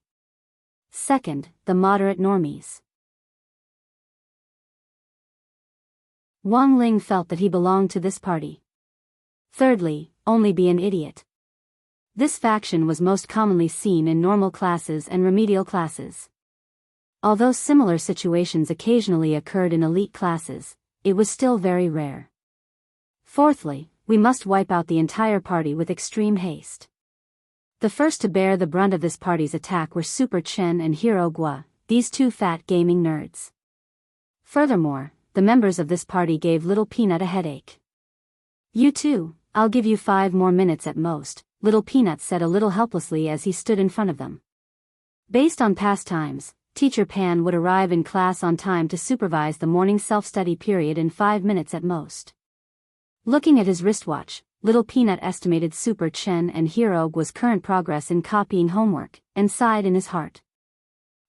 Second, the moderate normies. Wang Ling felt that he belonged to this party. Thirdly, only be an idiot. This faction was most commonly seen in normal classes and remedial classes. Although similar situations occasionally occurred in elite classes, it was still very rare. Fourthly, we must wipe out the entire party with extreme haste. The first to bear the brunt of this party's attack were Super Chen and Hero Gua, these 2 fat gaming nerds. Furthermore, the members of this party gave Little Peanut a headache. "You too, I'll give you 5 more minutes at most," Little Peanut said a little helplessly as he stood in front of them. Based on past times, Teacher Pan would arrive in class on time to supervise the morning self-study period in 5 minutes at most. Looking at his wristwatch, Little Peanut estimated Super Chen and Hero Gua's current progress in copying homework, and sighed in his heart.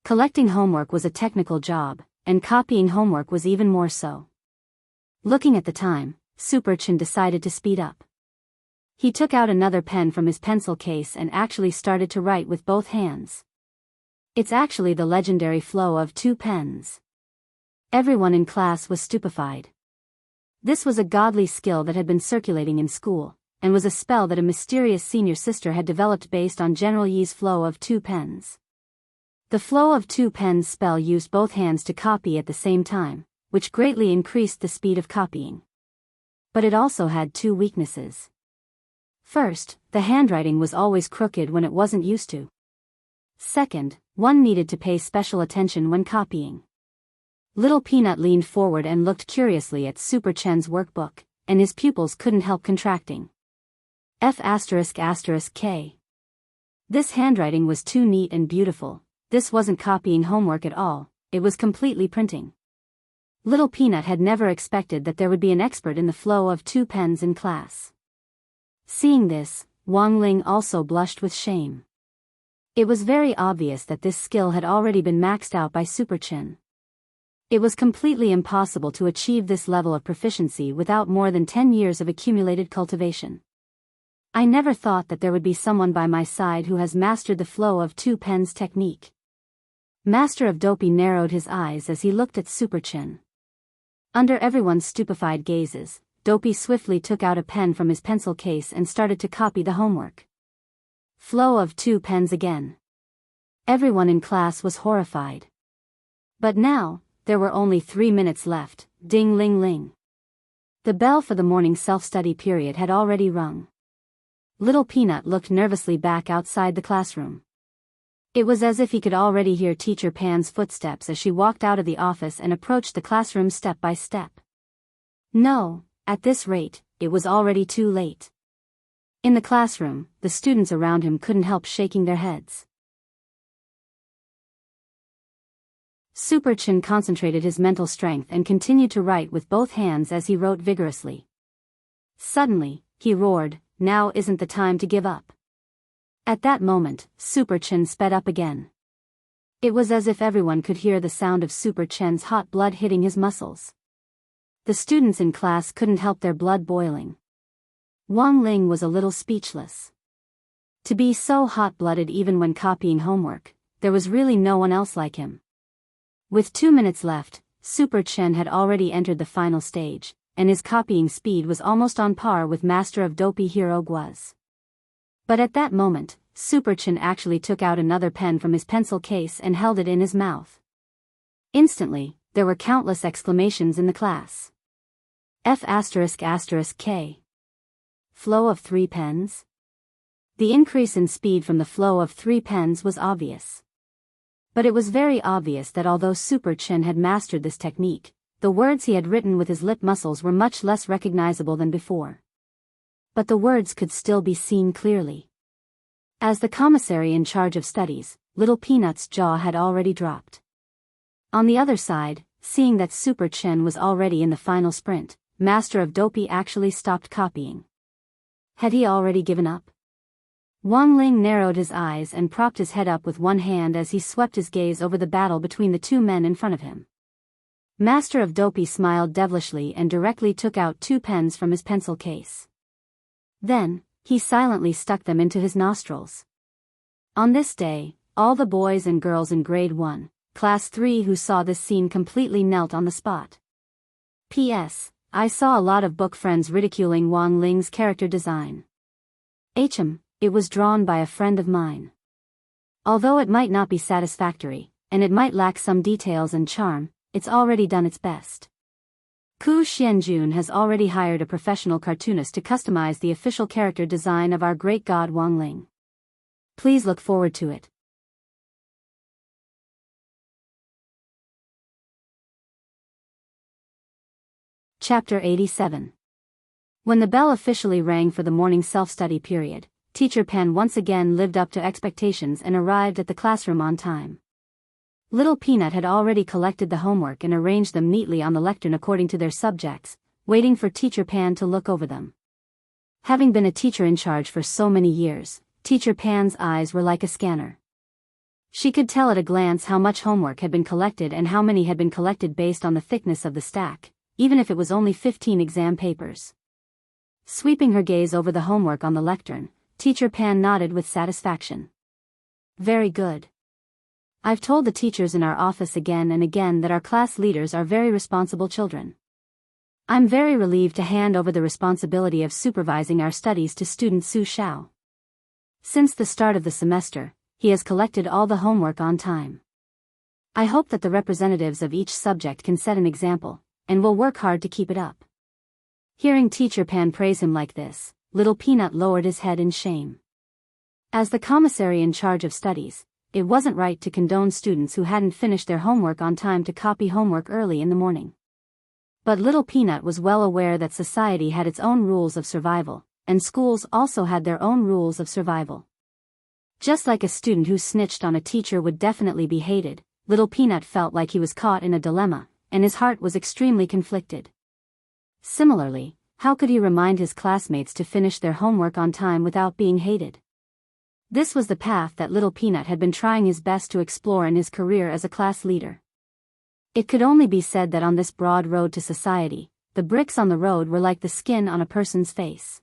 Collecting homework was a technical job, and copying homework was even more so. Looking at the time, Super Chen decided to speed up. He took out another pen from his pencil case and actually started to write with both hands. It's actually the legendary flow of 2 pens. Everyone in class was stupefied. This was a godly skill that had been circulating in school, and was a spell that a mysterious senior sister had developed based on General Yi's flow of 2 pens. The flow of 2 pens spell used both hands to copy at the same time, which greatly increased the speed of copying. But it also had 2 weaknesses. First, the handwriting was always crooked when it wasn't used to. Second, one needed to pay special attention when copying. Little Peanut leaned forward and looked curiously at Super Chen's workbook, and his pupils couldn't help contracting. F***K. This handwriting was too neat and beautiful. This wasn't copying homework at all, it was completely printing. Little Peanut had never expected that there would be an expert in the flow of 2 pens in class. Seeing this, Wang Ling also blushed with shame. It was very obvious that this skill had already been maxed out by Superchin. It was completely impossible to achieve this level of proficiency without more than 10 years of accumulated cultivation. I never thought that there would be someone by my side who has mastered the flow of two pens technique. Master of Dopey narrowed his eyes as he looked at Superchin. Under everyone's stupefied gazes, Dopey swiftly took out a pen from his pencil case and started to copy the homework. Flow of two pens again. Everyone in class was horrified. But now, there were only 3 minutes left. Ding-ling-ling. The bell for the morning self-study period had already rung. Little Peanut looked nervously back outside the classroom. It was as if he could already hear Teacher Pan's footsteps as she walked out of the office and approached the classroom step by step. No, at this rate, it was already too late. In the classroom, the students around him couldn't help shaking their heads. Superchin concentrated his mental strength and continued to write with both hands as he wrote vigorously. Suddenly, he roared, "Now isn't the time to give up." At that moment, Superchin sped up again. It was as if everyone could hear the sound of Superchin's hot blood hitting his muscles. The students in class couldn't help their blood boiling. Wang Ling was a little speechless. To be so hot-blooded even when copying homework, there was really no one else like him. With 2 minutes left, Superchin had already entered the final stage, and his copying speed was almost on par with Master of Dopey Hero Gua's. But at that moment, Superchin actually took out another pen from his pencil case and held it in his mouth. Instantly, there were countless exclamations in the class. F***K. Flow of 3 pens? The increase in speed from the flow of 3 pens was obvious. But it was very obvious that although Superchin had mastered this technique, the words he had written with his lip muscles were much less recognizable than before. But the words could still be seen clearly. As the commissary in charge of studies, Little Peanut's jaw had already dropped. On the other side, seeing that Superchin was already in the final sprint, Master of Dopey actually stopped copying. Had he already given up? Wang Ling narrowed his eyes and propped his head up with one hand as he swept his gaze over the battle between the two men in front of him. Master of Dopey smiled devilishly and directly took out 2 pens from his pencil case. Then, he silently stuck them into his nostrils. On this day, all the boys and girls in Grade 1, Class 3 who saw this scene completely knelt on the spot. P.S. I saw a lot of book friends ridiculing Wang Ling's character design. It was drawn by a friend of mine. Although it might not be satisfactory, and it might lack some details and charm, it's already done its best. Ku Xianjun has already hired a professional cartoonist to customize the official character design of our great god Wang Ling. Please look forward to it. Chapter 87. When the bell officially rang for the morning self-study period, Teacher Pan once again lived up to expectations and arrived at the classroom on time. Little Peanut had already collected the homework and arranged them neatly on the lectern according to their subjects, waiting for Teacher Pan to look over them. Having been a teacher in charge for so many years, Teacher Pan's eyes were like a scanner. She could tell at a glance how much homework had been collected and how many had been collected based on the thickness of the stack, even if it was only 15 exam papers. Sweeping her gaze over the homework on the lectern, Teacher Pan nodded with satisfaction. Very good. I've told the teachers in our office again and again that our class leaders are very responsible children. I'm very relieved to hand over the responsibility of supervising our studies to student Su Xiao. Since the start of the semester, he has collected all the homework on time. I hope that the representatives of each subject can set an example, and will work hard to keep it up. Hearing Teacher Pan praise him like this, Little Peanut lowered his head in shame. As the commissary in charge of studies, it wasn't right to condone students who hadn't finished their homework on time to copy homework early in the morning. But Little Peanut was well aware that society had its own rules of survival, and schools also had their own rules of survival. Just like a student who snitched on a teacher would definitely be hated, Little Peanut felt like he was caught in a dilemma, and his heart was extremely conflicted. Similarly, how could he remind his classmates to finish their homework on time without being hated? This was the path that Little Peanut had been trying his best to explore in his career as a class leader. It could only be said that on this broad road to society, the bricks on the road were like the skin on a person's face.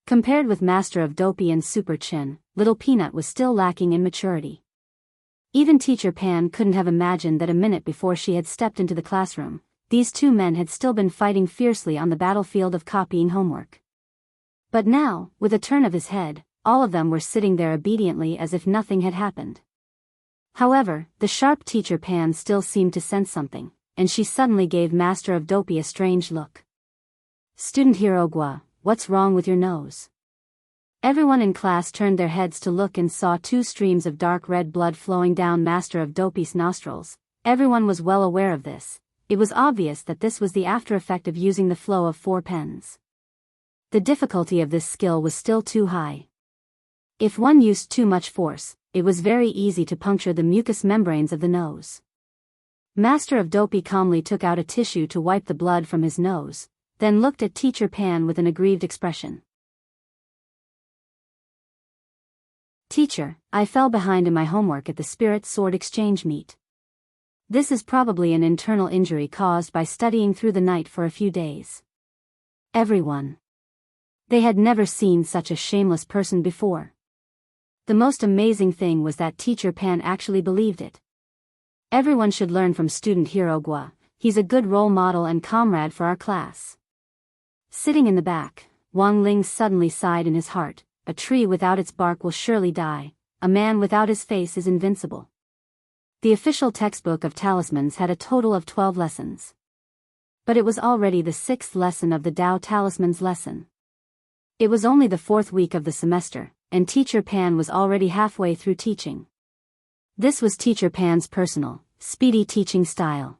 Compared with Master of Dopey and Super Chin, Little Peanut was still lacking in maturity. Even Teacher Pan couldn't have imagined that a minute before she had stepped into the classroom, these two men had still been fighting fiercely on the battlefield of copying homework. But now, with a turn of his head, all of them were sitting there obediently as if nothing had happened. However, the sharp Teacher Pan still seemed to sense something, and she suddenly gave Master of Dopey a strange look. "Student Hirogwa, what's wrong with your nose?" Everyone in class turned their heads to look and saw two streams of dark red blood flowing down Master of Dopey's nostrils. Everyone was well aware of this. It was obvious that this was the after effect of using the flow of 4 pens. The difficulty of this skill was still too high. If one used too much force, it was very easy to puncture the mucous membranes of the nose. Master of Dopey calmly took out a tissue to wipe the blood from his nose, then looked at Teacher Pan with an aggrieved expression. "Teacher, I fell behind in my homework at the Spirit Sword Exchange meet. This is probably an internal injury caused by studying through the night for a few days." Everyone. They had never seen such a shameless person before. The most amazing thing was that Teacher Pan actually believed it. Everyone should learn from student Hirogwa. He's a good role model and comrade for our class. Sitting in the back, Wang Ling suddenly sighed in his heart. A tree without its bark will surely die. A man without his face is invincible. The official textbook of talismans had a total of 12 lessons. But it was already the 6th lesson of the Tao Talismans lesson. It was only the 4th week of the semester, and Teacher Pan was already halfway through teaching. This was Teacher Pan's personal, speedy teaching style.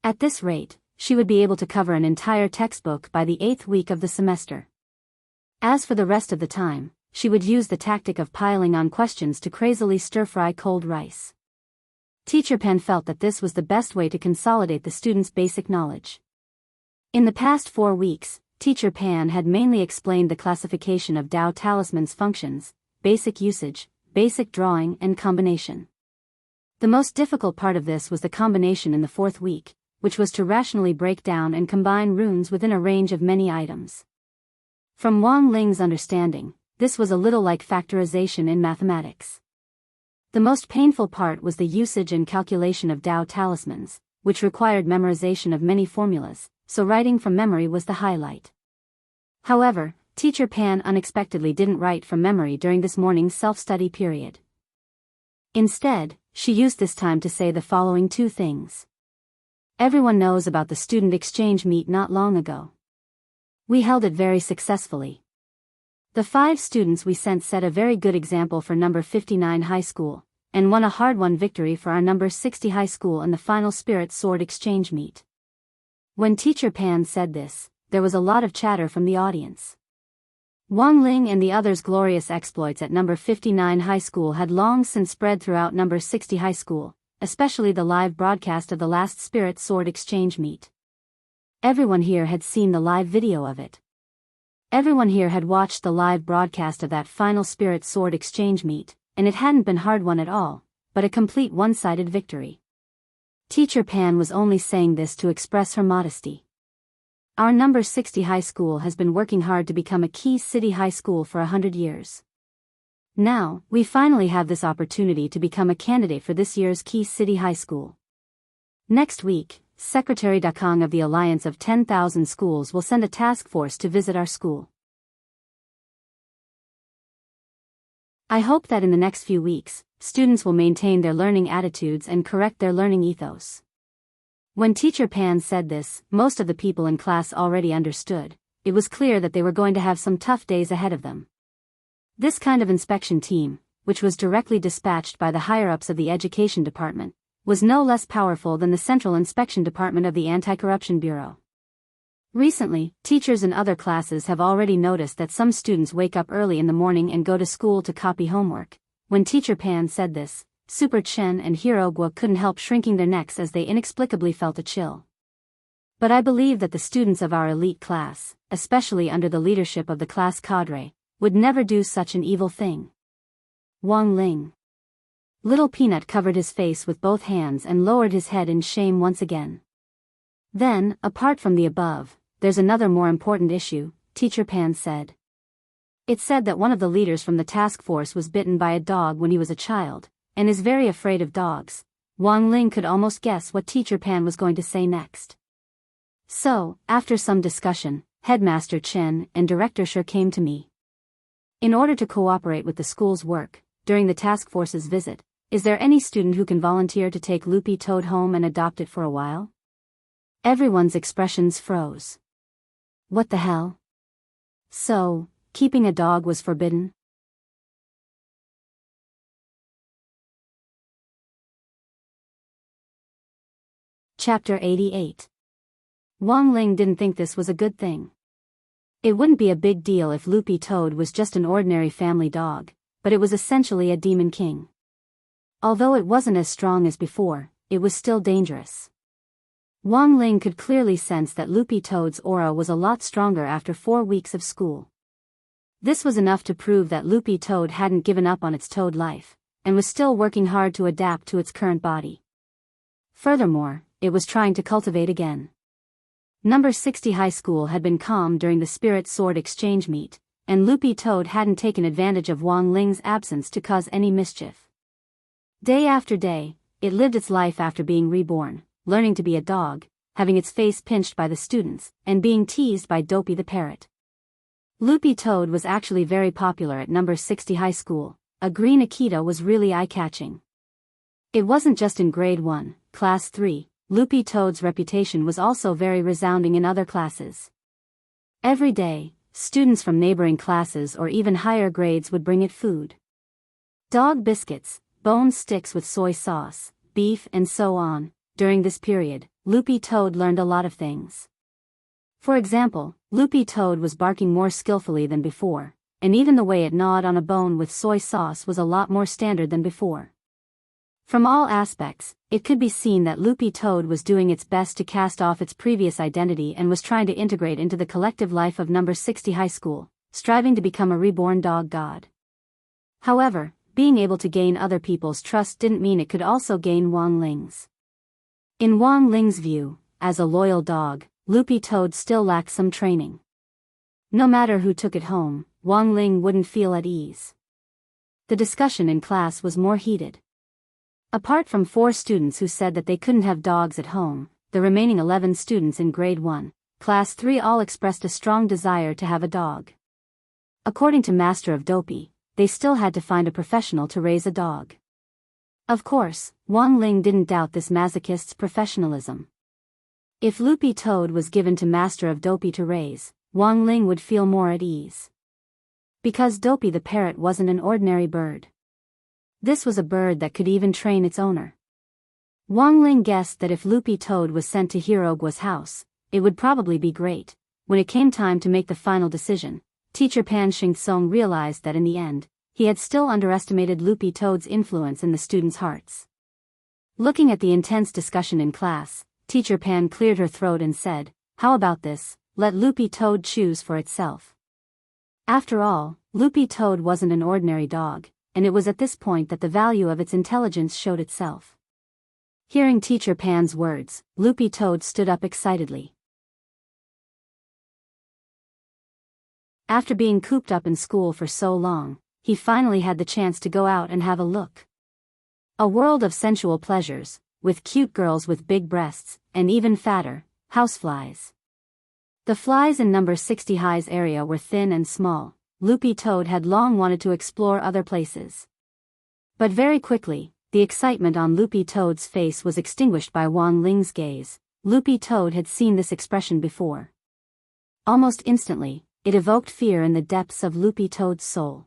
At this rate, she would be able to cover an entire textbook by the 8th week of the semester. As for the rest of the time, she would use the tactic of piling on questions to crazily stir-fry cold rice. Teacher Pan felt that this was the best way to consolidate the students' basic knowledge. In the past 4 weeks, Teacher Pan had mainly explained the classification of Tao Talisman's functions, basic usage, basic drawing and combination. The most difficult part of this was the combination in the 4th week, which was to rationally break down and combine runes within a range of many items. From Wang Ling's understanding, this was a little like factorization in mathematics. The most painful part was the usage and calculation of Tao Talismans, which required memorization of many formulas, so writing from memory was the highlight. However, Teacher Pan unexpectedly didn't write from memory during this morning's self-study period. Instead, she used this time to say the following 2 things. Everyone knows about the student exchange meet not long ago. We held it very successfully. The 5 students we sent set a very good example for number 59 high school, and won a hard-won victory for our number 60 high school in the final Spirit Sword Exchange meet. When Teacher Pan said this, there was a lot of chatter from the audience. Wang Ling and the others' glorious exploits at number 59 high school had long since spread throughout number 60 high school, especially the live broadcast of the last Spirit Sword Exchange meet. Everyone here had seen the live video of it. Everyone here had watched the live broadcast of that final Spirit Sword Exchange meet, and it hadn't been hard-won at all, but a complete one-sided victory. Teacher Pan was only saying this to express her modesty. Our number 60 high school has been working hard to become a key city high school for 100 years. Now, we finally have this opportunity to become a candidate for this year's key city high school. Next week, Secretary Dakang of the Alliance of 10,000 Schools will send a task force to visit our school. I hope that in the next few weeks, students will maintain their learning attitudes and correct their learning ethos. When Teacher Pan said this, most of the people in class already understood. It was clear that they were going to have some tough days ahead of them. This kind of inspection team, which was directly dispatched by the higher-ups of the Education Department, was no less powerful than the Central Inspection Department of the Anti-Corruption Bureau. Recently, teachers in other classes have already noticed that some students wake up early in the morning and go to school to copy homework. When Teacher Pan said this, Super Chen and Hirogwa couldn't help shrinking their necks as they inexplicably felt a chill. But I believe that the students of our elite class, especially under the leadership of the class cadre, would never do such an evil thing. Wang Ling. Little Peanut covered his face with both hands and lowered his head in shame once again. Then, apart from the above, there's another more important issue, Teacher Pan said. It's said that one of the leaders from the task force was bitten by a dog when he was a child, and is very afraid of dogs. Wang Ling could almost guess what Teacher Pan was going to say next. So, after some discussion, Headmaster Chen and Director Shi came to me. In order to cooperate with the school's work, during the task force's visit, is there any student who can volunteer to take Loopy Toad home and adopt it for a while? Everyone's expressions froze. What the hell? So, keeping a dog was forbidden? Chapter 88. Wang Ling didn't think this was a good thing. It wouldn't be a big deal if Loopy Toad was just an ordinary family dog, but it was essentially a demon king. Although it wasn't as strong as before, it was still dangerous. Wang Ling could clearly sense that Loopy Toad's aura was a lot stronger after 4 weeks of school. This was enough to prove that Loopy Toad hadn't given up on its toad life, and was still working hard to adapt to its current body. Furthermore, it was trying to cultivate again. Number 60 High School had been calm during the Spirit Sword exchange meet, and Loopy Toad hadn't taken advantage of Wang Ling's absence to cause any mischief. Day after day, it lived its life after being reborn, learning to be a dog, having its face pinched by the students, and being teased by Dopey the parrot. Loopy Toad was actually very popular at number 60 High School. A green Akita was really eye-catching. It wasn't just in grade 1, class 3, Loopy Toad's reputation was also very resounding in other classes. Every day, students from neighboring classes or even higher grades would bring it food. Dog biscuits, bone sticks with soy sauce, beef and so on. During this period, Loopy Toad learned a lot of things. For example, Loopy Toad was barking more skillfully than before, and even the way it gnawed on a bone with soy sauce was a lot more standard than before. From all aspects, it could be seen that Loopy Toad was doing its best to cast off its previous identity and was trying to integrate into the collective life of number 60 High School, striving to become a reborn dog god. However, being able to gain other people's trust didn't mean it could also gain Wang Ling's. In Wang Ling's view, as a loyal dog, Loopy Toad still lacked some training. No matter who took it home, Wang Ling wouldn't feel at ease. The discussion in class was more heated. Apart from 4 students who said that they couldn't have dogs at home, the remaining 11 students in grade 1, class 3 all expressed a strong desire to have a dog. According to Master of Dopey, they still had to find a professional to raise a dog. Of course, Wang Ling didn't doubt this masochist's professionalism. If Loopy Toad was given to Master of Dopey to raise, Wang Ling would feel more at ease. Because Dopey the parrot wasn't an ordinary bird. This was a bird that could even train its owner. Wang Ling guessed that if Loopy Toad was sent to Hirogua's house, it would probably be great. When it came time to make the final decision, Teacher Pan Xing realized that in the end, he had still underestimated Loopy Toad's influence in the students' hearts. Looking at the intense discussion in class, Teacher Pan cleared her throat and said, "How about this, let Loopy Toad choose for itself." After all, Loopy Toad wasn't an ordinary dog, and it was at this point that the value of its intelligence showed itself. Hearing Teacher Pan's words, Loopy Toad stood up excitedly. After being cooped up in school for so long, he finally had the chance to go out and have a look. A world of sensual pleasures, with cute girls with big breasts, and even fatter, houseflies. The flies in number 60 High's area were thin and small. Loopy Toad had long wanted to explore other places. But very quickly, the excitement on Loopy Toad's face was extinguished by Wang Ling's gaze. Loopy Toad had seen this expression before. Almost instantly, it evoked fear in the depths of Loopy Toad's soul.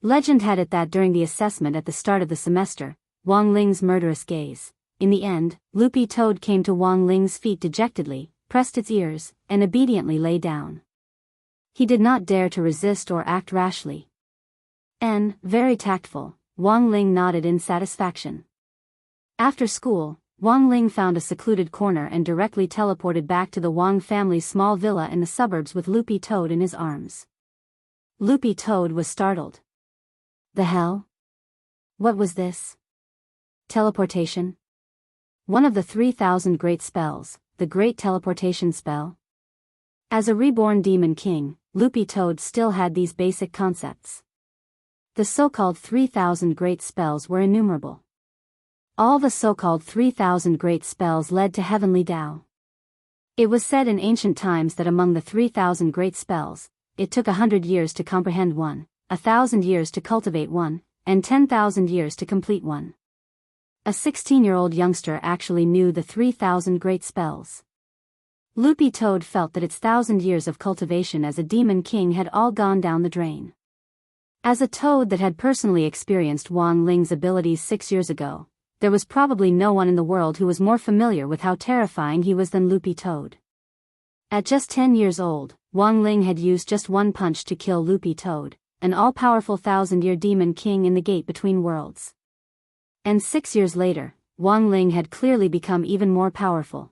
Legend had it that during the assessment at the start of the semester, Wang Ling's murderous gaze. In the end, Loopy Toad came to Wang Ling's feet dejectedly, pressed its ears, and obediently lay down. He did not dare to resist or act rashly. And, very tactful, Wang Ling nodded in satisfaction. After school, Wang Ling found a secluded corner and directly teleported back to the Wang family's small villa in the suburbs with Loopy Toad in his arms. Loopy Toad was startled. The hell? What was this? Teleportation? One of the 3,000 great spells, the Great Teleportation Spell? As a reborn demon king, Loopy Toad still had these basic concepts. The so-called 3,000 great spells were innumerable. All the so-called 3,000 great spells led to heavenly Tao. It was said in ancient times that among the 3,000 great spells, it took 100 years to comprehend one, 1,000 years to cultivate one, and 10,000 years to complete one. A 16-year-old youngster actually knew the 3,000 great spells. Loopy Toad felt that its 1,000 years of cultivation as a demon king had all gone down the drain. As a toad that had personally experienced Wang Ling's abilities 6 years ago, there was probably no one in the world who was more familiar with how terrifying he was than Loopy Toad. At just 10 years old, Wang Ling had used just one punch to kill Loopy Toad, an all-powerful 1,000-year demon king in the Gate Between Worlds. And 6 years later, Wang Ling had clearly become even more powerful.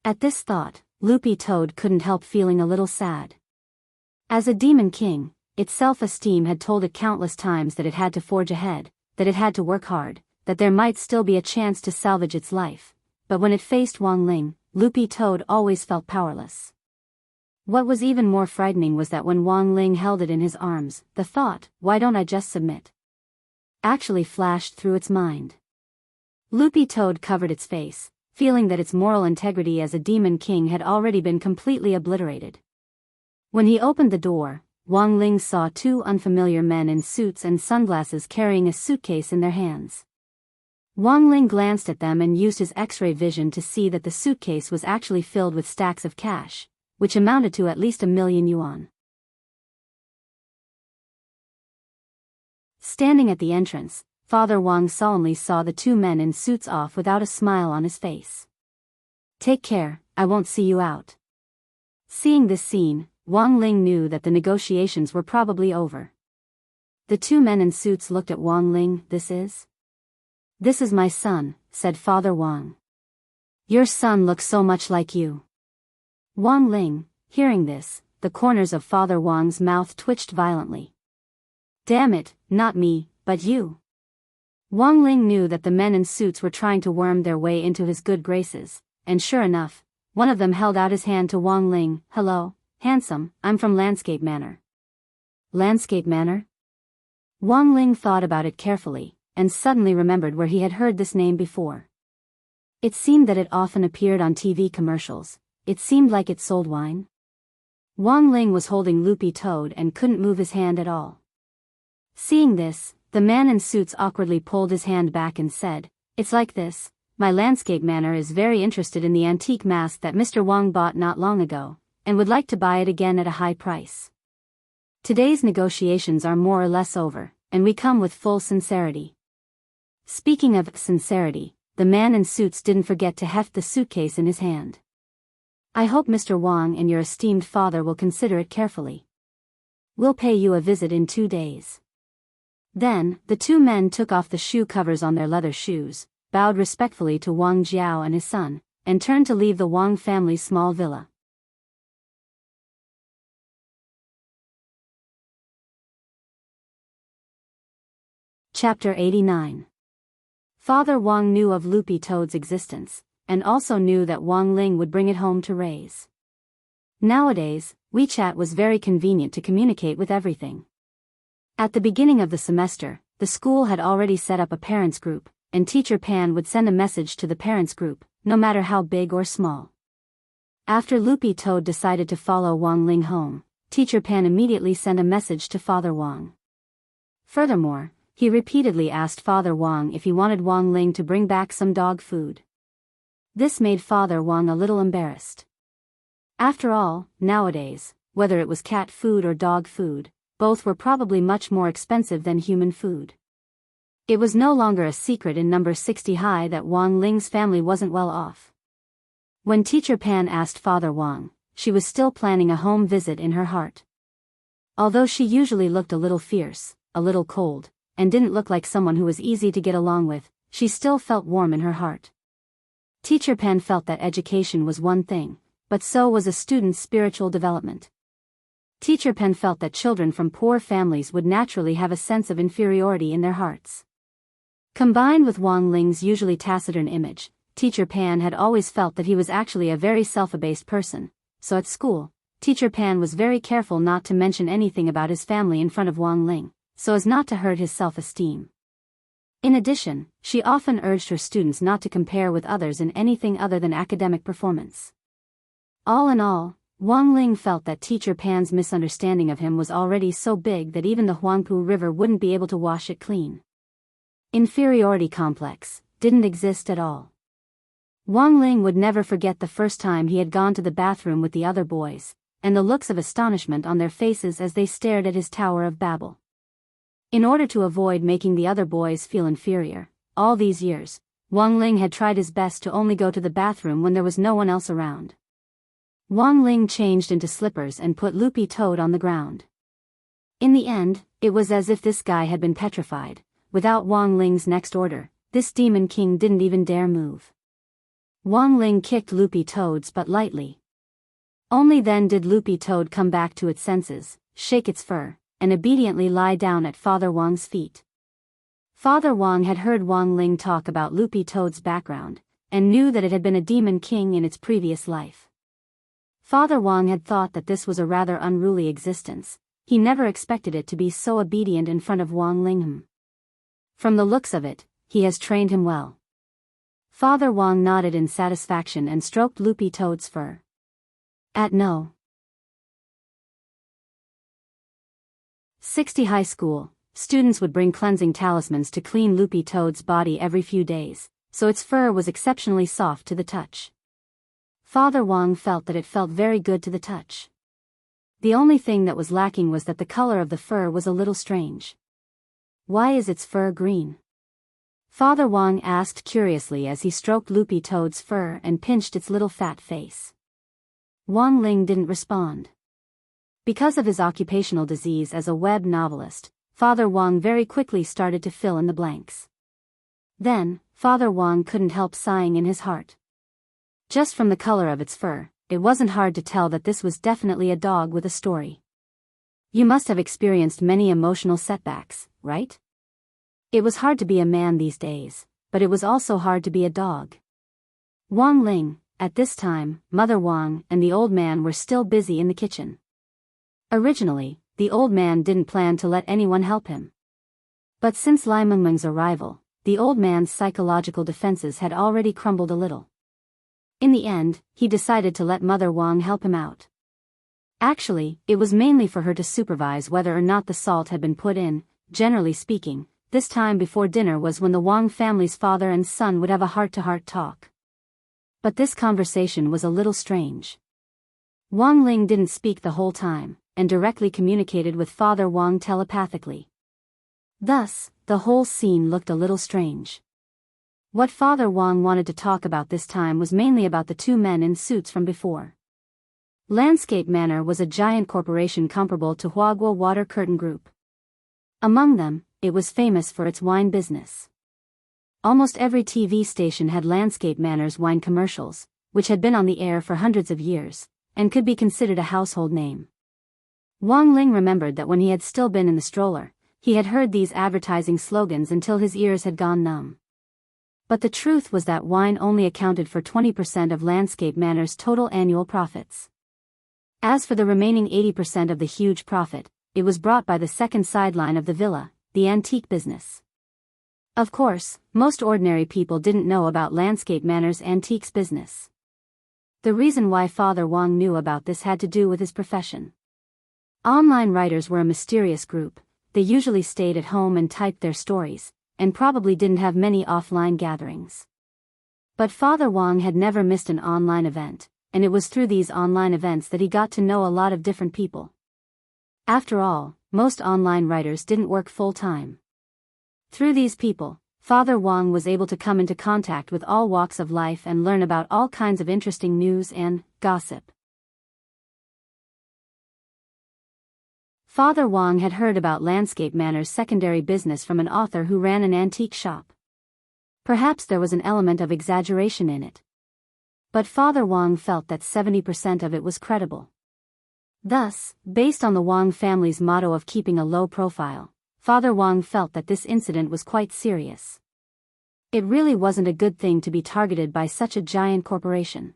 At this thought, Loopy Toad couldn't help feeling a little sad. As a demon king, its self-esteem had told it countless times that it had to forge ahead, that it had to work hard, that there might still be a chance to salvage its life. But when it faced Wang Ling, Loopy Toad always felt powerless. What was even more frightening was that when Wang Ling held it in his arms, the thought, "Why don't I just submit?" actually flashed through its mind. Loopy Toad covered its face, feeling that its moral integrity as a demon king had already been completely obliterated. When he opened the door, Wang Ling saw 2 unfamiliar men in suits and sunglasses carrying a suitcase in their hands. Wang Ling glanced at them and used his X-ray vision to see that the suitcase was actually filled with stacks of cash, which amounted to at least 1,000,000 yuan. Standing at the entrance, Father Wang solemnly saw the 2 men in suits off without a smile on his face. "Take care, I won't see you out." Seeing this scene, Wang Ling knew that the negotiations were probably over. The 2 men in suits looked at Wang Ling. This is my son," said Father Wang. "Your son looks so much like you." Wang Ling, hearing this, the corners of Father Wang's mouth twitched violently. "Damn it, not me, but you." Wang Ling knew that the men in suits were trying to worm their way into his good graces, and sure enough, one of them held out his hand to Wang Ling. "Hello, handsome, I'm from Landscape Manor." Landscape Manor? Wang Ling thought about it carefully, and suddenly remembered where he had heard this name before. It seemed that it often appeared on TV commercials. It seemed like it sold wine. Wang Ling was holding Loopy Toad and couldn't move his hand at all. Seeing this, the man in suits awkwardly pulled his hand back and said, "It's like this, my Landscape Manor is very interested in the antique mask that Mr. Wang bought not long ago, and would like to buy it again at a high price. Today's negotiations are more or less over, and we come with full sincerity." Speaking of sincerity, the man in suits didn't forget to heft the suitcase in his hand. "I hope Mr. Wang and your esteemed father will consider it carefully. We'll pay you a visit in 2 days." Then, the 2 men took off the shoe covers on their leather shoes, bowed respectfully to Wang Jiao and his son, and turned to leave the Wang family's small villa. Chapter 89. Father Wang knew of Loopy Toad's existence, and also knew that Wang Ling would bring it home to raise. Nowadays, WeChat was very convenient to communicate with everything. At the beginning of the semester, the school had already set up a parents group, and Teacher Pan would send a message to the parents group, no matter how big or small. After Loopy Toad decided to follow Wang Ling home, Teacher Pan immediately sent a message to Father Wang. Furthermore, he repeatedly asked Father Wang if he wanted Wang Ling to bring back some dog food. This made Father Wang a little embarrassed. After all, nowadays, whether it was cat food or dog food, both were probably much more expensive than human food. It was no longer a secret in number 60 high that Wang Ling's family wasn't well off. When Teacher Pan asked Father Wang, she was still planning a home visit in her heart. Although she usually looked a little fierce, a little cold, and didn't look like someone who was easy to get along with, she still felt warm in her heart. Teacher Pan felt that education was one thing, but so was a student's spiritual development. Teacher Pan felt that children from poor families would naturally have a sense of inferiority in their hearts. Combined with Wang Ling's usually taciturn image, Teacher Pan had always felt that he was actually a very self-abased person, so at school, Teacher Pan was very careful not to mention anything about his family in front of Wang Ling, so as not to hurt his self-esteem. In addition, she often urged her students not to compare with others in anything other than academic performance. All in all, Wang Ling felt that Teacher Pan's misunderstanding of him was already so big that even the Huangpu River wouldn't be able to wash it clean. Inferiority complex didn't exist at all. Wang Ling would never forget the first time he had gone to the bathroom with the other boys, and the looks of astonishment on their faces as they stared at his Tower of Babel. In order to avoid making the other boys feel inferior, all these years, Wang Ling had tried his best to only go to the bathroom when there was no one else around. Wang Ling changed into slippers and put Loopy Toad on the ground. In the end, it was as if this guy had been petrified. Without Wang Ling's next order, this Demon King didn't even dare move. Wang Ling kicked Loopy Toad's butt lightly. Only then did Loopy Toad come back to its senses, shake its fur, and obediently lie down at Father Wang's feet. Father Wang had heard Wang Ling talk about Loopy Toad's background, and knew that it had been a demon king in its previous life. Father Wang had thought that this was a rather unruly existence. He never expected it to be so obedient in front of Wang Ling. From the looks of it, he has trained him well. Father Wang nodded in satisfaction and stroked Loopy Toad's fur. At No. 60 high school, students would bring cleansing talismans to clean Loopy Toad's body every few days, so its fur was exceptionally soft to the touch. Father Wang felt that it felt very good to the touch. The only thing that was lacking was that the color of the fur was a little strange. Why is its fur green? Father Wang asked curiously as he stroked Loopy Toad's fur and pinched its little fat face. Wang Ling didn't respond. Because of his occupational disease as a web novelist, Father Wang very quickly started to fill in the blanks. Then, Father Wang couldn't help sighing in his heart. Just from the color of its fur, it wasn't hard to tell that this was definitely a dog with a story. You must have experienced many emotional setbacks, right? It was hard to be a man these days, but it was also hard to be a dog. Wang Ling, at this time, Mother Wang and the old man were still busy in the kitchen. Originally, the old man didn't plan to let anyone help him. But since Lai Mengmeng's arrival, the old man's psychological defenses had already crumbled a little. In the end, he decided to let Mother Wang help him out. Actually, it was mainly for her to supervise whether or not the salt had been put in. Generally speaking, this time before dinner was when the Wang family's father and son would have a heart-to-heart talk. But this conversation was a little strange. Wang Ling didn't speak the whole time, and directly communicated with Father Wang telepathically. Thus, the whole scene looked a little strange. What Father Wang wanted to talk about this time was mainly about the two men in suits from before. Landscape Manor was a giant corporation comparable to Huagua Water Curtain Group. Among them, it was famous for its wine business. Almost every TV station had Landscape Manor's wine commercials, which had been on the air for hundreds of years, and could be considered a household name. Wang Ling remembered that when he had still been in the stroller, he had heard these advertising slogans until his ears had gone numb. But the truth was that wine only accounted for 20% of Landscape Manor's total annual profits. As for the remaining 80% of the huge profit, it was brought by the second sideline of the villa, the antique business. Of course, most ordinary people didn't know about Landscape Manor's antiques business. The reason why Father Wang knew about this had to do with his profession. Online writers were a mysterious group. They usually stayed at home and typed their stories, and probably didn't have many offline gatherings. But Father Wang had never missed an online event, and it was through these online events that he got to know a lot of different people. After all, most online writers didn't work full-time. Through these people, Father Wang was able to come into contact with all walks of life and learn about all kinds of interesting news and gossip. Father Wang had heard about Landscape Manor's secondary business from an author who ran an antique shop. Perhaps there was an element of exaggeration in it. But Father Wang felt that 70% of it was credible. Thus, based on the Wang family's motto of keeping a low profile, Father Wang felt that this incident was quite serious. It really wasn't a good thing to be targeted by such a giant corporation.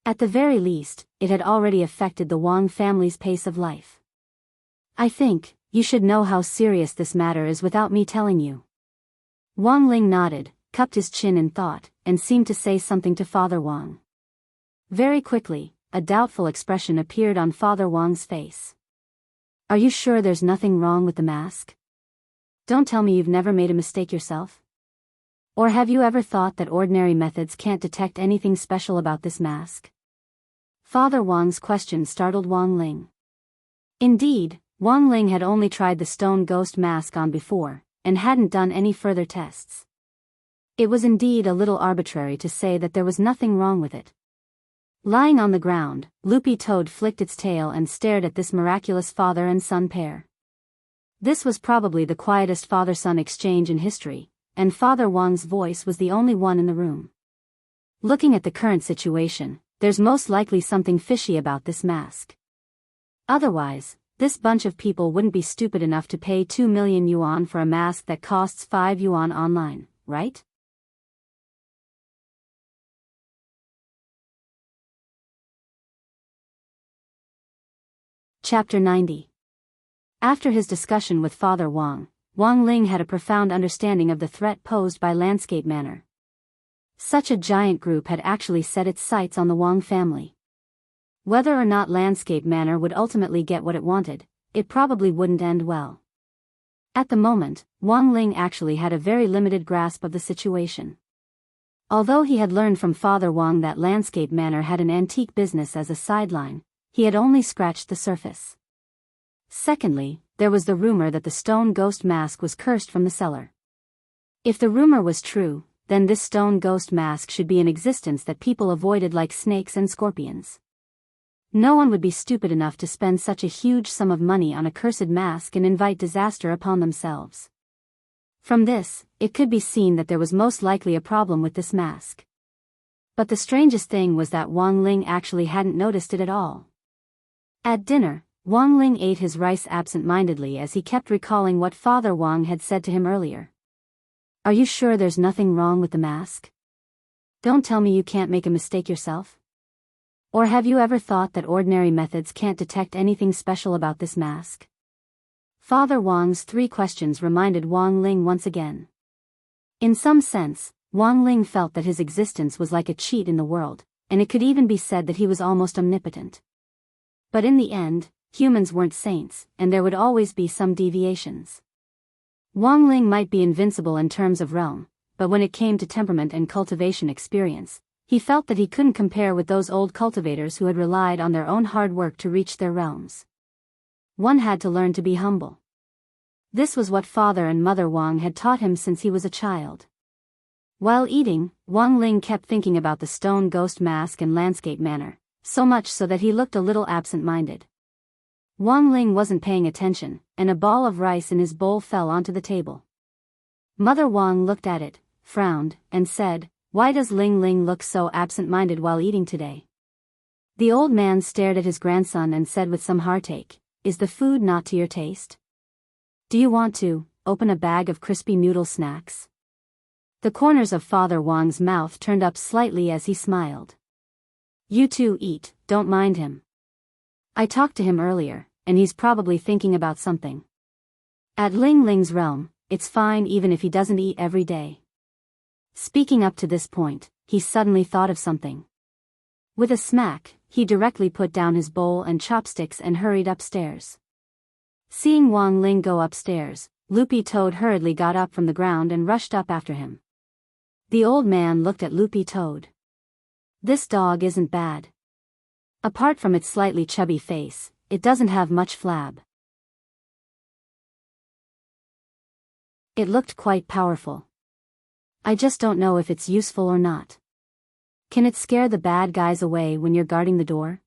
At the very least, it had already affected the Wang family's pace of life. I think, you should know how serious this matter is without me telling you. Wang Ling nodded, cupped his chin in thought, and seemed to say something to Father Wang. Very quickly, a doubtful expression appeared on Father Wang's face. Are you sure there's nothing wrong with the mask? Don't tell me you've never made a mistake yourself? Or have you ever thought that ordinary methods can't detect anything special about this mask? Father Wang's question startled Wang Ling. Indeed, Wang Ling had only tried the stone ghost mask on before, and hadn't done any further tests. It was indeed a little arbitrary to say that there was nothing wrong with it. Lying on the ground, Loopy Toad flicked its tail and stared at this miraculous father and son pair. This was probably the quietest father-son exchange in history, and Father Wang's voice was the only one in the room. Looking at the current situation, there's most likely something fishy about this mask. Otherwise, this bunch of people wouldn't be stupid enough to pay 2 million yuan for a mask that costs 5 yuan online, right? Chapter 90. After his discussion with Father Wang, Wang Ling had a profound understanding of the threat posed by Landscape Manor. Such a giant group had actually set its sights on the Wang family. Whether or not Landscape Manor would ultimately get what it wanted, it probably wouldn't end well. At the moment, Wang Ling actually had a very limited grasp of the situation. Although he had learned from Father Wang that Landscape Manor had an antique business as a sideline, he had only scratched the surface. Secondly, there was the rumor that the stone ghost mask was cursed from the cellar. If the rumor was true, then this stone ghost mask should be in existence that people avoided like snakes and scorpions. No one would be stupid enough to spend such a huge sum of money on a cursed mask and invite disaster upon themselves. From this, it could be seen that there was most likely a problem with this mask. But the strangest thing was that Wang Ling actually hadn't noticed it at all. At dinner, Wang Ling ate his rice absent-mindedly as he kept recalling what Father Wang had said to him earlier. Are you sure there's nothing wrong with the mask? Don't tell me you can't make a mistake yourself? Or have you ever thought that ordinary methods can't detect anything special about this mask? Father Wang's 3 questions reminded Wang Ling once again. In some sense, Wang Ling felt that his existence was like a cheat in the world, and it could even be said that he was almost omnipotent. But in the end, humans weren't saints, and there would always be some deviations. Wang Ling might be invincible in terms of realm, but when it came to temperament and cultivation experience, he felt that he couldn't compare with those old cultivators who had relied on their own hard work to reach their realms. One had to learn to be humble. This was what Father and Mother Wang had taught him since he was a child. While eating, Wang Ling kept thinking about the stone ghost mask and Landscape Manor, so much so that he looked a little absent-minded. Wang Ling wasn't paying attention, and a ball of rice in his bowl fell onto the table. Mother Wang looked at it, frowned, and said, "Why does Ling Ling look so absent-minded while eating today?" The old man stared at his grandson and said with some heartache, "Is the food not to your taste? Do you want to open a bag of crispy noodle snacks?" The corners of Father Wang's mouth turned up slightly as he smiled. "You two eat, don't mind him. I talked to him earlier, and he's probably thinking about something. At Ling Ling's realm, it's fine even if he doesn't eat every day." Speaking up to this point, he suddenly thought of something. With a smack, he directly put down his bowl and chopsticks and hurried upstairs. Seeing Wang Ling go upstairs, Loopy Toad hurriedly got up from the ground and rushed up after him. The old man looked at Loopy Toad. This dog isn't bad. Apart from its slightly chubby face, it doesn't have much flab. It looked quite powerful. I just don't know if it's useful or not. Can it scare the bad guys away when you're guarding the door?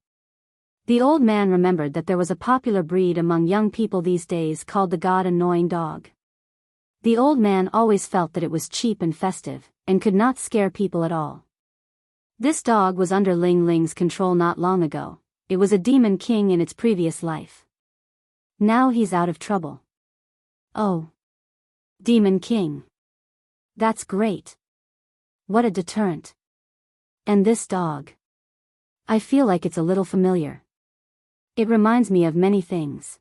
The old man remembered that there was a popular breed among young people these days called the God-annoying dog. The old man always felt that it was cheap and festive, and could not scare people at all. This dog was under Ling Ling's control not long ago. It was a demon king in its previous life. Now he's out of trouble. Oh. Demon King. That's great. What a deterrent. And this dog. I feel like it's a little familiar. It reminds me of many things.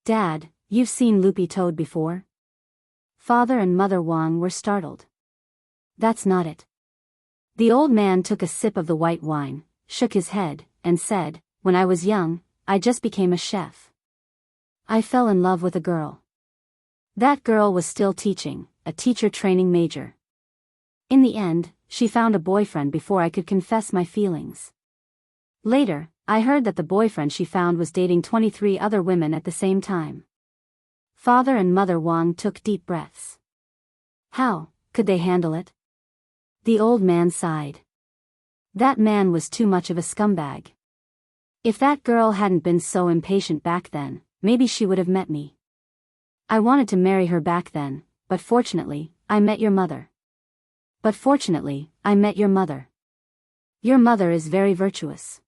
Dad, you've seen Loopy Toad before? Father and Mother Wang were startled. That's not it. The old man took a sip of the white wine, shook his head, and said, when I was young, I just became a chef. I fell in love with a girl. That girl was still teaching, a teacher training major. In the end, she found a boyfriend before I could confess my feelings. Later, I heard that the boyfriend she found was dating 23 other women at the same time. Father and Mother Wang took deep breaths. How could they handle it? The old man sighed. That man was too much of a scumbag. If that girl hadn't been so impatient back then, maybe she would have met me. I wanted to marry her back then, but fortunately, I met your mother. Your mother is very virtuous.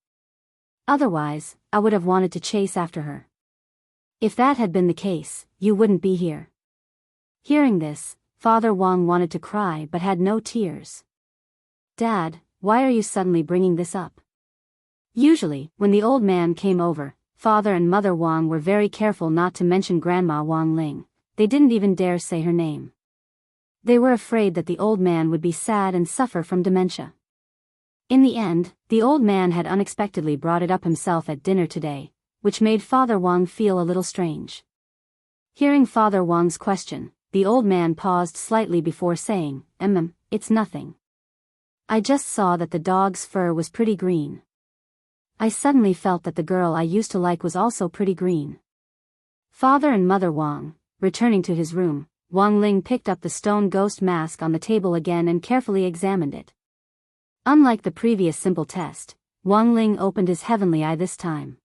Otherwise, I would have wanted to chase after her. If that had been the case, you wouldn't be here. Hearing this, Father Wang wanted to cry but had no tears. Dad, why are you suddenly bringing this up? Usually, when the old man came over, Father and Mother Wang were very careful not to mention Grandma Wang Ling. They didn't even dare say her name. They were afraid that the old man would be sad and suffer from dementia. In the end, the old man had unexpectedly brought it up himself at dinner today, which made Father Wang feel a little strange. Hearing Father Wang's question, the old man paused slightly before saying, it's nothing. I just saw that the dog's fur was pretty green. I suddenly felt that the girl I used to like was also pretty green. Father and Mother Wang, returning to his room, Wang Ling picked up the stone ghost mask on the table again and carefully examined it. Unlike the previous simple test, Wang Ling opened his heavenly eye this time.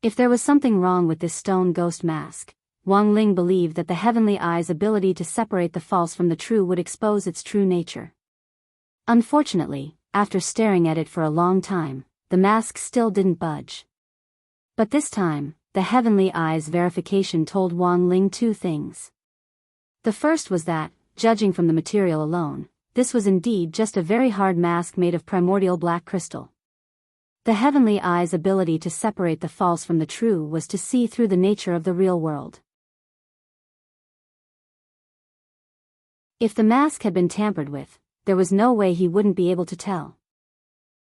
If there was something wrong with this stone ghost mask, Wang Ling believed that the heavenly eye's ability to separate the false from the true would expose its true nature. Unfortunately, after staring at it for a long time, the mask still didn't budge. But this time, the heavenly eye's verification told Wang Ling two things. The first was that, judging from the material alone, this was indeed just a very hard mask made of primordial black crystal. The heavenly eye's ability to separate the false from the true was to see through the nature of the real world. If the mask had been tampered with, there was no way he wouldn't be able to tell.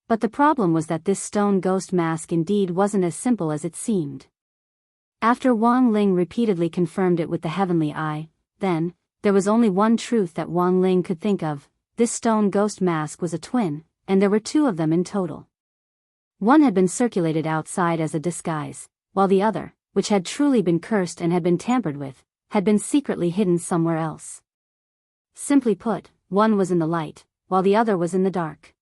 But the problem was that this stone ghost mask indeed wasn't as simple as it seemed. After Wang Ling repeatedly confirmed it with the heavenly eye, then, there was only one truth that Wang Ling could think of: this stone ghost mask was a twin, and there were two of them in total. One had been circulated outside as a disguise, while the other, which had truly been cursed and had been tampered with, had been secretly hidden somewhere else. Simply put, one was in the light, while the other was in the dark.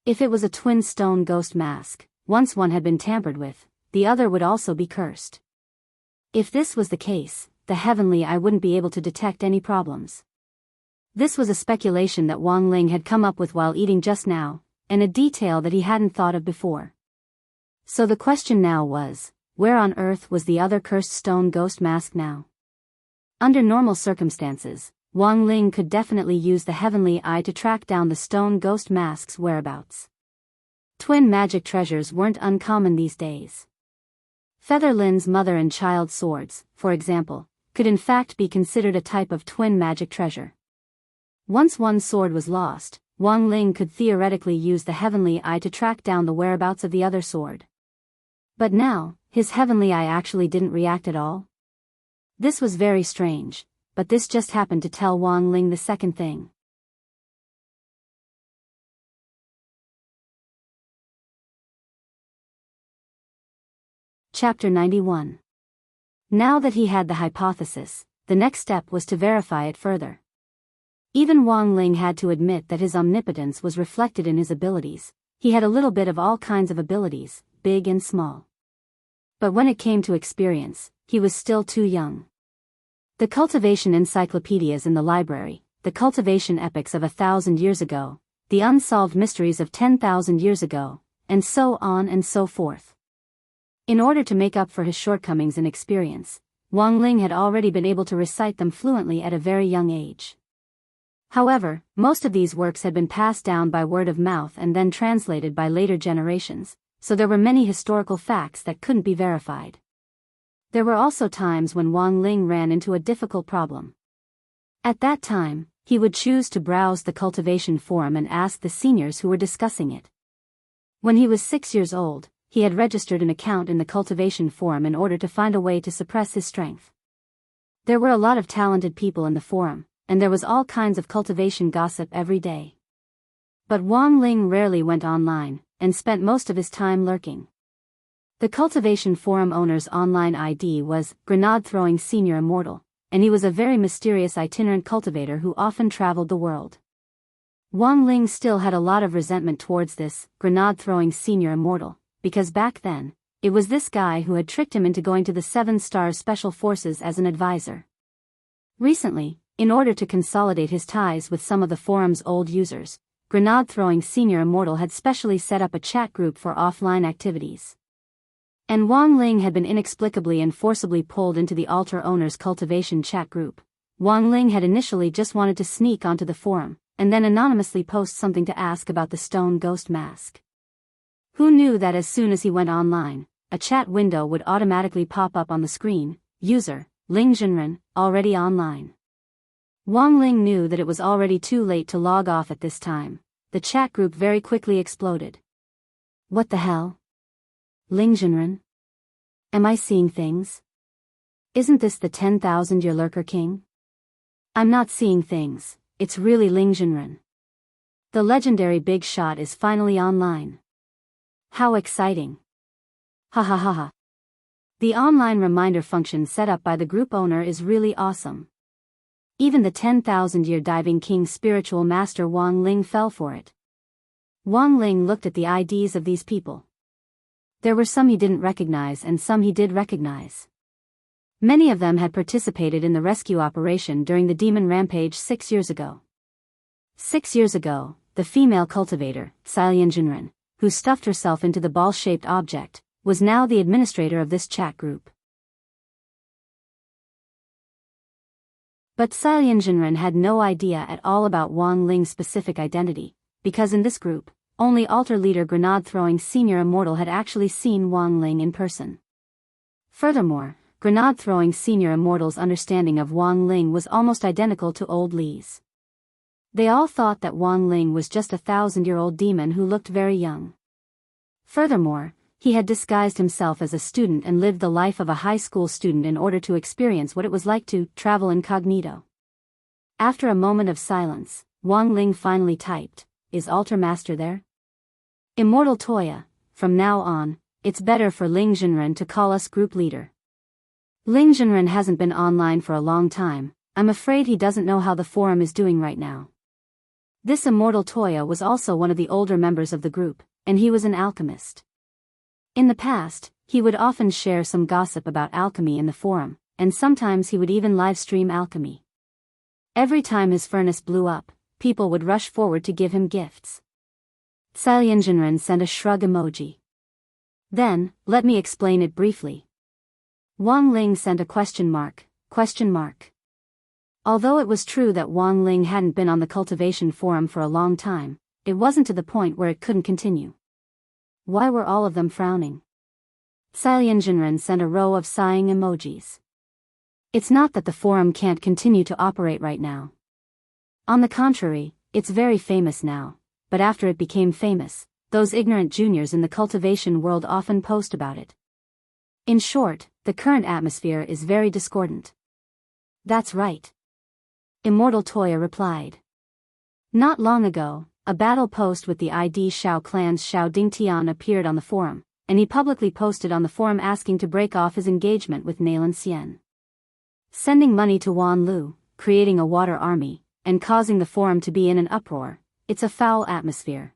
If it was a twin stone ghost mask, once one had been tampered with, the other would also be cursed. If this was the case, the heavenly eye wouldn't be able to detect any problems. This was a speculation that Wang Ling had come up with while eating just now, and a detail that he hadn't thought of before. So the question now was, where on earth was the other cursed stone ghost mask now? Under normal circumstances, Wang Ling could definitely use the heavenly eye to track down the stone ghost mask's whereabouts. Twin magic treasures weren't uncommon these days. Feather Lin's mother and child swords, for example, could in fact be considered a type of twin magic treasure. Once one sword was lost, Wang Ling could theoretically use the heavenly eye to track down the whereabouts of the other sword. But now, his heavenly eye actually didn't react at all. This was very strange, but this just happened to tell Wang Ling the second thing. Chapter 91. Now that he had the hypothesis, the next step was to verify it further. Even Wang Ling had to admit that his omnipotence was reflected in his abilities. He had a little bit of all kinds of abilities, big and small. But when it came to experience, he was still too young. The cultivation encyclopedias in the library, the cultivation epics of 1,000 years ago, the unsolved mysteries of 10,000 years ago, and so on and so forth. In order to make up for his shortcomings in experience, Wang Ling had already been able to recite them fluently at a very young age. However, most of these works had been passed down by word of mouth and then translated by later generations, so there were many historical facts that couldn't be verified. There were also times when Wang Ling ran into a difficult problem. At that time, he would choose to browse the cultivation forum and ask the seniors who were discussing it. When he was 6 years old, he had registered an account in the cultivation forum in order to find a way to suppress his strength. There were a lot of talented people in the forum, and there was all kinds of cultivation gossip every day. But Wang Ling rarely went online, and spent most of his time lurking. The cultivation forum owner's online ID was Grenade-Throwing Senior Immortal, and he was a very mysterious itinerant cultivator who often traveled the world. Wang Ling still had a lot of resentment towards this Grenade-Throwing Senior Immortal, because back then, it was this guy who had tricked him into going to the 7-Star Special Forces as an advisor. Recently, in order to consolidate his ties with some of the forum's old users, Grenade-Throwing Senior Immortal had specially set up a chat group for offline activities. And Wang Ling had been inexplicably and forcibly pulled into the altar owner's cultivation chat group. Wang Ling had initially just wanted to sneak onto the forum, and then anonymously post something to ask about the stone ghost mask. Who knew that as soon as he went online, a chat window would automatically pop up on the screen, user, Ling Jinren, already online. Wang Ling knew that it was already too late to log off at this time. The chat group very quickly exploded. What the hell? Ling Jinren? Am I seeing things? Isn't this the 10,000-year lurker king? I'm not seeing things, it's really Ling Jinren. The legendary big shot is finally online. How exciting. Ha ha ha ha. The online reminder function set up by the group owner is really awesome. Even the 10,000-year diving king spiritual master Wang Ling fell for it. Wang Ling looked at the IDs of these people. There were some he didn't recognize and some he did recognize. Many of them had participated in the rescue operation during the demon rampage 6 years ago. 6 years ago, the female cultivator, Xilian Jinren, who stuffed herself into the ball-shaped object, was now the administrator of this chat group. But Xilian Jinren had no idea at all about Wang Ling's specific identity, because in this group, only altar leader Grenade-Throwing Senior Immortal had actually seen Wang Ling in person. Furthermore, Grenade-Throwing Senior Immortal's understanding of Wang Ling was almost identical to old Li's. They all thought that Wang Ling was just a 1,000-year-old demon who looked very young. Furthermore, he had disguised himself as a student and lived the life of a high school student in order to experience what it was like to travel incognito. After a moment of silence, Wang Ling finally typed, "Is Altar Master there?" Immortal Toya, from now on, it's better for Ling Jinren to call us group leader. Ling Jinren hasn't been online for a long time, I'm afraid he doesn't know how the forum is doing right now. This Immortal Toya was also one of the older members of the group, and he was an alchemist. In the past, he would often share some gossip about alchemy in the forum, and sometimes he would even live stream alchemy. Every time his furnace blew up, people would rush forward to give him gifts. Xilian Jinren sent a shrug emoji. Then, let me explain it briefly. Wang Ling sent a question mark. Although it was true that Wang Ling hadn't been on the cultivation forum for a long time, it wasn't to the point where it couldn't continue. Why were all of them frowning? Xilian Jinren sent a row of sighing emojis. It's not that the forum can't continue to operate right now. On the contrary, it's very famous now, but after it became famous, those ignorant juniors in the cultivation world often post about it. In short, the current atmosphere is very discordant. That's right. Immortal Toya replied. Not long ago, a battle post with the ID Shao Clan's Shao Dingtian appeared on the forum, and he publicly posted on the forum asking to break off his engagement with Naylan Xian. Sending money to Wan Lu, creating a water army, and causing the forum to be in an uproar, it's a foul atmosphere.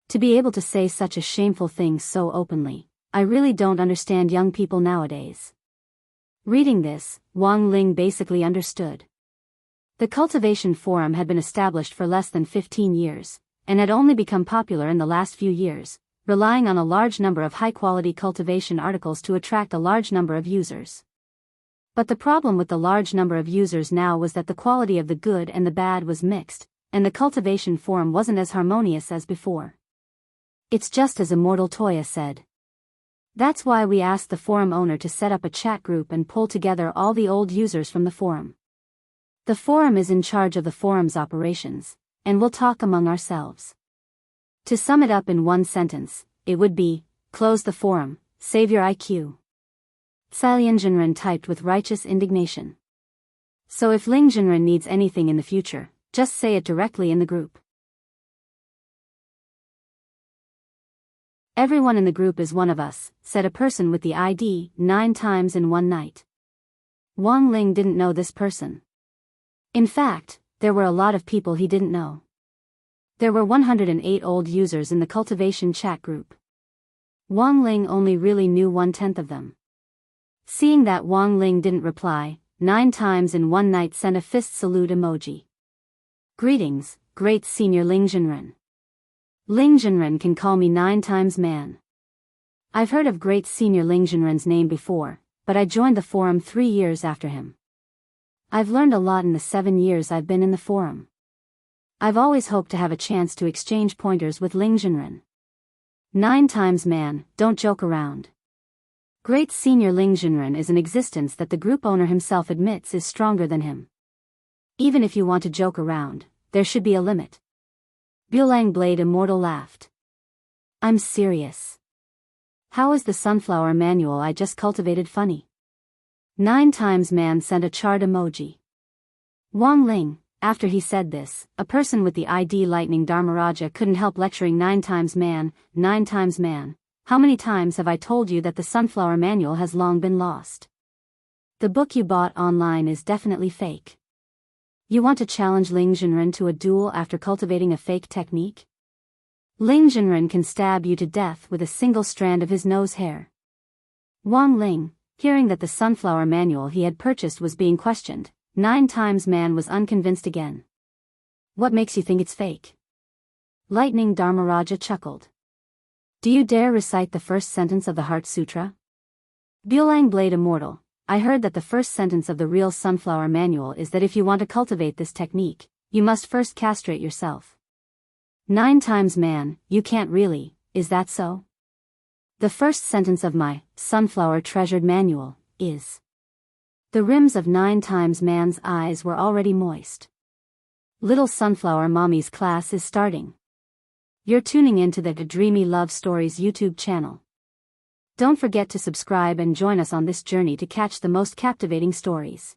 To be able to say such a shameful thing so openly, I really don't understand young people nowadays. Reading this, Wang Ling basically understood. The cultivation forum had been established for less than 15 years, and had only become popular in the last few years, relying on a large number of high-quality cultivation articles to attract a large number of users. But the problem with the large number of users now was that the quality of the good and the bad was mixed, and the cultivation forum wasn't as harmonious as before. It's just as Immortal Toya said. That's why we asked the forum owner to set up a chat group and pull together all the old users from the forum. The forum is in charge of the forum's operations, and we'll talk among ourselves. To sum it up in one sentence, it would be, close the forum, save your IQ. Tsai Jinren typed with righteous indignation. So if Ling Jinren needs anything in the future, just say it directly in the group. Everyone in the group is one of us, said a person with the ID 9 times in one night. Wang Ling didn't know this person. In fact, there were a lot of people he didn't know. There were 108 old users in the cultivation chat group. Wang Ling only really knew 1/10 of them. Seeing that Wang Ling didn't reply, 9 times in one night sent a fist salute emoji. Greetings, great senior Ling Jinren. Ling Jinren can call me 9 times man. I've heard of great senior Ling Jinren's name before, but I joined the forum 3 years after him. I've learned a lot in the 7 years I've been in the forum. I've always hoped to have a chance to exchange pointers with Ling Jinren. 9 times man, don't joke around. Great senior Ling Jinren is an existence that the group owner himself admits is stronger than him. Even if you want to joke around, there should be a limit. Buelang Blade Immortal laughed. I'm serious. How is the sunflower manual I just cultivated funny? 9 times man sent a charred emoji. Wang Ling, after he said this, a person with the ID Lightning Dharmaraja couldn't help lecturing 9 times man, 9 times man. How many times have I told you that the sunflower manual has long been lost? The book you bought online is definitely fake. You want to challenge Ling Jinren to a duel after cultivating a fake technique? Ling Jinren can stab you to death with a single strand of his nose hair. Wang Ling, hearing that the sunflower manual he had purchased was being questioned, 9 times man was unconvinced again. What makes you think it's fake? Lightning Dharmaraja chuckled. Do you dare recite the first sentence of the Heart Sutra? Buelang Blade Immortal, I heard that the first sentence of the real sunflower manual is that if you want to cultivate this technique, you must first castrate yourself. 9 times man, you can't really, is that so? The first sentence of my sunflower treasured manual is. The rims of 9 times man's eyes were already moist. Little Sunflower Mommy's class is starting. You're tuning into the Dreamy Love Stories YouTube channel. Don't forget to subscribe and join us on this journey to catch the most captivating stories.